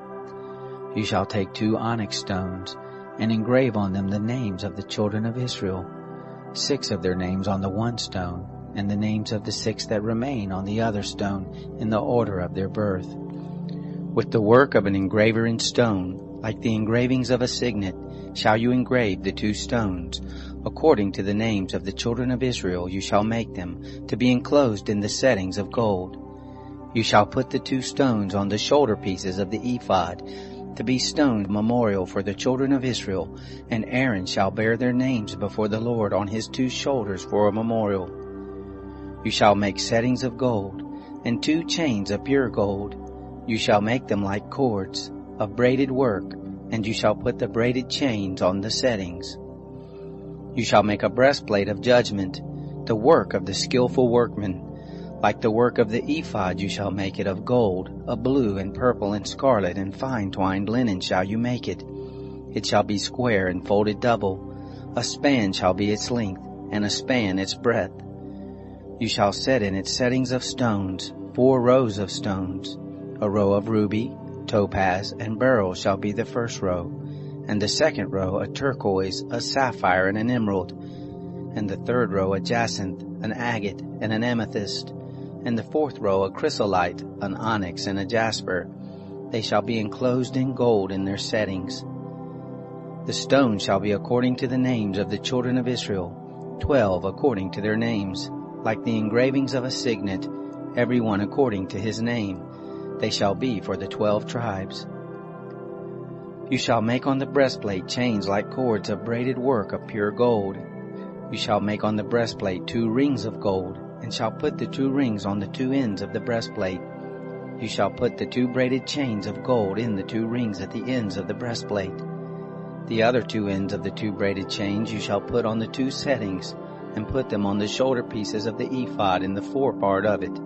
[SPEAKER 1] You shall take 2 onyx stones, and engrave on them the names of the children of Israel, 6 of their names on the one stone, and the names of the 6 that remain on the other stone, in the order of their birth. With the work of an engraver in stone, like the engravings of a signet, shall you engrave the 2 stones. According to the names of the children of Israel you shall make them, to be enclosed in the settings of gold. You shall put the 2 stones on the shoulder pieces of the ephod, to be stone memorial for the children of Israel, and Aaron shall bear their names before the Lord on his 2 shoulders for a memorial. You shall make settings of gold, and 2 chains of pure gold. You shall make them like cords, of braided work, and you shall put the braided chains on the settings. You shall make a breastplate of judgment, the work of the skillful workman. Like the work of the ephod you shall make it of gold, of blue and purple and scarlet and fine twined linen shall you make it. It shall be square and folded double. A span shall be its length, and a span its breadth. You shall set in its settings of stones, 4 rows of stones. A row of ruby, topaz, and beryl shall be the first row, and the second row a turquoise, a sapphire, and an emerald, and the third row a jacinth, an agate, and an amethyst, and the fourth row a chrysolite, an onyx, and a jasper. They shall be enclosed in gold in their settings. The stones shall be according to the names of the children of Israel, 12 according to their names, like the engravings of a signet, every one according to his name. They shall be for the 12 tribes. You shall make on the breastplate chains like cords of braided work of pure gold. You shall make on the breastplate 2 rings of gold, and shall put the 2 rings on the 2 ends of the breastplate. You shall put the 2 braided chains of gold in the 2 rings at the ends of the breastplate. The other 2 ends of the 2 braided chains you shall put on the 2 settings, and put them on the shoulder pieces of the ephod in the forepart of it.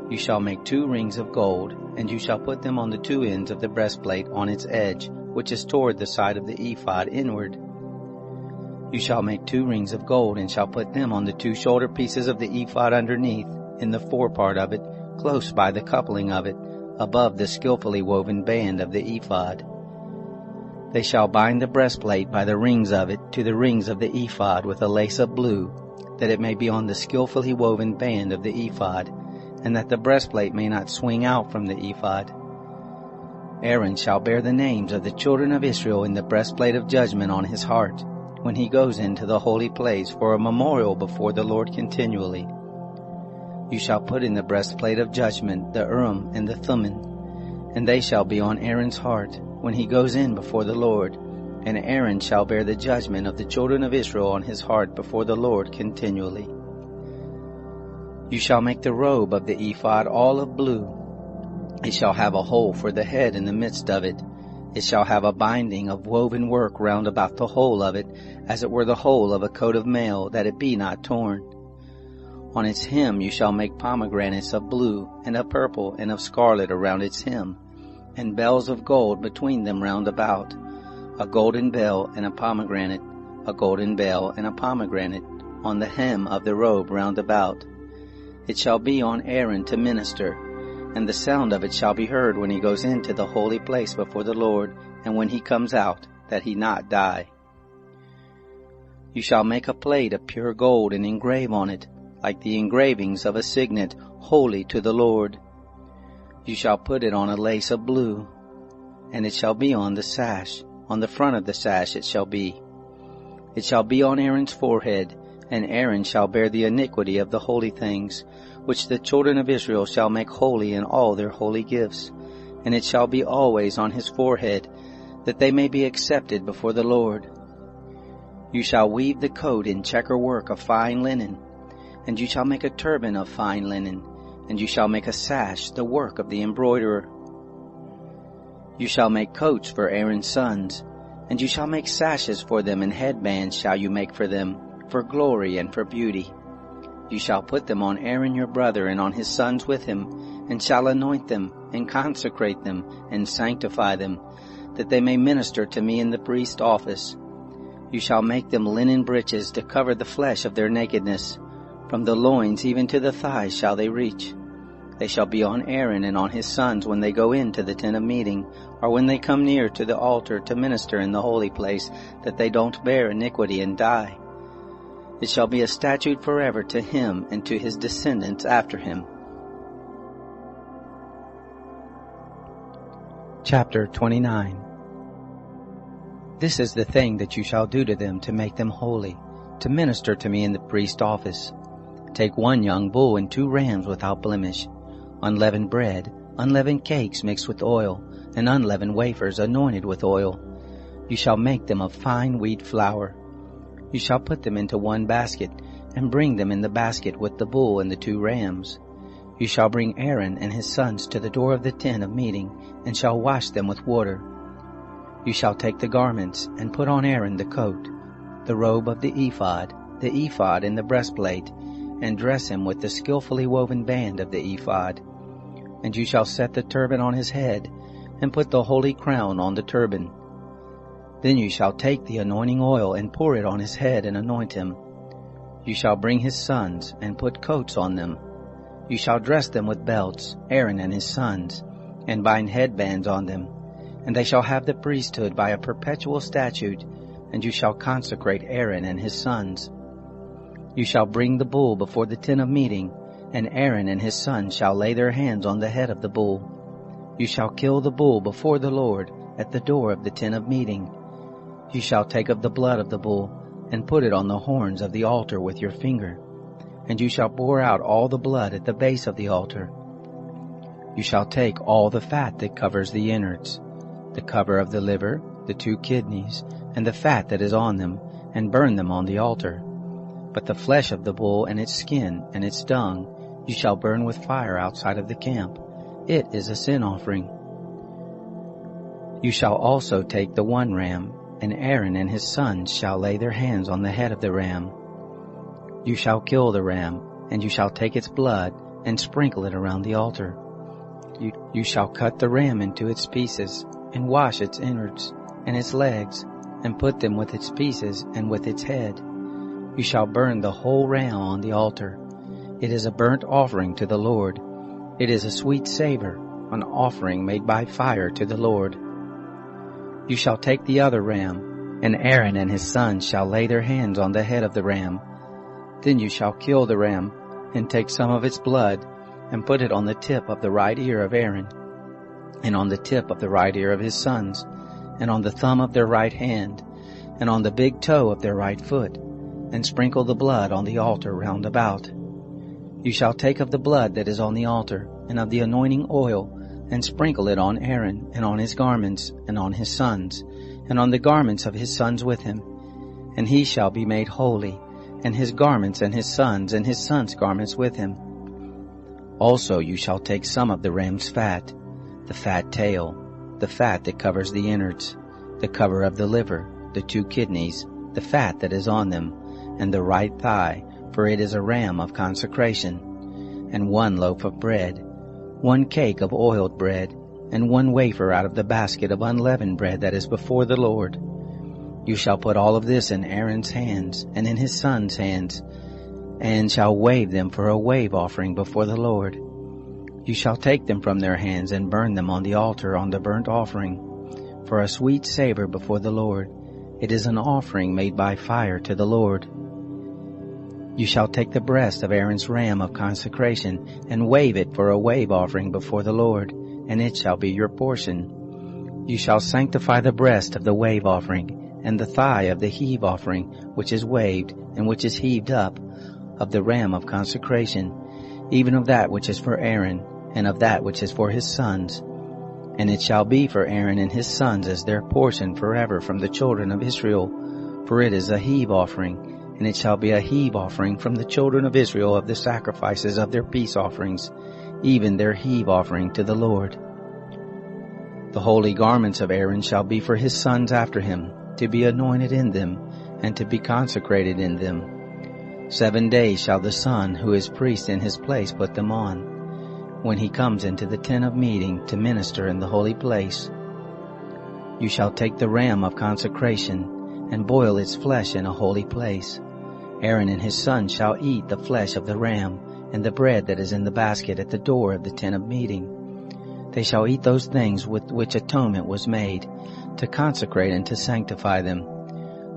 [SPEAKER 1] You shall make 2 rings of gold, and you shall put them on the 2 ends of the breastplate on its edge, which is toward the side of the ephod inward. You shall make 2 rings of gold, and shall put them on the 2 shoulder pieces of the ephod underneath, in the forepart of it, close by the coupling of it, above the skillfully woven band of the ephod. They shall bind the breastplate by the rings of it to the rings of the ephod with a lace of blue, that it may be on the skillfully woven band of the ephod, and that the breastplate may not swing out from the ephod. Aaron shall bear the names of the children of Israel in the breastplate of judgment on his heart, when he goes into the holy place for a memorial before the Lord continually. You shall put in the breastplate of judgment the Urim and the Thummim, and they shall be on Aaron's heart when he goes in before the Lord, and Aaron shall bear the judgment of the children of Israel on his heart before the Lord continually. You shall make the robe of the ephod all of blue. It shall have a hole for the head in the midst of it. It shall have a binding of woven work round about the whole of it, as it were the whole of a coat of mail, that it be not torn. On its hem you shall make pomegranates of blue, and of purple, and of scarlet around its hem, and bells of gold between them round about, a golden bell and a pomegranate, a golden bell and a pomegranate, on the hem of the robe round about. It shall be on Aaron to minister, and the sound of it shall be heard when he goes into the holy place before the Lord, and when he comes out, that he not die. You shall make a plate of pure gold, and engrave on it, like the engravings of a signet, holy to the Lord. You shall put it on a lace of blue, and it shall be on the sash. On the front of the sash it shall be. It shall be on Aaron's forehead, and Aaron shall bear the iniquity of the holy things, which the children of Israel shall make holy in all their holy gifts. And it shall be always on his forehead, that they may be accepted before the Lord. You shall weave the coat in checker work of fine linen, and you shall make a turban of fine linen, and you shall make a sash, the work of the embroiderer. You shall make coats for Aaron's sons, and you shall make sashes for them, and headbands shall you make for them, for glory and for beauty. You shall put them on Aaron your brother, and on his sons with him, and shall anoint them, and consecrate them, and sanctify them, that they may minister to me in the priest's office. You shall make them linen breeches to cover the flesh of their nakedness. From the loins even to the thighs shall they reach. They shall be on Aaron and on his sons when they go into the tent of meeting, or when they come near to the altar to minister in the holy place, that they don't bear iniquity and die. It shall be a statute forever to him and to his descendants after him. Chapter 29. This is the thing that you shall do to them to make them holy, to minister to me in the priest's office. Take 1 young bull and 2 rams without blemish, unleavened bread, unleavened cakes mixed with oil, and unleavened wafers anointed with oil. You shall make them of fine wheat flour. You shall put them into 1 basket, and bring them in the basket with the bull and the 2 rams. You shall bring Aaron and his sons to the door of the tent of meeting, and shall wash them with water. You shall take the garments, and put on Aaron the coat, the robe of the ephod and the breastplate, and dress him with the skillfully woven band of the ephod. And you shall set the turban on his head, and put the holy crown on the turban. Then you shall take the anointing oil, and pour it on his head, and anoint him. You shall bring his sons, and put coats on them. You shall dress them with belts, Aaron and his sons, and bind headbands on them. And they shall have the priesthood by a perpetual statute, and you shall consecrate Aaron and his sons. You shall bring the bull before the tent of meeting, and Aaron and his sons shall lay their hands on the head of the bull. You shall kill the bull before the Lord at the door of the tent of meeting. You shall take of the blood of the bull, and put it on the horns of the altar with your finger, and you shall pour out all the blood at the base of the altar. You shall take all the fat that covers the innards, the cover of the liver, the 2 kidneys, and the fat that is on them, and burn them on the altar. But the flesh of the bull and its skin and its dung you shall burn with fire outside of the camp. It is a sin offering. You shall also take the 1 ram, and Aaron and his sons shall lay their hands on the head of the ram. You shall kill the ram, and you shall take its blood, and sprinkle it around the altar. You shall cut the ram into its pieces, and wash its innards, and its legs, and put them with its pieces and with its head. You shall burn the whole ram on the altar. It is a burnt offering to the Lord. It is a sweet savor, an offering made by fire to the Lord. You shall take the other ram, and Aaron and his sons shall lay their hands on the head of the ram. Then you shall kill the ram, and take some of its blood, and put it on the tip of the right ear of Aaron, and on the tip of the right ear of his sons, and on the thumb of their right hand, and on the big toe of their right foot, and sprinkle the blood on the altar round about. You shall take of the blood that is on the altar, and of the anointing oil, and sprinkle it on Aaron, and on his garments, and on his sons, and on the garments of his sons with him. And he shall be made holy, and his garments, and his sons' garments with him. Also you shall take some of the ram's fat, the fat tail, the fat that covers the innards, the cover of the liver, the 2 kidneys, the fat that is on them, and the right thigh, for it is a ram of consecration, and 1 loaf of bread, 1 cake of oiled bread, and 1 wafer out of the basket of unleavened bread that is before the Lord. You shall put all of this in Aaron's hands, and in his sons' hands, and shall wave them for a wave offering before the Lord. You shall take them from their hands and burn them on the altar on the burnt offering, for a sweet savor before the Lord. It is an offering made by fire to the Lord. You shall take the breast of Aaron's ram of consecration, and wave it for a wave offering before the Lord, and it shall be your portion. You shall sanctify the breast of the wave offering, and the thigh of the heave offering, which is waved, and which is heaved up, of the ram of consecration, even of that which is for Aaron, and of that which is for his sons. And it shall be for Aaron and his sons as their portion forever from the children of Israel, for it is a heave offering, and it shall be a heave offering from the children of Israel of the sacrifices of their peace offerings, even their heave offering to the Lord. The holy garments of Aaron shall be for his sons after him, to be anointed in them, and to be consecrated in them. 7 days shall the son who is priest in his place put them on, when he comes into the tent of meeting to minister in the holy place. You shall take the ram of consecration, and boil its flesh in a holy place. Aaron and his sons shall eat the flesh of the ram, and the bread that is in the basket at the door of the tent of meeting. They shall eat those things with which atonement was made, to consecrate and to sanctify them.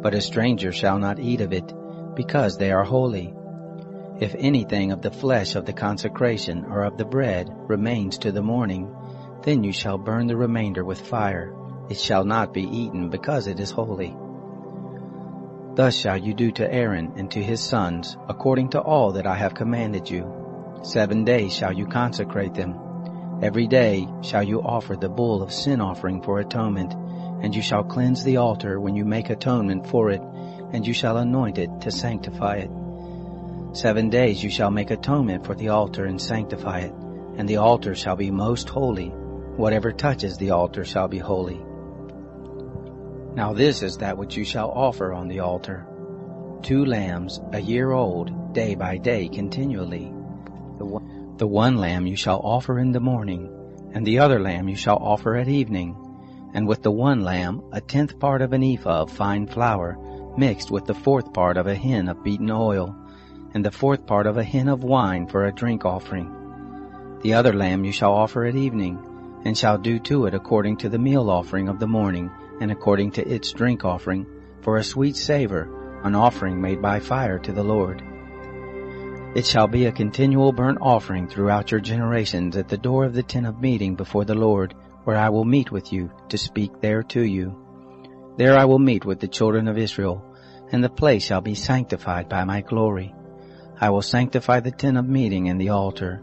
[SPEAKER 1] But a stranger shall not eat of it, because they are holy. If anything of the flesh of the consecration or of the bread remains to the morning, then you shall burn the remainder with fire. It shall not be eaten, because it is holy. Thus shall you do to Aaron and to his sons, according to all that I have commanded you. 7 days shall you consecrate them. Every day shall you offer the bull of sin offering for atonement, and you shall cleanse the altar when you make atonement for it, and you shall anoint it to sanctify it. 7 days you shall make atonement for the altar and sanctify it, and the altar shall be most holy. Whatever touches the altar shall be holy. Now this is that which you shall offer on the altar: 2 lambs, a year old, day by day continually. The one lamb you shall offer in the morning, and the other lamb you shall offer at evening. And with the one lamb 1/10 part of an ephah of fine flour, mixed with the 4th part of a hin of beaten oil, and the 4th part of a hin of wine for a drink offering. The other lamb you shall offer at evening, and shall do to it according to the meal offering of the morning, and according to its drink offering, for a sweet savor, an offering made by fire to the Lord. It shall be a continual burnt offering throughout your generations at the door of the tent of meeting before the Lord, where I will meet with you to speak there to you. There I will meet with the children of Israel, and the place shall be sanctified by my glory. I will sanctify the tent of meeting and the altar.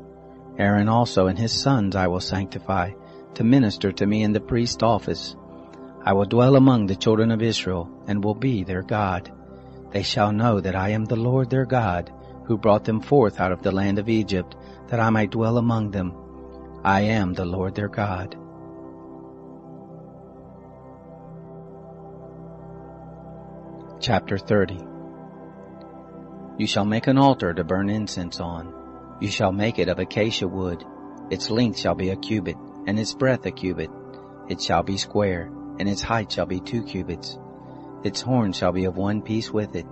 [SPEAKER 1] Aaron also and his sons I will sanctify, to minister to me in the priest's office. I will dwell among the children of Israel, and will be their God. They shall know that I am the Lord their God, who brought them forth out of the land of Egypt, that I might dwell among them. I am the Lord their God. Chapter 30. You shall make an altar to burn incense on. You shall make it of acacia wood. Its length shall be a cubit, and its breadth a cubit. It shall be square, and its height shall be 2 cubits. Its horn shall be of 1 piece with it.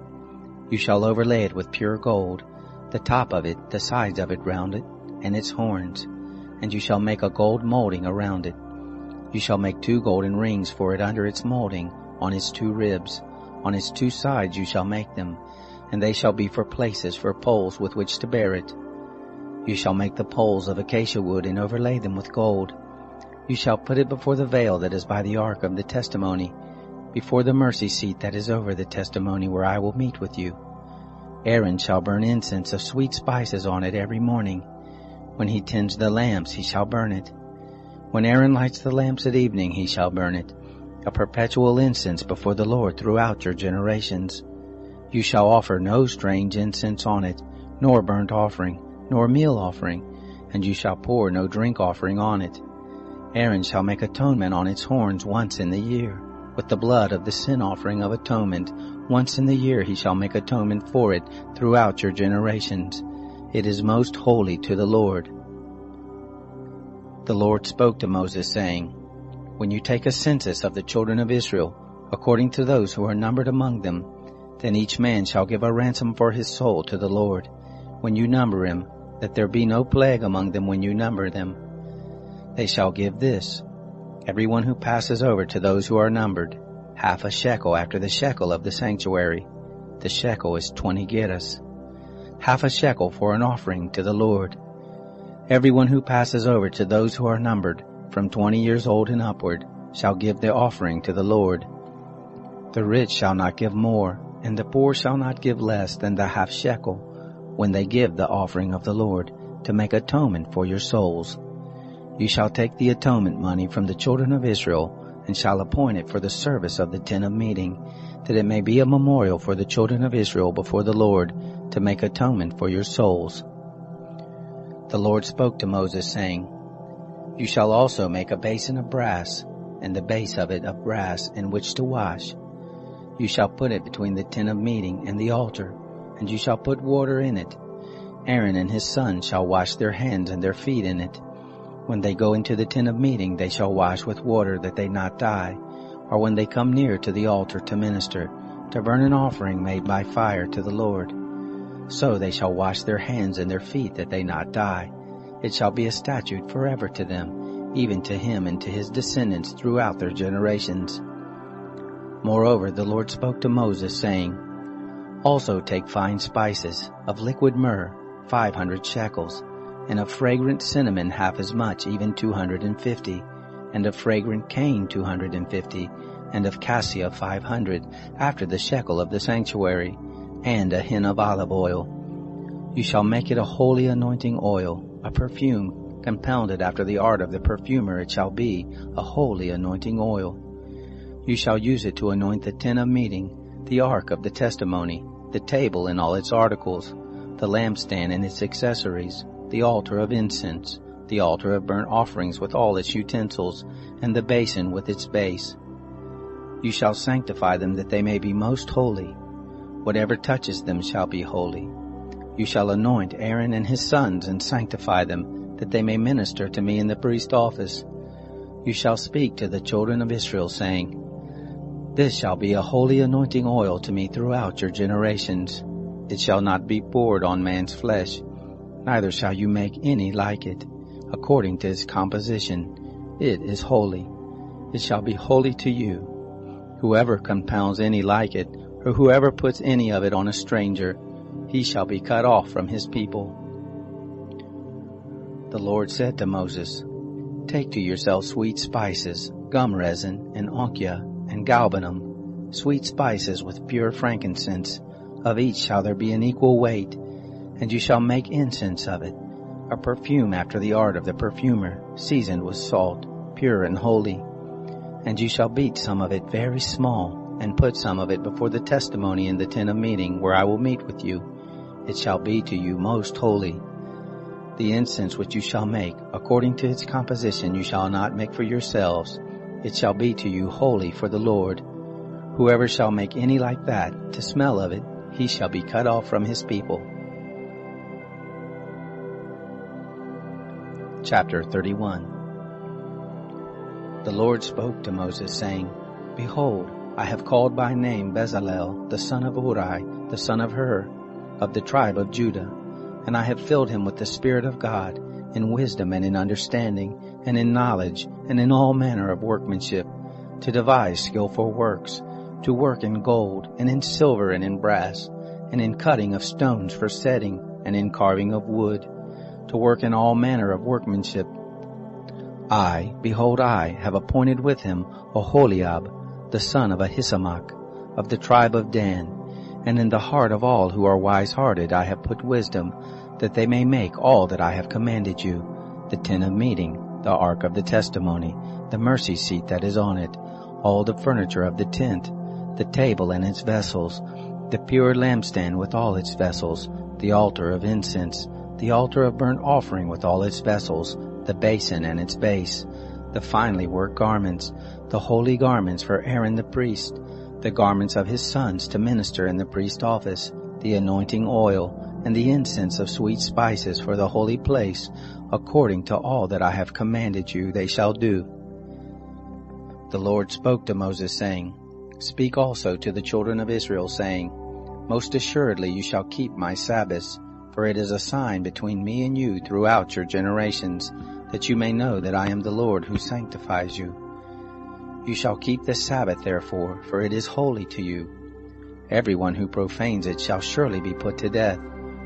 [SPEAKER 1] You shall overlay it with pure gold, the top of it, the sides of it round it, and its horns. And you shall make a gold molding around it. You shall make 2 golden rings for it under its molding, on its 2 ribs. On its 2 sides you shall make them, and they shall be for places for poles with which to bear it. You shall make the poles of acacia wood and overlay them with gold. You shall put it before the veil that is by the ark of the testimony, before the mercy seat that is over the testimony, where I will meet with you. Aaron shall burn incense of sweet spices on it every morning. When he tends the lamps, he shall burn it. When Aaron lights the lamps at evening, he shall burn it, a perpetual incense before the Lord throughout your generations. You shall offer no strange incense on it, nor burnt offering, nor meal offering, and you shall pour no drink offering on it. Aaron shall make atonement on its horns once in the year, with the blood of the sin offering of atonement. Once in the year he shall make atonement for it throughout your generations. It is most holy to the Lord. The Lord spoke to Moses, saying, When you take a census of the children of Israel, according to those who are numbered among them, then each man shall give a ransom for his soul to the Lord, when you number him, that there be no plague among them when you number them. They shall give this, everyone who passes over to those who are numbered, half a shekel after the shekel of the sanctuary. The shekel is 20 gerahs. Half a shekel for an offering to the Lord. Everyone who passes over to those who are numbered, from 20 years old and upward, shall give the offering to the Lord. The rich shall not give more, and the poor shall not give less than the half shekel, when they give the offering of the Lord, to make atonement for your souls. You shall take the atonement money from the children of Israel, and shall appoint it for the service of the tent of meeting, that it may be a memorial for the children of Israel before the Lord, to make atonement for your souls. The Lord spoke to Moses, saying, You shall also make a basin of brass, and the base of it of brass, in which to wash. You shall put it between the tent of meeting and the altar, and you shall put water in it. Aaron and his sons shall wash their hands and their feet in it. When they go into the tent of meeting, they shall wash with water, that they not die, or when they come near to the altar to minister, to burn an offering made by fire to the Lord. So they shall wash their hands and their feet, that they not die. It shall be a statute forever to them, even to him and to his descendants throughout their generations. Moreover, the Lord spoke to Moses, saying, Also take fine spices, of liquid myrrh, 500 shekels, and of fragrant cinnamon half as much, even 250, and of fragrant cane 250, and of cassia 500, after the shekel of the sanctuary, and a hin of olive oil. You shall make it a holy anointing oil, a perfume, compounded after the art of the perfumer. It shall be a holy anointing oil. You shall use it to anoint the tent of meeting, the ark of the testimony, the table and all its articles, the lampstand and its accessories, the altar of incense, the altar of burnt offerings with all its utensils, and the basin with its base. You shall sanctify them, that they may be most holy. Whatever touches them shall be holy. You shall anoint Aaron and his sons and sanctify them, that they may minister to me in the priest office. You shall speak to the children of Israel, saying, This shall be a holy anointing oil to me throughout your generations. It shall not be poured on man's flesh, neither shall you make any like it, according to its composition. It is holy. It shall be holy to you. Whoever compounds any like it, or whoever puts any of it on a stranger, he shall be cut off from his people. The Lord said to Moses, Take to yourself sweet spices, gum resin, and onycha, and galbanum, sweet spices with pure frankincense. Of each shall there be an equal weight, and you shall make incense of it, a perfume after the art of the perfumer, seasoned with salt, pure and holy. And you shall beat some of it very small, and put some of it before the testimony in the tent of meeting, where I will meet with you. It shall be to you most holy. The incense which you shall make, according to its composition, you shall not make for yourselves. It shall be to you holy for the Lord. Whoever shall make any like that, to smell of it, he shall be cut off from his people. Chapter 31. The Lord spoke to Moses, saying, Behold, I have called by name Bezalel, the son of Uri, the son of Hur, of the tribe of Judah, and I have filled him with the Spirit of God, in wisdom and in understanding, and in knowledge, and in all manner of workmanship, to devise skillful works, to work in gold, and in silver, and in brass, and in cutting of stones for setting, and in carving of wood, to work in all manner of workmanship. I, behold, I have appointed with him Oholiab, the son of Ahisamach, of the tribe of Dan, and in the heart of all who are wise-hearted I have put wisdom, that they may make all that I have commanded you, the tent of meeting, the ark of the testimony, the mercy seat that is on it, all the furniture of the tent, the table and its vessels, the pure lampstand with all its vessels, the altar of incense, the altar of burnt offering with all its vessels, the basin and its base, the finely worked garments, the holy garments for Aaron the priest, the garments of his sons to minister in the priest office, the anointing oil, and the incense of sweet spices for the holy place, according to all that I have commanded you they shall do. The Lord spoke to Moses, saying, Speak also to the children of Israel, saying, Most assuredly you shall keep my Sabbaths, for it is a sign between me and you throughout your generations, that you may know that I am the Lord who sanctifies you. You shall keep the Sabbath therefore, for it is holy to you. Everyone who profanes it shall surely be put to death,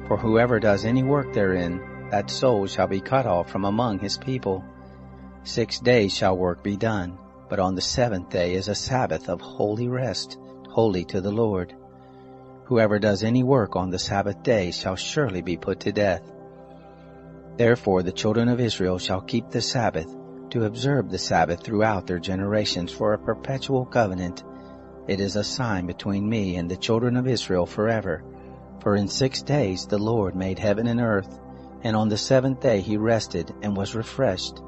[SPEAKER 1] for whoever does any work therein, that soul shall be cut off from among his people. 6 days shall work be done, but on the 7th day is a Sabbath of holy rest, holy to the Lord. Whoever does any work on the Sabbath day shall surely be put to death. Therefore the children of Israel shall keep the Sabbath, to observe the Sabbath throughout their generations for a perpetual covenant. It is a sign between me and the children of Israel forever. For in 6 days the Lord made heaven and earth, and on the 7th day he rested and was refreshed.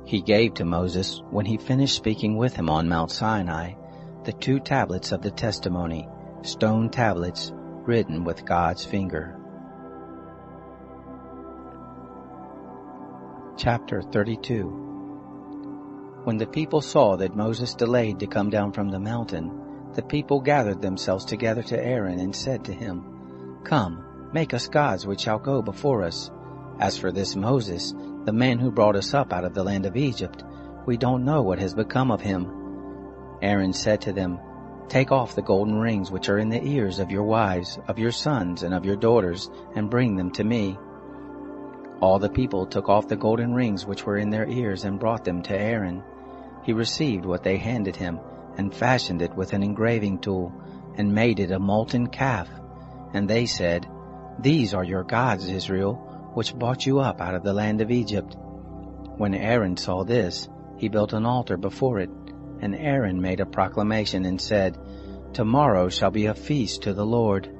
[SPEAKER 1] He gave to Moses, when he finished speaking with him on Mount Sinai, the 2 tablets of the testimony, stone tablets written with God's finger. Chapter 32. When the people saw that Moses delayed to come down from the mountain, the people gathered themselves together to Aaron and said to him, Come, make us gods which shall go before us. As for this Moses, the man who brought us up out of the land of Egypt, we don't know what has become of him. Aaron said to them, Take off the golden rings which are in the ears of your wives, of your sons, and of your daughters, and bring them to me. All the people took off the golden rings which were in their ears and brought them to Aaron. He received what they handed him, and fashioned it with an engraving tool, and made it a molten calf. And they said, These are your gods, Israel, which brought you up out of the land of Egypt. When Aaron saw this, he built an altar before it, and Aaron made a proclamation and said, Tomorrow shall be a feast to the Lord.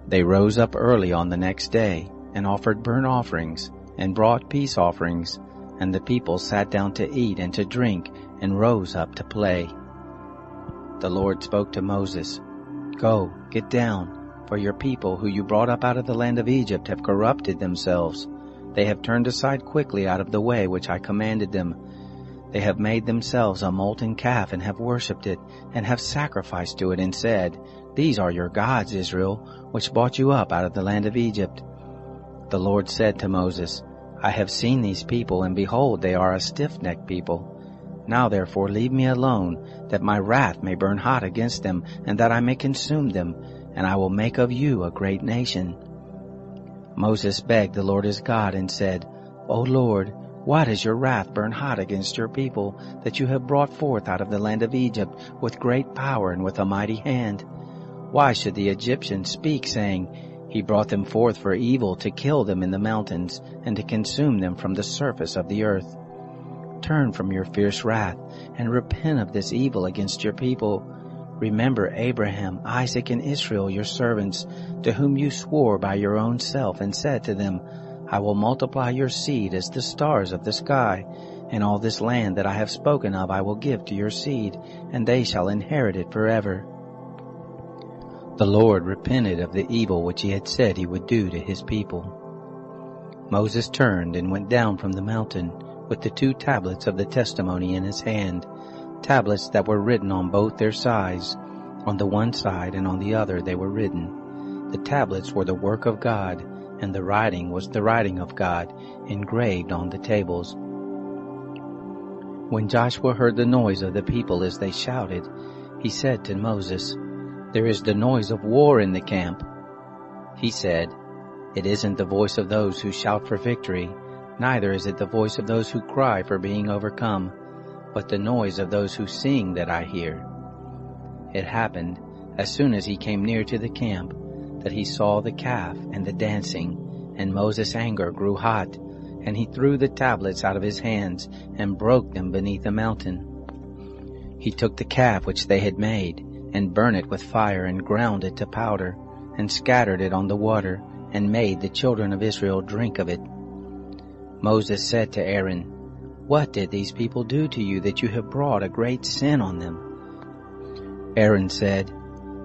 [SPEAKER 1] They rose up early on the next day, and offered burnt offerings, and brought peace offerings, and the people sat down to eat and to drink, and rose up to play. The Lord spoke to Moses, Go, get down, for your people who you brought up out of the land of Egypt have corrupted themselves. They have turned aside quickly out of the way which I commanded them. They have made themselves a molten calf and have worshipped it, and have sacrificed to it and said, These are your gods, Israel, which brought you up out of the land of Egypt. The Lord said to Moses, I have seen these people, and behold, they are a stiff-necked people. Now therefore leave me alone, that my wrath may burn hot against them, and that I may consume them, and I will make of you a great nation. Moses begged the Lord his God and said, O Lord, why does your wrath burn hot against your people, that you have brought forth out of the land of Egypt with great power and with a mighty hand? Why should the Egyptians speak, saying, He brought them forth for evil, to kill them in the mountains, and to consume them from the surface of the earth? Turn from your fierce wrath, and repent of this evil against your people. Remember Abraham, Isaac, and Israel, your servants, to whom you swore by your own self, and said to them, I will multiply your seed as the stars of the sky, and all this land that I have spoken of I will give to your seed, and they shall inherit it forever. The Lord repented of the evil which he had said he would do to his people. Moses turned and went down from the mountain with the 2 tablets of the testimony in his hand, tablets that were written on both their sides. On the one side and on the other they were written. The tablets were the work of God, and the writing was the writing of God, engraved on the tables. When Joshua heard the noise of the people as they shouted, he said to Moses, There is the noise of war in the camp. He said, It isn't the voice of those who shout for victory, neither is it the voice of those who cry for being overcome, but the noise of those who sing that I hear. It happened, as soon as he came near to the camp, that he saw the calf and the dancing, and Moses' anger grew hot, and he threw the tablets out of his hands and broke them beneath the mountain. He took the calf which they had made, and burned it with fire, and ground it to powder, and scattered it on the water, and made the children of Israel drink of it. Moses said to Aaron, "What did these people do to you, that you have brought a great sin on them?" Aaron said,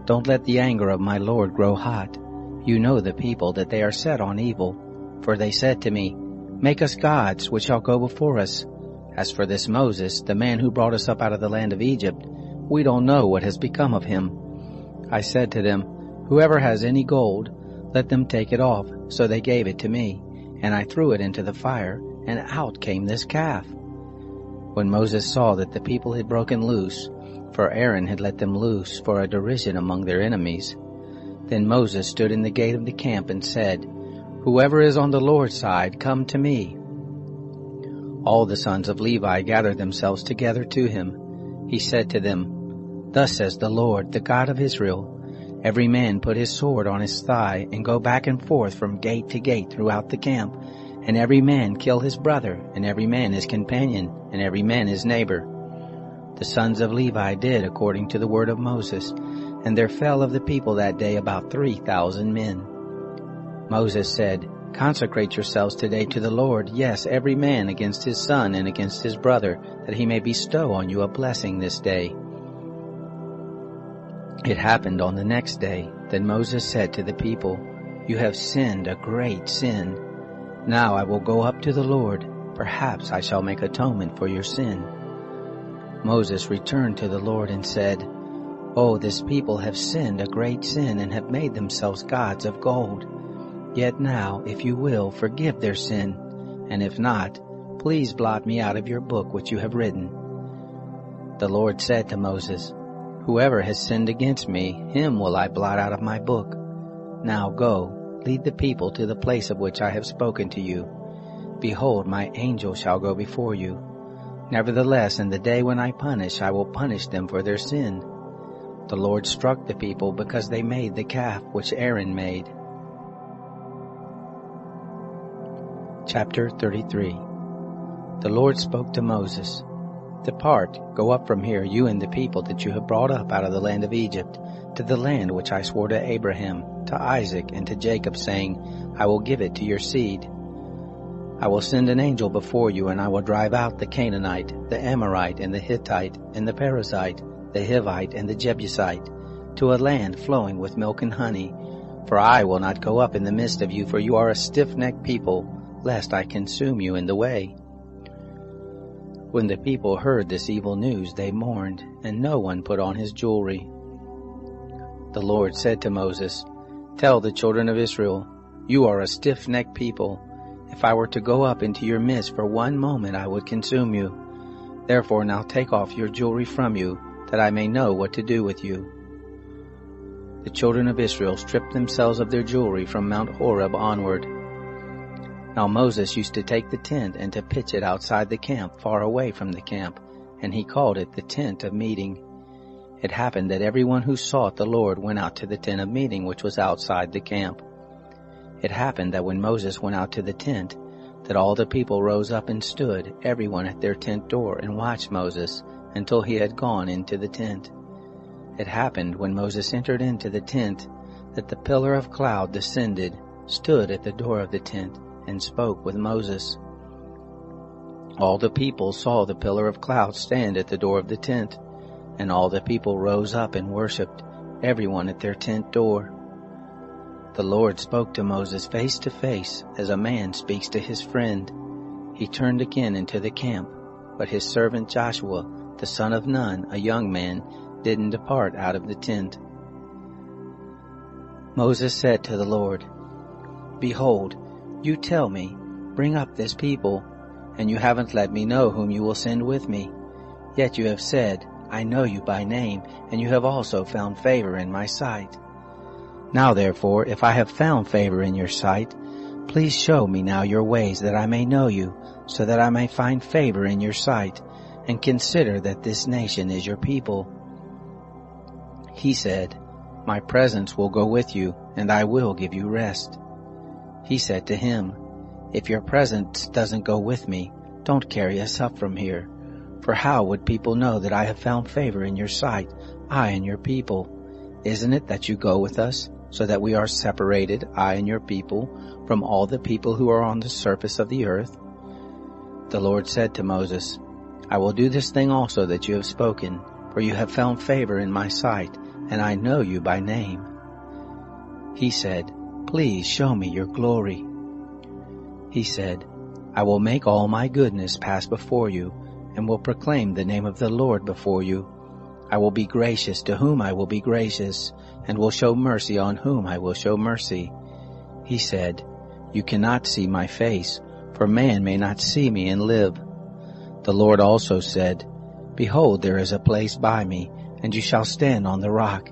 [SPEAKER 1] "Don't let the anger of my Lord grow hot. You know the people, that they are set on evil. For they said to me, 'Make us gods, which shall go before us.' As for this Moses, the man who brought us up out of the land of Egypt, we don't know what has become of him." I said to them, "Whoever has any gold, let them take it off." So they gave it to me, and I threw it into the fire, and out came this calf. When Moses saw that the people had broken loose, for Aaron had let them loose for a derision among their enemies, then Moses stood in the gate of the camp and said, "Whoever is on the Lord's side, come to me." All the sons of Levi gathered themselves together to him. He said to them, "Thus says the Lord, the God of Israel, every man put his sword on his thigh, and go back and forth from gate to gate throughout the camp, and every man kill his brother, and every man his companion, and every man his neighbor." The sons of Levi did according to the word of Moses, and there fell of the people that day about 3,000 men. Moses said, "Consecrate yourselves today to the Lord, yes, every man against his son and against his brother, that he may bestow on you a blessing this day." It happened on the next day that Moses said to the people, "You have sinned a great sin. Now I will go up to the Lord. Perhaps I shall make atonement for your sin." Moses returned to the Lord and said, "Oh, this people have sinned a great sin, and have made themselves gods of gold. Yet now, if you will, forgive their sin, and if not, please blot me out of your book which you have written." The Lord said to Moses, "Whoever has sinned against me, him will I blot out of my book. Now go, lead the people to the place of which I have spoken to you. Behold, my angel shall go before you. Nevertheless, in the day when I will punish them for their sin." The Lord struck the people because they made the calf which Aaron made. Chapter 33. The Lord spoke to Moses, "Depart, go up from here, you and the people that you have brought up out of the land of Egypt, to the land which I swore to Abraham, to Isaac, and to Jacob, saying, I will give it to your seed. I will send an angel before you, and I will drive out the Canaanite, the Amorite, and the Hittite, and the Perizzite, the Hivite, and the Jebusite, to a land flowing with milk and honey. For I will not go up in the midst of you, for you are a stiff-necked people, lest I consume you in the way." When the people heard this evil news, they mourned, and no one put on his jewelry. The Lord said to Moses, "Tell the children of Israel, you are a stiff-necked people. If I were to go up into your midst for one moment, I would consume you. Therefore now take off your jewelry from you, that I may know what to do with you." The children of Israel stripped themselves of their jewelry from Mount Horeb onward. Now Moses used to take the tent and to pitch it outside the camp, far away from the camp, and he called it the tent of meeting. It happened that everyone who sought the Lord went out to the tent of meeting which was outside the camp. It happened that when Moses went out to the tent, that all the people rose up and stood, everyone at their tent door, and watched Moses until he had gone into the tent. It happened when Moses entered into the tent, that the pillar of cloud descended, stood at the door of the tent, and spoke with Moses. All the people saw the pillar of cloud stand at the door of the tent, and all the people rose up and worshipped, everyone at their tent door. The Lord spoke to Moses face to face, as a man speaks to his friend. He turned again into the camp, but his servant Joshua, the son of Nun, a young man, didn't depart out of the tent. Moses said to the Lord, "Behold, you tell me, bring up this people, and you haven't let me know whom you will send with me. Yet you have said, I know you by name, and you have also found favor in my sight. Now therefore, if I have found favor in your sight, please show me now your ways, that I may know you, so that I may find favor in your sight, and consider that this nation is your people." He said, My presence will go with you, and I will give you rest." He said to him, "If your presence doesn't go with me, don't carry us up from here. For how would people know that I have found favor in your sight, I and your people? Isn't it that you go with us, so that we are separated, I and your people, from all the people who are on the surface of the earth?" The Lord said to Moses, "I will do this thing also that you have spoken, for you have found favor in my sight, and I know you by name." He said, "Please show me your glory." He said, "I will make all my goodness pass before you, and will proclaim the name of the Lord before you. I will be gracious to whom I will be gracious, and will show mercy on whom I will show mercy." He said, "You cannot see my face, for man may not see me and live." The Lord also said, "Behold, there is a place by me, and you shall stand on the rock.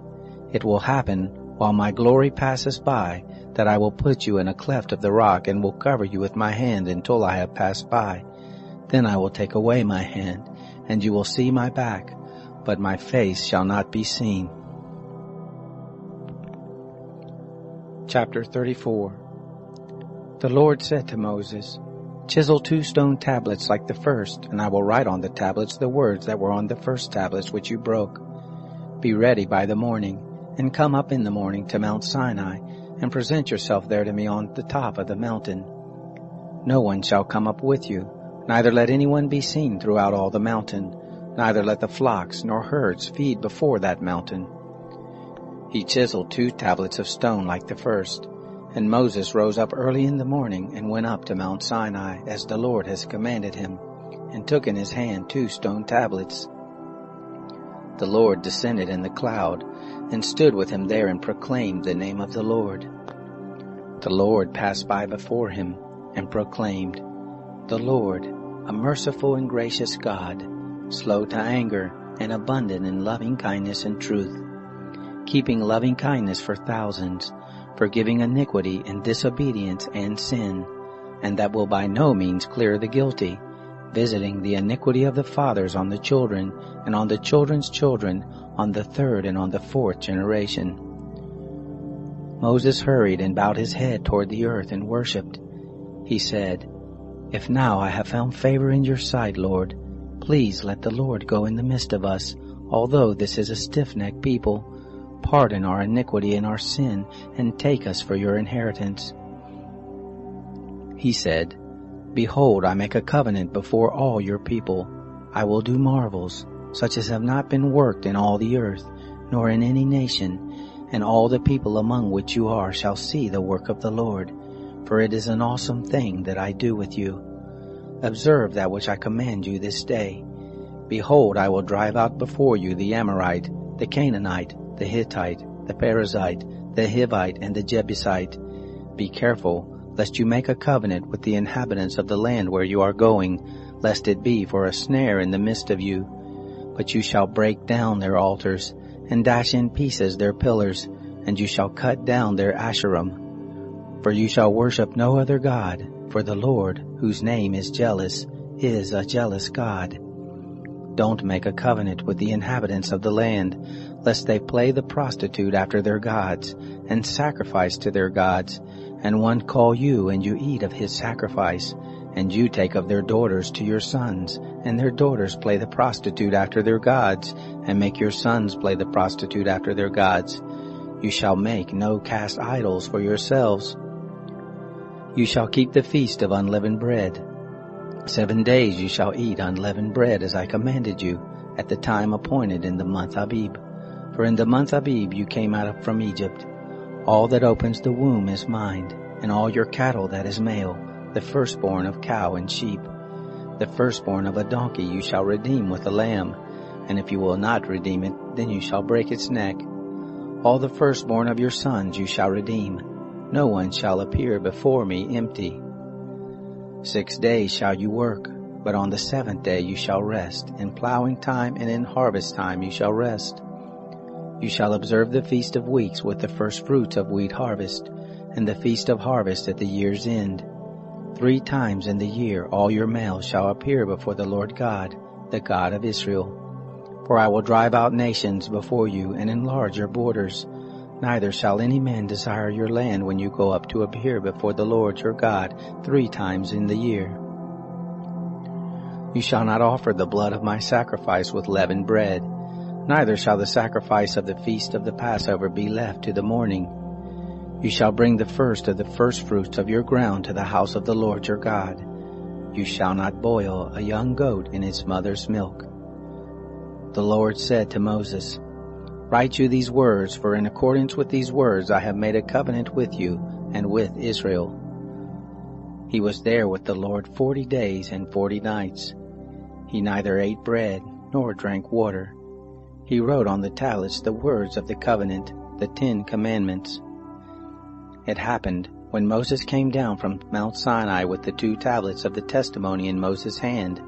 [SPEAKER 1] It will happen, while my glory passes by, that I will put you in a cleft of the rock, and will cover you with my hand until I have passed by. Then I will take away my hand, and you will see my back, but my face shall not be seen." Chapter 34. The Lord said to Moses, "Chisel 2 stone tablets like the first, and I will write on the tablets the words that were on the first tablets which you broke. Be ready by the morning, and come up in the morning to Mount Sinai, and present yourself there to me on the top of the mountain. No one shall come up with you, neither let anyone be seen throughout all the mountain, neither let the flocks nor herds feed before that mountain." He chiseled 2 tablets of stone like the first, and Moses rose up early in the morning and went up to Mount Sinai, as the Lord has commanded him, and took in his hand 2 stone tablets. The Lord descended in the cloud, and stood with him there and proclaimed the name of the Lord. The Lord passed by before him, and proclaimed, "The Lord, a merciful and gracious God, slow to anger, and abundant in loving kindness and truth, keeping loving kindness for thousands, forgiving iniquity and disobedience and sin, and that will by no means clear the guilty, visiting the iniquity of the fathers on the children, and on the children's children, on the 3rd and on the 4th generation." Moses hurried and bowed his head toward the earth and worshipped. He said, "If now I have found favor in your sight, Lord, please let the Lord go in the midst of us, although this is a stiff-necked people. Pardon our iniquity and our sin, and take us for your inheritance." He said, "Behold, I make a covenant before all your people. I will do marvels, such as have not been worked in all the earth, nor in any nation, and all the people among which you are shall see the work of the Lord, for it is an awesome thing that I do with you. Observe that which I command you this day. Behold, I will drive out before you the Amorite, the Canaanite, the Hittite, the Perizzite, the Hivite, and the Jebusite. Be careful, lest you make a covenant with the inhabitants of the land where you are going, lest it be for a snare in the midst of you. But you shall break down their altars, and dash in pieces their pillars, and you shall cut down their Asherim. For you shall worship no other God, for the Lord, whose name is jealous, is a jealous God. Don't make a covenant with the inhabitants of the land, lest they play the prostitute after their gods, and sacrifice to their gods, and one call you, and you eat of his sacrifice, and you take of their daughters to your sons, and their daughters play the prostitute after their gods, and make your sons play the prostitute after their gods. You shall make no cast idols for yourselves. You shall keep the feast of unleavened bread. 7 days you shall eat unleavened bread, as I commanded you, at the time appointed in the month Abib. For in the month Abib you came out from Egypt. All that opens the womb is mine, and all your cattle that is male, the firstborn of cow and sheep. The firstborn of a donkey you shall redeem with a lamb, and if you will not redeem it, then you shall break its neck. All the firstborn of your sons you shall redeem. No one shall appear before me empty. 6 days shall you work, but on the 7th day you shall rest. In plowing time and in harvest time you shall rest. You shall observe the feast of weeks with the first fruits of wheat harvest, and the feast of harvest at the year's end. 3 times in the year all your males shall appear before the Lord God, the God of Israel. For I will drive out nations before you and enlarge your borders. Neither shall any man desire your land when you go up to appear before the Lord your God 3 times in the year. You shall not offer the blood of my sacrifice with leavened bread, neither shall the sacrifice of the feast of the Passover be left to the morning. You shall bring the first of the firstfruits of your ground to the house of the Lord your God. You shall not boil a young goat in its mother's milk. The Lord said to Moses, Write you these words, for in accordance with these words I have made a covenant with you and with Israel. He was there with the Lord 40 days and 40 nights. He neither ate bread nor drank water. He wrote on the tablets the words of the covenant, the 10 commandments. It happened, when Moses came down from Mount Sinai with the 2 tablets of the testimony in Moses' hand,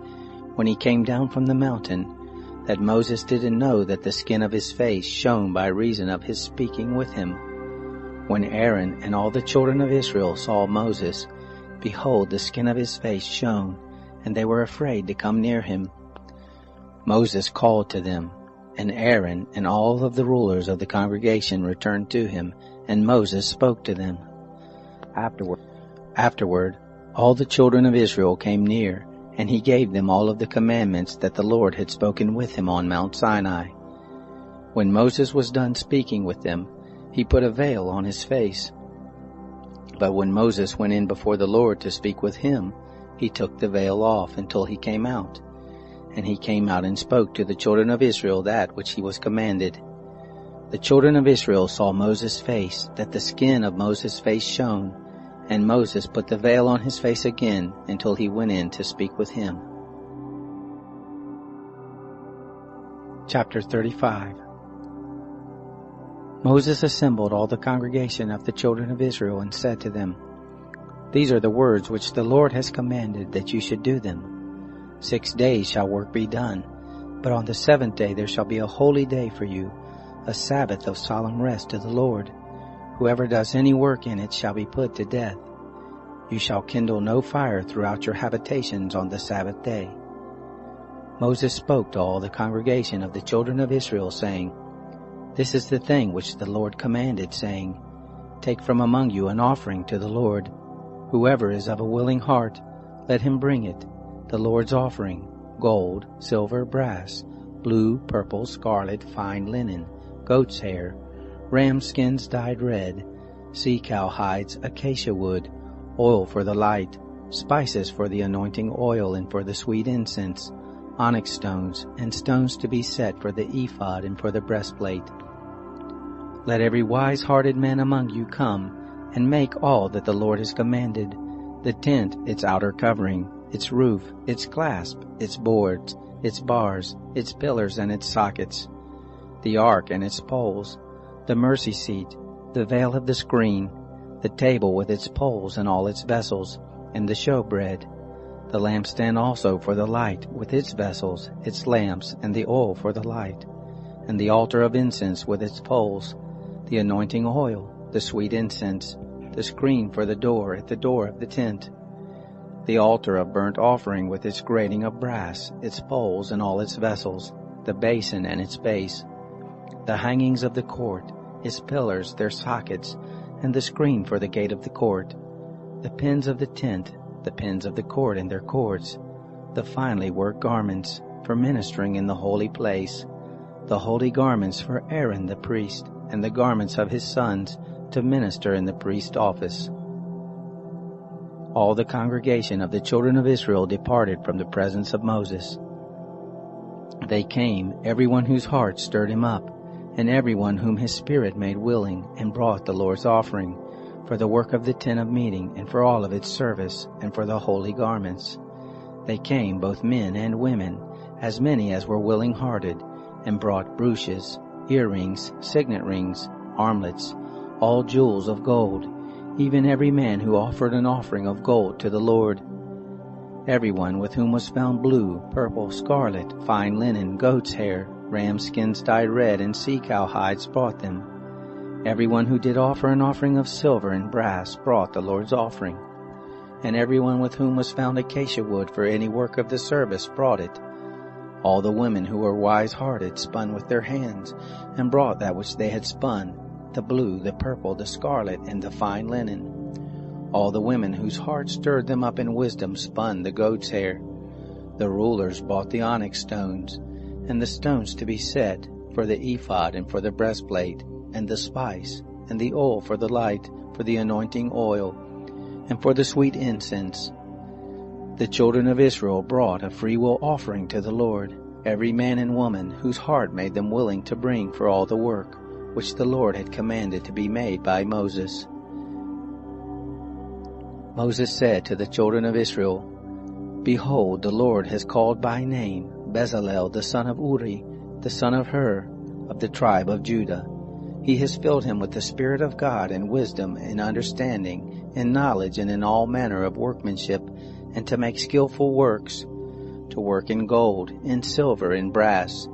[SPEAKER 1] when he came down from the mountain, that Moses didn't know that the skin of his face shone by reason of his speaking with him. When Aaron and all the children of Israel saw Moses, behold, the skin of his face shone, and they were afraid to come near him. Moses called to them, and Aaron and all of the rulers of the congregation returned to him, and Moses spoke to them. Afterward, all the children of Israel came near, and he gave them all of the commandments that the Lord had spoken with him on Mount Sinai. When Moses was done speaking with them, he put a veil on his face. But when Moses went in before the Lord to speak with him, he took the veil off until he came out. And he came out and spoke to the children of Israel that which he was commanded. The children of Israel saw Moses' face, that the skin of Moses' face shone, and Moses put the veil on his face again until he went in to speak with him. Chapter 35. Moses assembled all the congregation of the children of Israel and said to them, These are the words which the Lord has commanded that you should do them. 6 days shall work be done, but on the 7th day there shall be a holy day for you, a Sabbath of solemn rest to the Lord. Whoever does any work in it shall be put to death. You shall kindle no fire throughout your habitations on the Sabbath day. Moses spoke to all the congregation of the children of Israel, saying, This is the thing which the Lord commanded, saying, Take from among you an offering to the Lord. Whoever is of a willing heart, let him bring it, the Lord's offering, gold, silver, brass, blue, purple, scarlet, fine linen, goat's hair, ram skins dyed red, sea-cow hides, acacia wood, oil for the light, spices for the anointing oil and for the sweet incense, onyx stones, and stones to be set for the ephod and for the breastplate. Let every wise-hearted man among you come, and make all that the Lord has commanded, the tent, its outer covering, its roof, its clasp, its boards, its bars, its pillars and its sockets, the ark and its poles, the mercy seat, the veil of the screen, the table with its poles and all its vessels, and the showbread, the lampstand also for the light with its vessels, its lamps, and the oil for the light, and the altar of incense with its poles, the anointing oil, the sweet incense, the screen for the door at the door of the tent, the altar of burnt offering with its grating of brass, its poles and all its vessels, the basin and its base, the hangings of the court, its pillars, their sockets, and the screen for the gate of the court, the pins of the tent, the pins of the court and their cords, the finely worked garments for ministering in the holy place, the holy garments for Aaron the priest, and the garments of his sons to minister in the priest's office. All the congregation of the children of Israel departed from the presence of Moses. They came, everyone whose heart stirred him up, and everyone whom his spirit made willing, and brought the Lord's offering, for the work of the tent of meeting, and for all of its service, and for the holy garments. They came, both men and women, as many as were willing-hearted, and brought brooches, earrings, signet rings, armlets, all jewels of gold, even every man who offered an offering of gold to the Lord. Everyone with whom was found blue, purple, scarlet, fine linen, goat's hair, ram skins dyed red, and sea-cow hides brought them. Everyone who did offer an offering of silver and brass brought the Lord's offering. And everyone with whom was found acacia wood for any work of the service brought it. All the women who were wise-hearted spun with their hands, and brought that which they had spun, the blue, the purple, the scarlet, and the fine linen. All the women whose hearts stirred them up in wisdom spun the goat's hair. The rulers bought the onyx stones, and the stones to be set, for the ephod and for the breastplate, and the spice, and the oil for the light, for the anointing oil, and for the sweet incense. The children of Israel brought a freewill offering to the Lord, every man and woman whose heart made them willing to bring for all the work which the Lord had commanded to be made by Moses. Moses said to the children of Israel, Behold, the Lord has called by name Bezalel the son of Uri, the son of Hur, of the tribe of Judah. He has filled him with the Spirit of God and wisdom and understanding and knowledge and in all manner of workmanship, and to make skillful works, to work in gold, in silver, in brass,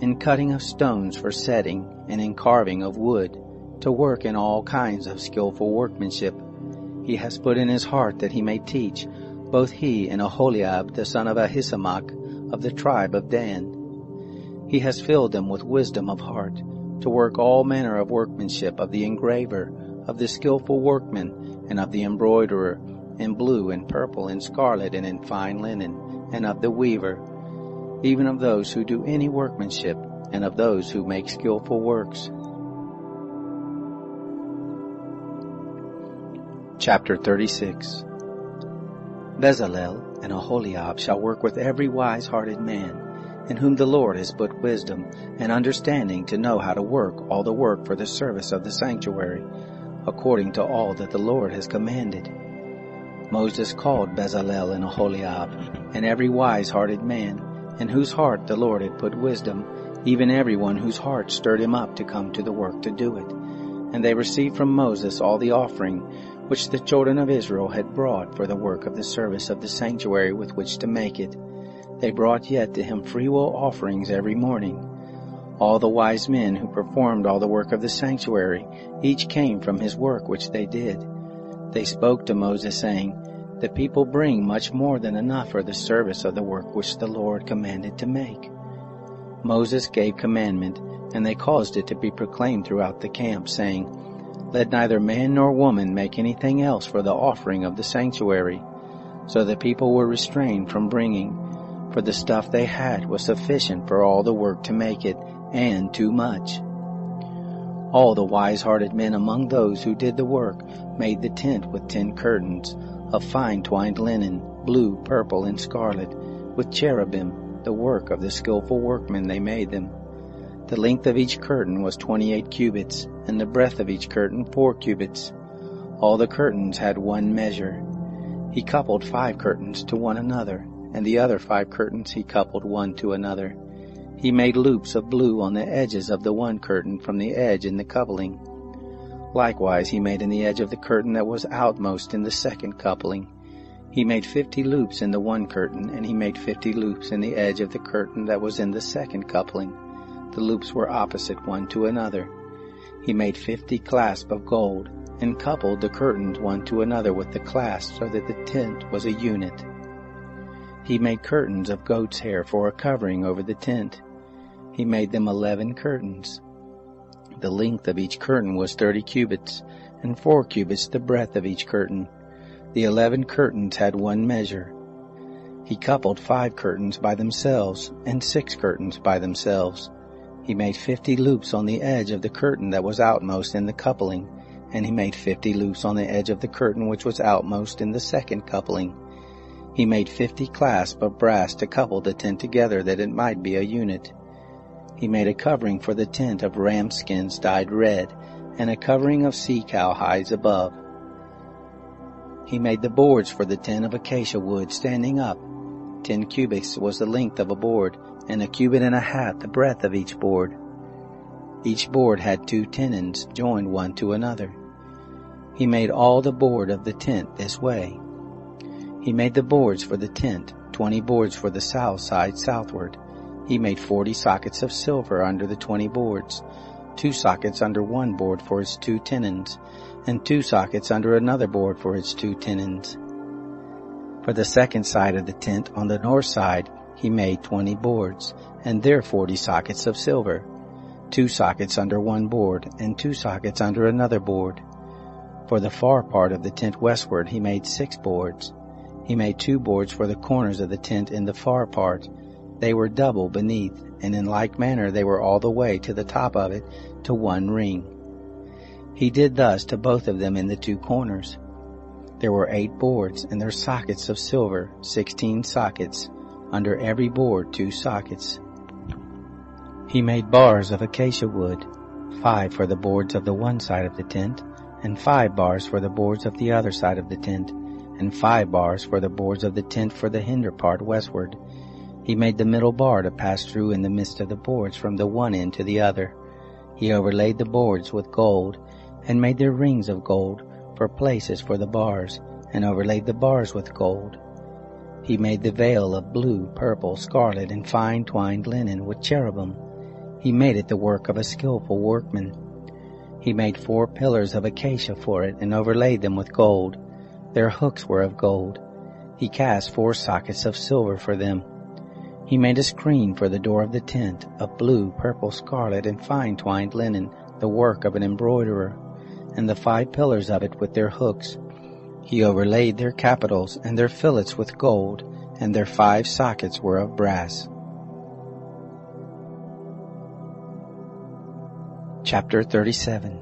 [SPEAKER 1] in cutting of stones for setting, and in carving of wood, to work in all kinds of skillful workmanship. He has put in his heart that he may teach, both he and Aholiab the son of Ahisamach of the tribe of Dan. He has filled them with wisdom of heart, to work all manner of workmanship of the engraver, of the skillful workman, and of the embroiderer, in blue and purple and scarlet and in fine linen, and of the weaver, even of those who do any workmanship, and of those who make skillful works. Chapter 36. Bezalel and Aholiab shall work with every wise-hearted man, in whom the Lord has put wisdom and understanding to know how to work all the work for the service of the sanctuary, according to all that the Lord has commanded. Moses called Bezalel and Aholiab, and every wise-hearted man, in whose heart the Lord had put wisdom, even everyone whose heart stirred him up to come to the work to do it. And they received from Moses all the offering which the children of Israel had brought for the work of the service of the sanctuary with which to make it. They brought yet to him freewill offerings every morning. All the wise men who performed all the work of the sanctuary, each came from his work which they did. They spoke to Moses, saying, The people bring much more than enough for the service of the work which the Lord commanded to make. Moses gave commandment, and they caused it to be proclaimed throughout the camp, saying, Let neither man nor woman make anything else for the offering of the sanctuary. So the people were restrained from bringing, for the stuff they had was sufficient for all the work to make it, and too much. All the wise-hearted men among those who did the work made the tent with 10 curtains, of fine twined linen, blue, purple, and scarlet, with cherubim, the work of the skillful workmen they made them. The length of each curtain was 28 cubits, and the breadth of each curtain 4 cubits. All the curtains had one measure. He coupled 5 curtains to one another, and the other 5 curtains he coupled one to another. He made loops of blue on the edges of the one curtain from the edge in the coupling. Likewise he made in the edge of the curtain that was outmost in the second coupling. He made 50 loops in the one curtain, and he made 50 loops in the edge of the curtain that was in the second coupling. The loops were opposite one to another. He made 50 clasps of gold, and coupled the curtains one to another with the clasps, so that the tent was a unit. He made curtains of goat's hair for a covering over the tent. He made them 11 curtains. The length of each curtain was 30 cubits, and 4 cubits the breadth of each curtain. The 11 curtains had one measure. He coupled 5 curtains by themselves, and 6 curtains by themselves. He made 50 loops on the edge of the curtain that was outmost in the coupling, and he made 50 loops on the edge of the curtain which was outmost in the second coupling. He made 50 clasps of brass to couple the tent together, that it might be a unit. He made a covering for the tent of ram skins dyed red, and a covering of sea-cow hides above. He made the boards for the tent of acacia wood standing up. 10 cubits was the length of a board, and 1.5 cubits the breadth of each board. Each board had 2 tenons joined one to another. He made all the board of the tent this way. He made the boards for the tent, 20 boards for the south side southward. He made 40 sockets of silver under the 20 boards, 2 sockets under one board for its 2 tenons, and 2 sockets under another board for its 2 tenons. For the second side of the tent on the north side, he made 20 boards, and there 40 sockets of silver. 2 sockets under one board, and 2 sockets under another board. For the far part of the tent westward he made 6 boards. He made 2 boards for the corners of the tent in the far part. They were double beneath, and in like manner they were all the way to the top of it to 1 ring. He did thus to both of them in the 2 corners. There were 8 boards, and their sockets of silver, 16 sockets, under every board 2 sockets. He made bars of acacia wood, 5 for the boards of the one side of the tent, and 5 bars for the boards of the other side of the tent, and 5 bars for the boards of the tent for the hinder part westward. He made the middle bar to pass through in the midst of the boards from the one end to the other. He overlaid the boards with gold, and made their rings of gold for places for the bars, and overlaid the bars with gold. He made the veil of blue, purple, scarlet, and fine twined linen with cherubim. He made it the work of a skillful workman. He made 4 pillars of acacia for it, and overlaid them with gold. Their hooks were of gold. He cast 4 sockets of silver for them. He made a screen for the door of the tent, of blue, purple, scarlet, and fine twined linen, the work of an embroiderer, and the 5 pillars of it with their hooks. He overlaid their capitals and their fillets with gold, and their 5 sockets were of brass. Chapter 37.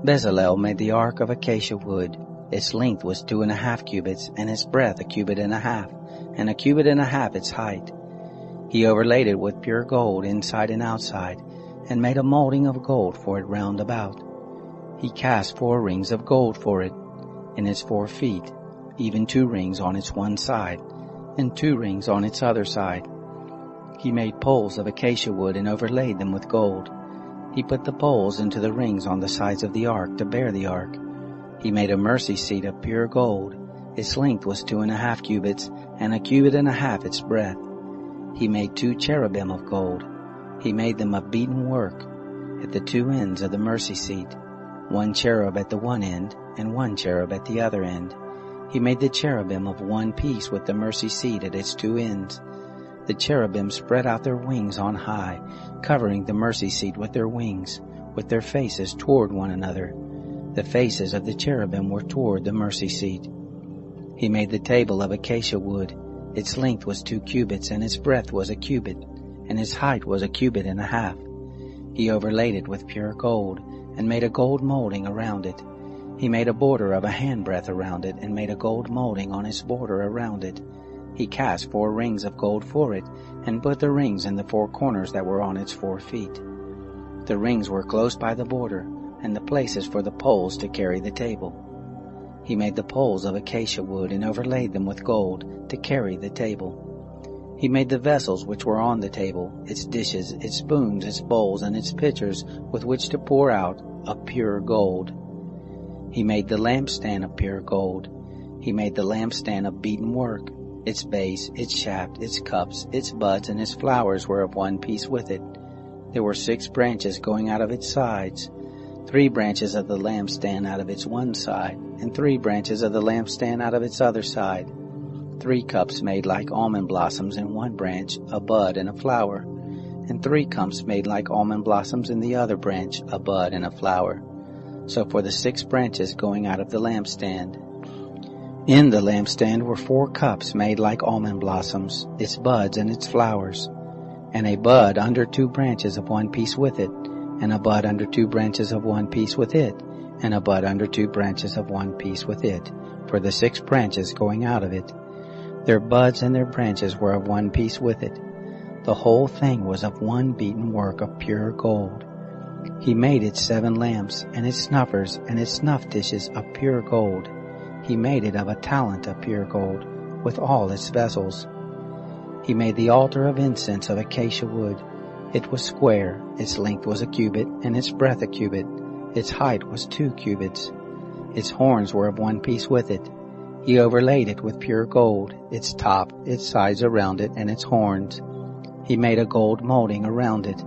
[SPEAKER 1] Bezalel made the ark of acacia wood. Its length was 2.5 cubits, and its breadth 1.5 cubits, and 1.5 cubits its height. He overlaid it with pure gold inside and outside, and made a molding of gold for it round about. He cast 4 rings of gold for it, in its 4 feet, even 2 rings on its one side, and 2 rings on its other side. He made poles of acacia wood and overlaid them with gold. He put the poles into the rings on the sides of the ark to bear the ark. He made a mercy seat of pure gold. Its length was 2.5 cubits, and 1.5 cubits its breadth. He made 2 cherubim of gold. He made them of beaten work at the 2 ends of the mercy seat, 1 cherub at the one end, and 1 cherub at the other end. He made the cherubim of one piece with the mercy seat at its 2 ends. The cherubim spread out their wings on high, covering the mercy seat with their wings, with their faces toward one another. The faces of the cherubim were toward the mercy seat. He made the table of acacia wood. Its length was 2 cubits, and its breadth was 1 cubit, and its height was 1.5 cubits. He overlaid it with pure gold, and made a gold molding around it. He made a border of 1 handbreadth around it, and made a gold molding on its border around it. He cast 4 rings of gold for it, and put the rings in the 4 corners that were on its 4 feet. The rings were close by the border, and the places for the poles to carry the table. He made the poles of acacia wood, and overlaid them with gold to carry the table. He made the vessels which were on the table, its dishes, its spoons, its bowls, and its pitchers with which to pour out, of pure gold. He made the lampstand of pure gold. He made the lampstand of beaten work. Its base, its shaft, its cups, its buds, and its flowers were of one piece with it. There were 6 branches going out of its sides, 3 branches of the lampstand out of its one side, and 3 branches of the lampstand out of its other side. 3 cups made like almond blossoms in one branch, a bud and a flower, and 3 cups made like almond blossoms in the other branch, a bud and a flower. So for the 6 branches going out of the lampstand. In the lampstand were 4 cups made like almond blossoms, its buds and its flowers, and a bud under 2 branches of one piece with it, and a bud under 2 branches of one piece with it, and a bud under 2 branches of one piece with it, for the 6 branches going out of it. Their buds and their branches were of one piece with it. The whole thing was of one beaten work of pure gold. He made its 7 lamps, and its snuffers, and its snuff dishes of pure gold. He made it of a talent of pure gold, with all its vessels. He made the altar of incense of acacia wood. It was square, its length was 1 cubit, and its breadth 1 cubit. Its height was 2 cubits. Its horns were of one piece with it. He overlaid it with pure gold, its top, its sides around it, and its horns. He made a gold molding around it.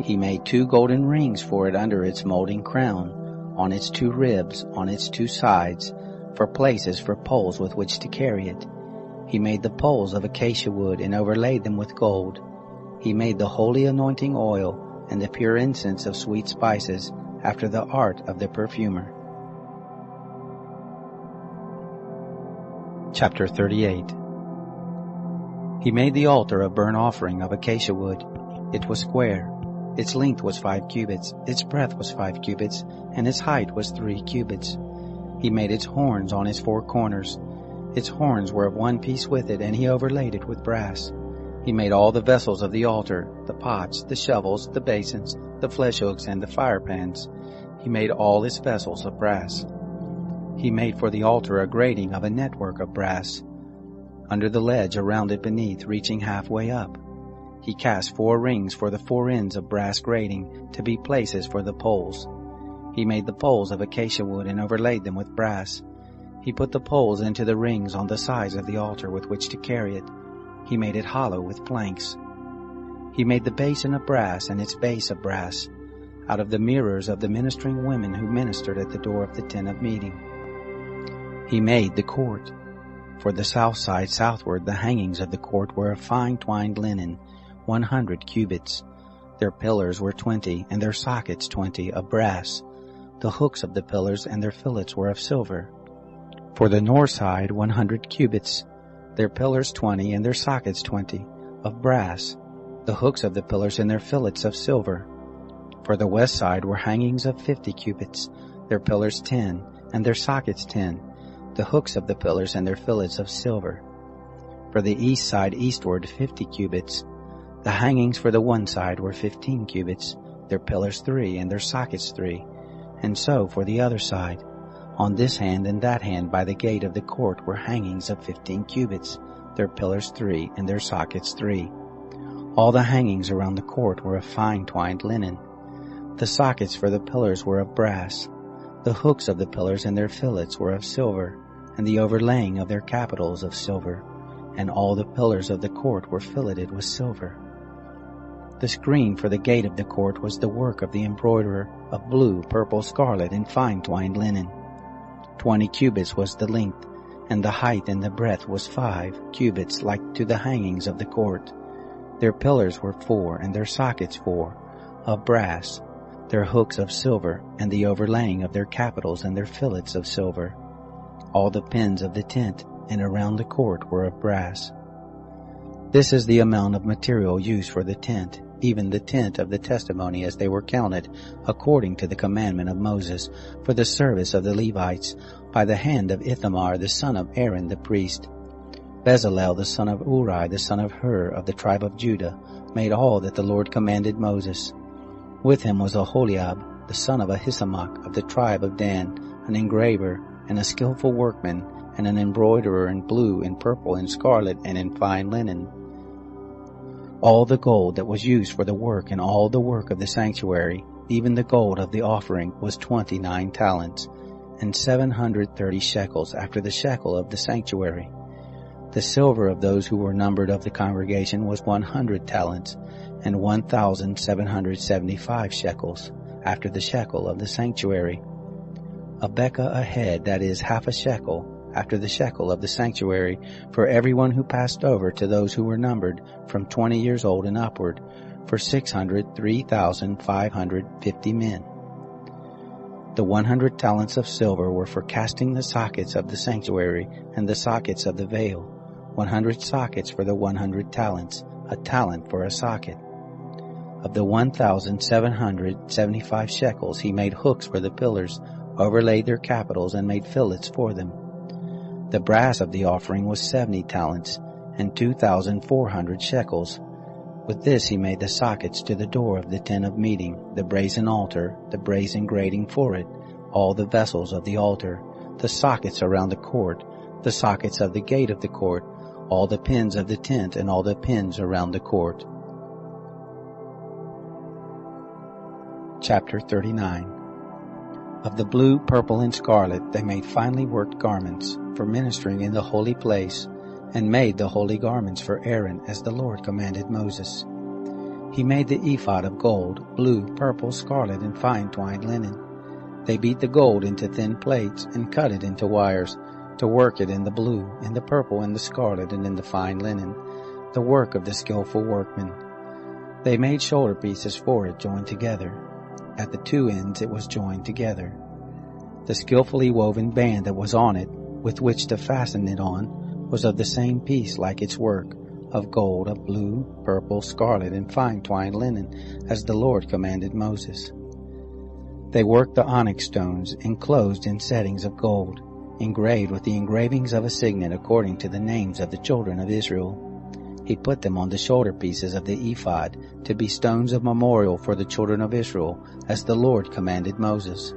[SPEAKER 1] He made 2 golden rings for it under its molding crown, on its 2 ribs, on its 2 sides, for places for poles with which to carry it. He made the poles of acacia wood, and overlaid them with gold. He made the holy anointing oil, and the pure incense of sweet spices, after the art of the perfumer. Chapter 38. He made the altar of burnt offering of acacia wood. It was square. Its length was 5 cubits, its breadth was 5 cubits, and its height was 3 cubits. He made its horns on its 4 corners. Its horns were of one piece with it, and he overlaid it with brass. He made all the vessels of the altar, the pots, the shovels, the basins, the flesh hooks, and the fire pans. He made all its vessels of brass. He made for the altar a grating of a network of brass, under the ledge around it beneath, reaching halfway up. He cast 4 rings for the 4 ends of brass grating, to be places for the poles. He made the poles of acacia wood and overlaid them with brass. He put the poles into the rings on the sides of the altar with which to carry it. He made it hollow with planks. He made the basin of brass and its base of brass, out of the mirrors of the ministering women who ministered at the door of the tent of meeting. He made the court. For the south side southward, the hangings of the court were of fine twined linen, 100 cubits. Their pillars were 20, and their sockets 20, of brass. The hooks of the pillars and their fillets were of silver. For the north side, 100 cubits. Their pillars 20, and their sockets 20, of brass. The hooks of the pillars and their fillets of silver. For the west side were hangings of 50 cubits. Their pillars 10, and their sockets 10. The hooks of the pillars and their fillets of silver. For the east side eastward 50 cubits. The hangings for the one side were 15 cubits, their pillars 3, and their sockets 3. And so for the other side. On this hand and that hand by the gate of the court were hangings of 15 cubits, their pillars 3, and their sockets 3. All the hangings around the court were of fine twined linen. The sockets for the pillars were of brass. The hooks of the pillars and their fillets were of silver, and the overlaying of their capitals of silver, and all the pillars of the court were filleted with silver. The screen for the gate of the court was the work of the embroiderer, of blue, purple, scarlet, and fine twined linen. 20 cubits was the length, and the height and the breadth was 5 cubits, like to the hangings of the court. Their pillars were 4, and their sockets 4, of brass, their hooks of silver, and the overlaying of their capitals and their fillets of silver. All the pins of the tent and around the court were of brass. This is the amount of material used for the tent, even the tent of the testimony, as they were counted, according to the commandment of Moses, for the service of the Levites, by the hand of Ithamar the son of Aaron the priest. Bezalel the son of Uri the son of Hur of the tribe of Judah made all that the Lord commanded Moses. With him was Aholiab the son of Ahisamach of the tribe of Dan, an engraver, and a skillful workman, and an embroiderer in blue, and purple, and scarlet, and in fine linen. All the gold that was used for the work and all the work of the sanctuary, even the gold of the offering, was 29 talents, and 730 shekels after the shekel of the sanctuary. The silver of those who were numbered of the congregation was 100 talents, and 1,775 shekels after the shekel of the sanctuary. A bekah a head, that is, half a shekel, after the shekel of the sanctuary, for everyone who passed over, to those who were numbered from 20 years old and upward, for 603,550 men. The 100 talents of silver were for casting the sockets of the sanctuary and the sockets of the veil, 100 sockets for the 100 talents, a talent for a socket. Of the 1,775 shekels he made hooks for the pillars, overlaid their capitals, and made fillets for them. The brass of the offering was 70 talents, and 2,400 shekels. With this he made the sockets to the door of the tent of meeting, the brazen altar, the brazen grating for it, all the vessels of the altar, the sockets around the court, the sockets of the gate of the court, all the pins of the tent, and all the pins around the court. Chapter 39. Of the blue, purple, and scarlet they made finely worked garments for ministering in the holy place, and made the holy garments for Aaron as the Lord commanded Moses. He made the ephod of gold, blue, purple, scarlet, and fine twined linen. They beat the gold into thin plates and cut it into wires, to work it in the blue, in the purple, in the scarlet, and in the fine linen, the work of the skillful workmen. They made shoulder pieces for it joined together. At the two ends it was joined together. The skillfully woven band that was on it, with which to fasten it on, was of the same piece like its work, of gold, of blue, purple, scarlet, and fine twined linen, as the Lord commanded Moses. They worked the onyx stones, enclosed in settings of gold, engraved with the engravings of a signet according to the names of the children of Israel. He put them on the shoulder pieces of the ephod, to be stones of memorial for the children of Israel, as the Lord commanded Moses.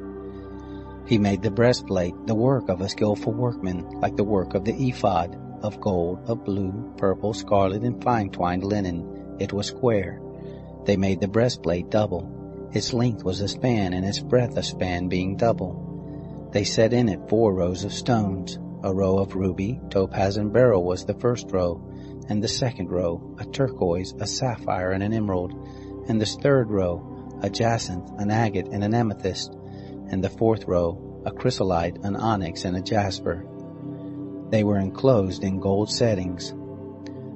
[SPEAKER 1] He made the breastplate, the work of a skillful workman, like the work of the ephod, of gold, of blue, purple, scarlet, and fine twined linen. It was square. They made the breastplate double. Its length was a span, and its breadth a span, being double. They set in it 4 rows of stones. A row of ruby, topaz, and beryl was the first row, and the second row, a turquoise, a sapphire, and an emerald, and the third row, a jacinth, an agate, and an amethyst, and the fourth row, a chrysolite, an onyx, and a jasper. They were enclosed in gold settings.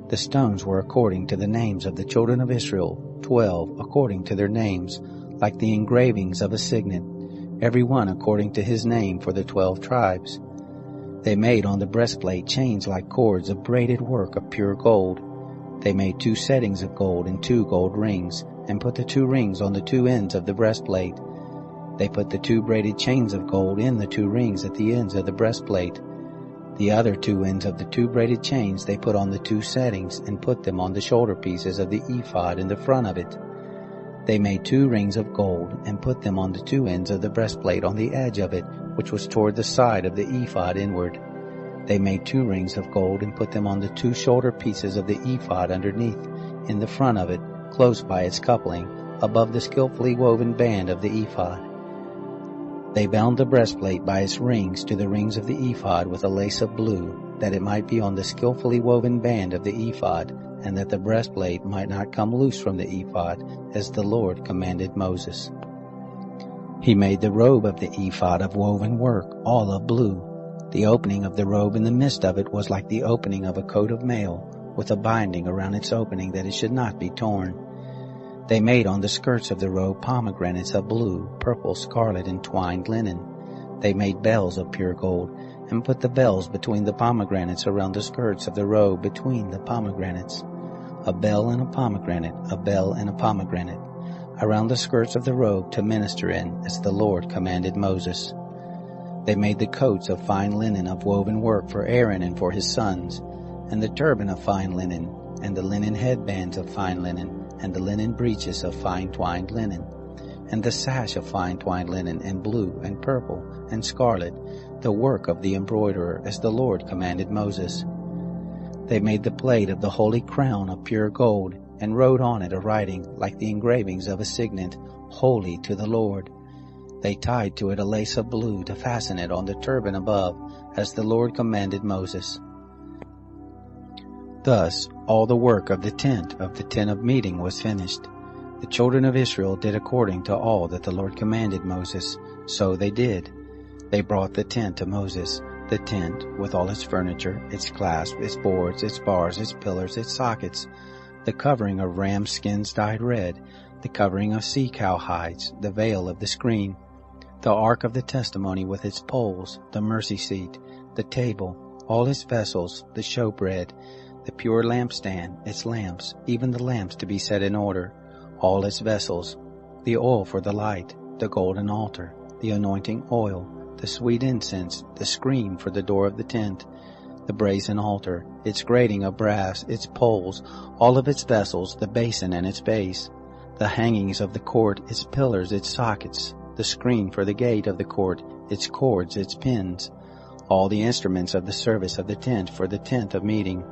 [SPEAKER 1] The stones were according to the names of the children of Israel, 12 according to their names, like the engravings of a signet, every one according to his name for the 12 tribes. They made on the breastplate chains like cords of braided work of pure gold. They made 2 settings of gold and 2 gold rings, and put the 2 rings on the 2 ends of the breastplate. They put the 2 braided chains of gold in the 2 rings at the ends of the breastplate. The other 2 ends of the 2 braided chains they put on the 2 settings, and put them on the shoulder pieces of the ephod in the front of it. They made 2 rings of gold, and put them on the 2 ends of the breastplate on the edge of it, which was toward the side of the ephod inward. They made 2 rings of gold, and put them on the 2 shoulder pieces of the ephod underneath, in the front of it, close by its coupling, above the skillfully woven band of the ephod. They bound the breastplate by its rings to the rings of the ephod with a lace of blue, that it might be on the skillfully woven band of the ephod, and that the breastplate might not come loose from the ephod, as the Lord commanded Moses. He made the robe of the ephod of woven work, all of blue. The opening of the robe in the midst of it was like the opening of a coat of mail, with a binding around its opening that it should not be torn. They made on the skirts of the robe pomegranates of blue, purple, scarlet, and twined linen. They made bells of pure gold, and put the bells between the pomegranates around the skirts of the robe between the pomegranates. A bell and a pomegranate, a bell and a pomegranate, around the skirts of the robe to minister in, as the Lord commanded Moses. They made the coats of fine linen of woven work for Aaron and for his sons, and the turban of fine linen, and the linen headbands of fine linen, and the linen breeches of fine twined linen, and the sash of fine twined linen, and blue, and purple, and scarlet, the work of the embroiderer, as the Lord commanded Moses. They made the plate of the holy crown of pure gold, and wrote on it a writing like the engravings of a signet, Holy to the Lord. They tied to it a lace of blue to fasten it on the turban above, as the Lord commanded Moses. Thus all the work of the tent of meeting was finished. The children of Israel did according to all that the Lord commanded Moses, so they did. They brought the tent to Moses, the tent with all its furniture, its clasps, its boards, its bars, its pillars, its sockets, the covering of ram skins dyed red, the covering of sea-cow hides, the veil of the screen, the ark of the testimony with its poles, the mercy seat, the table, all its vessels, the showbread, the pure lampstand, its lamps, even the lamps to be set in order, all its vessels, the oil for the light, the golden altar, the anointing oil, the sweet incense, the screen for the door of the tent, the brazen altar, its grating of brass, its poles, all of its vessels, the basin and its base, the hangings of the court, its pillars, its sockets, the screen for the gate of the court, its cords, its pins, all the instruments of the service of the tent for the tent of meeting,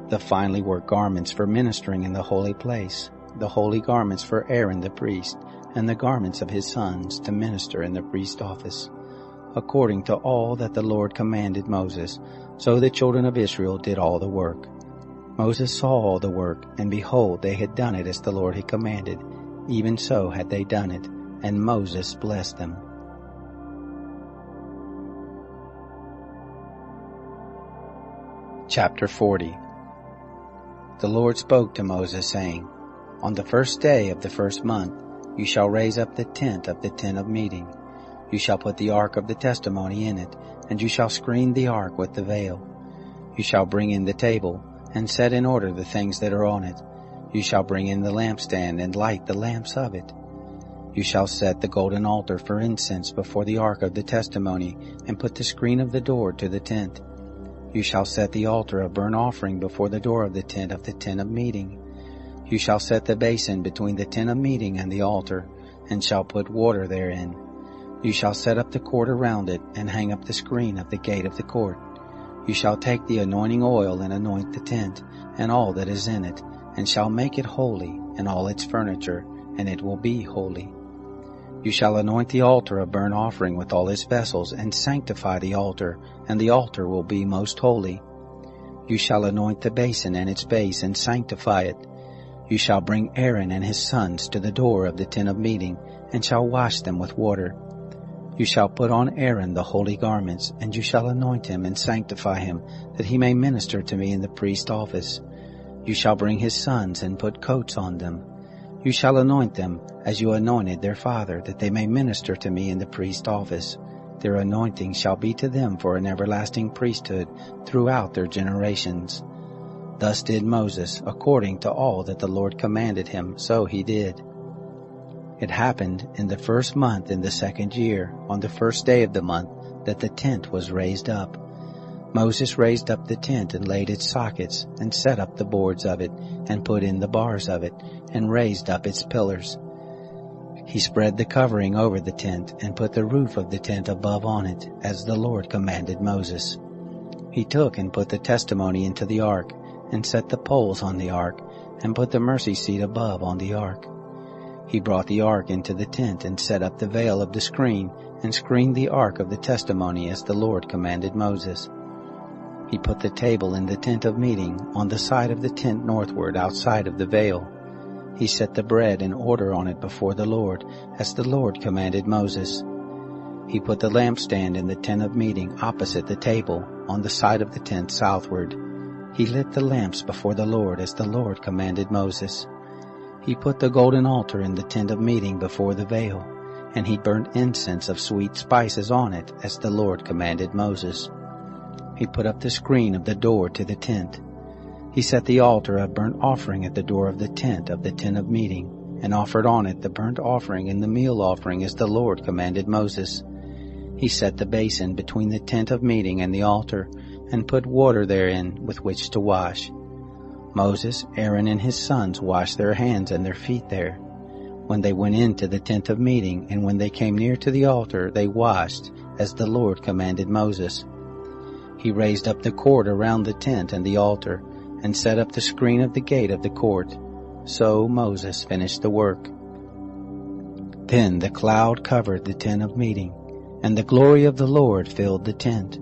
[SPEAKER 1] the finely worked garments for ministering in the holy place, the holy garments for Aaron the priest, and the garments of his sons to minister in the priest office, according to all that the Lord commanded Moses. So the children of Israel did all the work. Moses saw all the work, and behold, they had done it as the Lord had commanded. Even so had they done it, and Moses blessed them. Chapter 40. The Lord spoke to Moses, saying, On the first day of the first month you shall raise up the tent of the tent of meeting. You shall put the ark of the testimony in it, and you shall screen the ark with the veil. You shall bring in the table, and set in order the things that are on it. You shall bring in the lampstand, and light the lamps of it. You shall set the golden altar for incense before the ark of the testimony, and put the screen of the door to the tent. You shall set the altar of burnt offering before the door of the tent of meeting. You shall set the basin between the tent of meeting and the altar, and shall put water therein. You shall set up the court around it, and hang up the screen of the gate of the court. You shall take the anointing oil and anoint the tent, and all that is in it, and shall make it holy, and all its furniture, and it will be holy. You shall anoint the altar of burnt offering with all its vessels, and sanctify the altar, and the altar will be most holy. You shall anoint the basin and its base, and sanctify it. You shall bring Aaron and his sons to the door of the tent of meeting, and shall wash them with water. You shall put on Aaron the holy garments, and you shall anoint him and sanctify him, that he may minister to me in the priest's office. You shall bring his sons and put coats on them. You shall anoint them as you anointed their father, that they may minister to me in the priest's office. Their anointing shall be to them for an everlasting priesthood throughout their generations. Thus did Moses, according to all that the Lord commanded him, so he did. It happened in the first month in the second year, on the first day of the month, that the tent was raised up. Moses raised up the tent and laid its sockets, and set up the boards of it, and put in the bars of it, and raised up its pillars. He spread the covering over the tent, and put the roof of the tent above on it, as the Lord commanded Moses. He took and put the testimony into the ark, and set the poles on the ark, and put the mercy seat above on the ark. He brought the ark into the tent, and set up the veil of the screen, and screened the ark of the testimony as the Lord commanded Moses. He put the table in the tent of meeting on the side of the tent northward outside of the veil. He set the bread in order on it before the Lord, as the Lord commanded Moses. He put the lampstand in the tent of meeting opposite the table, on the side of the tent southward. He lit the lamps before the Lord, as the Lord commanded Moses. He put the golden altar in the tent of meeting before the veil, and he burnt incense of sweet spices on it, as the Lord commanded Moses. He put up the screen of the door to the tent. He set the altar of burnt offering at the door of the tent of meeting, and offered on it the burnt offering and the meal offering, as the Lord commanded Moses. He set the basin between the tent of meeting and the altar, and put water therein with which to wash. Moses, Aaron, and his sons washed their hands and their feet there. When they went into the tent of meeting, and when they came near to the altar, they washed, as the Lord commanded Moses. He raised up the court around the tent and the altar, and set up the screen of the gate of the court. So Moses finished the work. Then the cloud covered the tent of meeting, and the glory of the Lord filled the tent.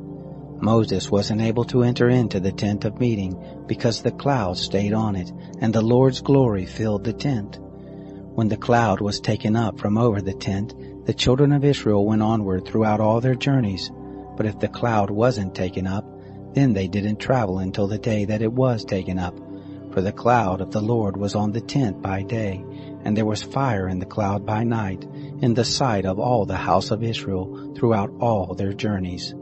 [SPEAKER 1] Moses wasn't able to enter into the tent of meeting, because the cloud stayed on it, and the Lord's glory filled the tent. When the cloud was taken up from over the tent, the children of Israel went onward throughout all their journeys. But if the cloud wasn't taken up, then they didn't travel until the day that it was taken up. For the cloud of the Lord was on the tent by day, and there was fire in the cloud by night, in the sight of all the house of Israel throughout all their journeys.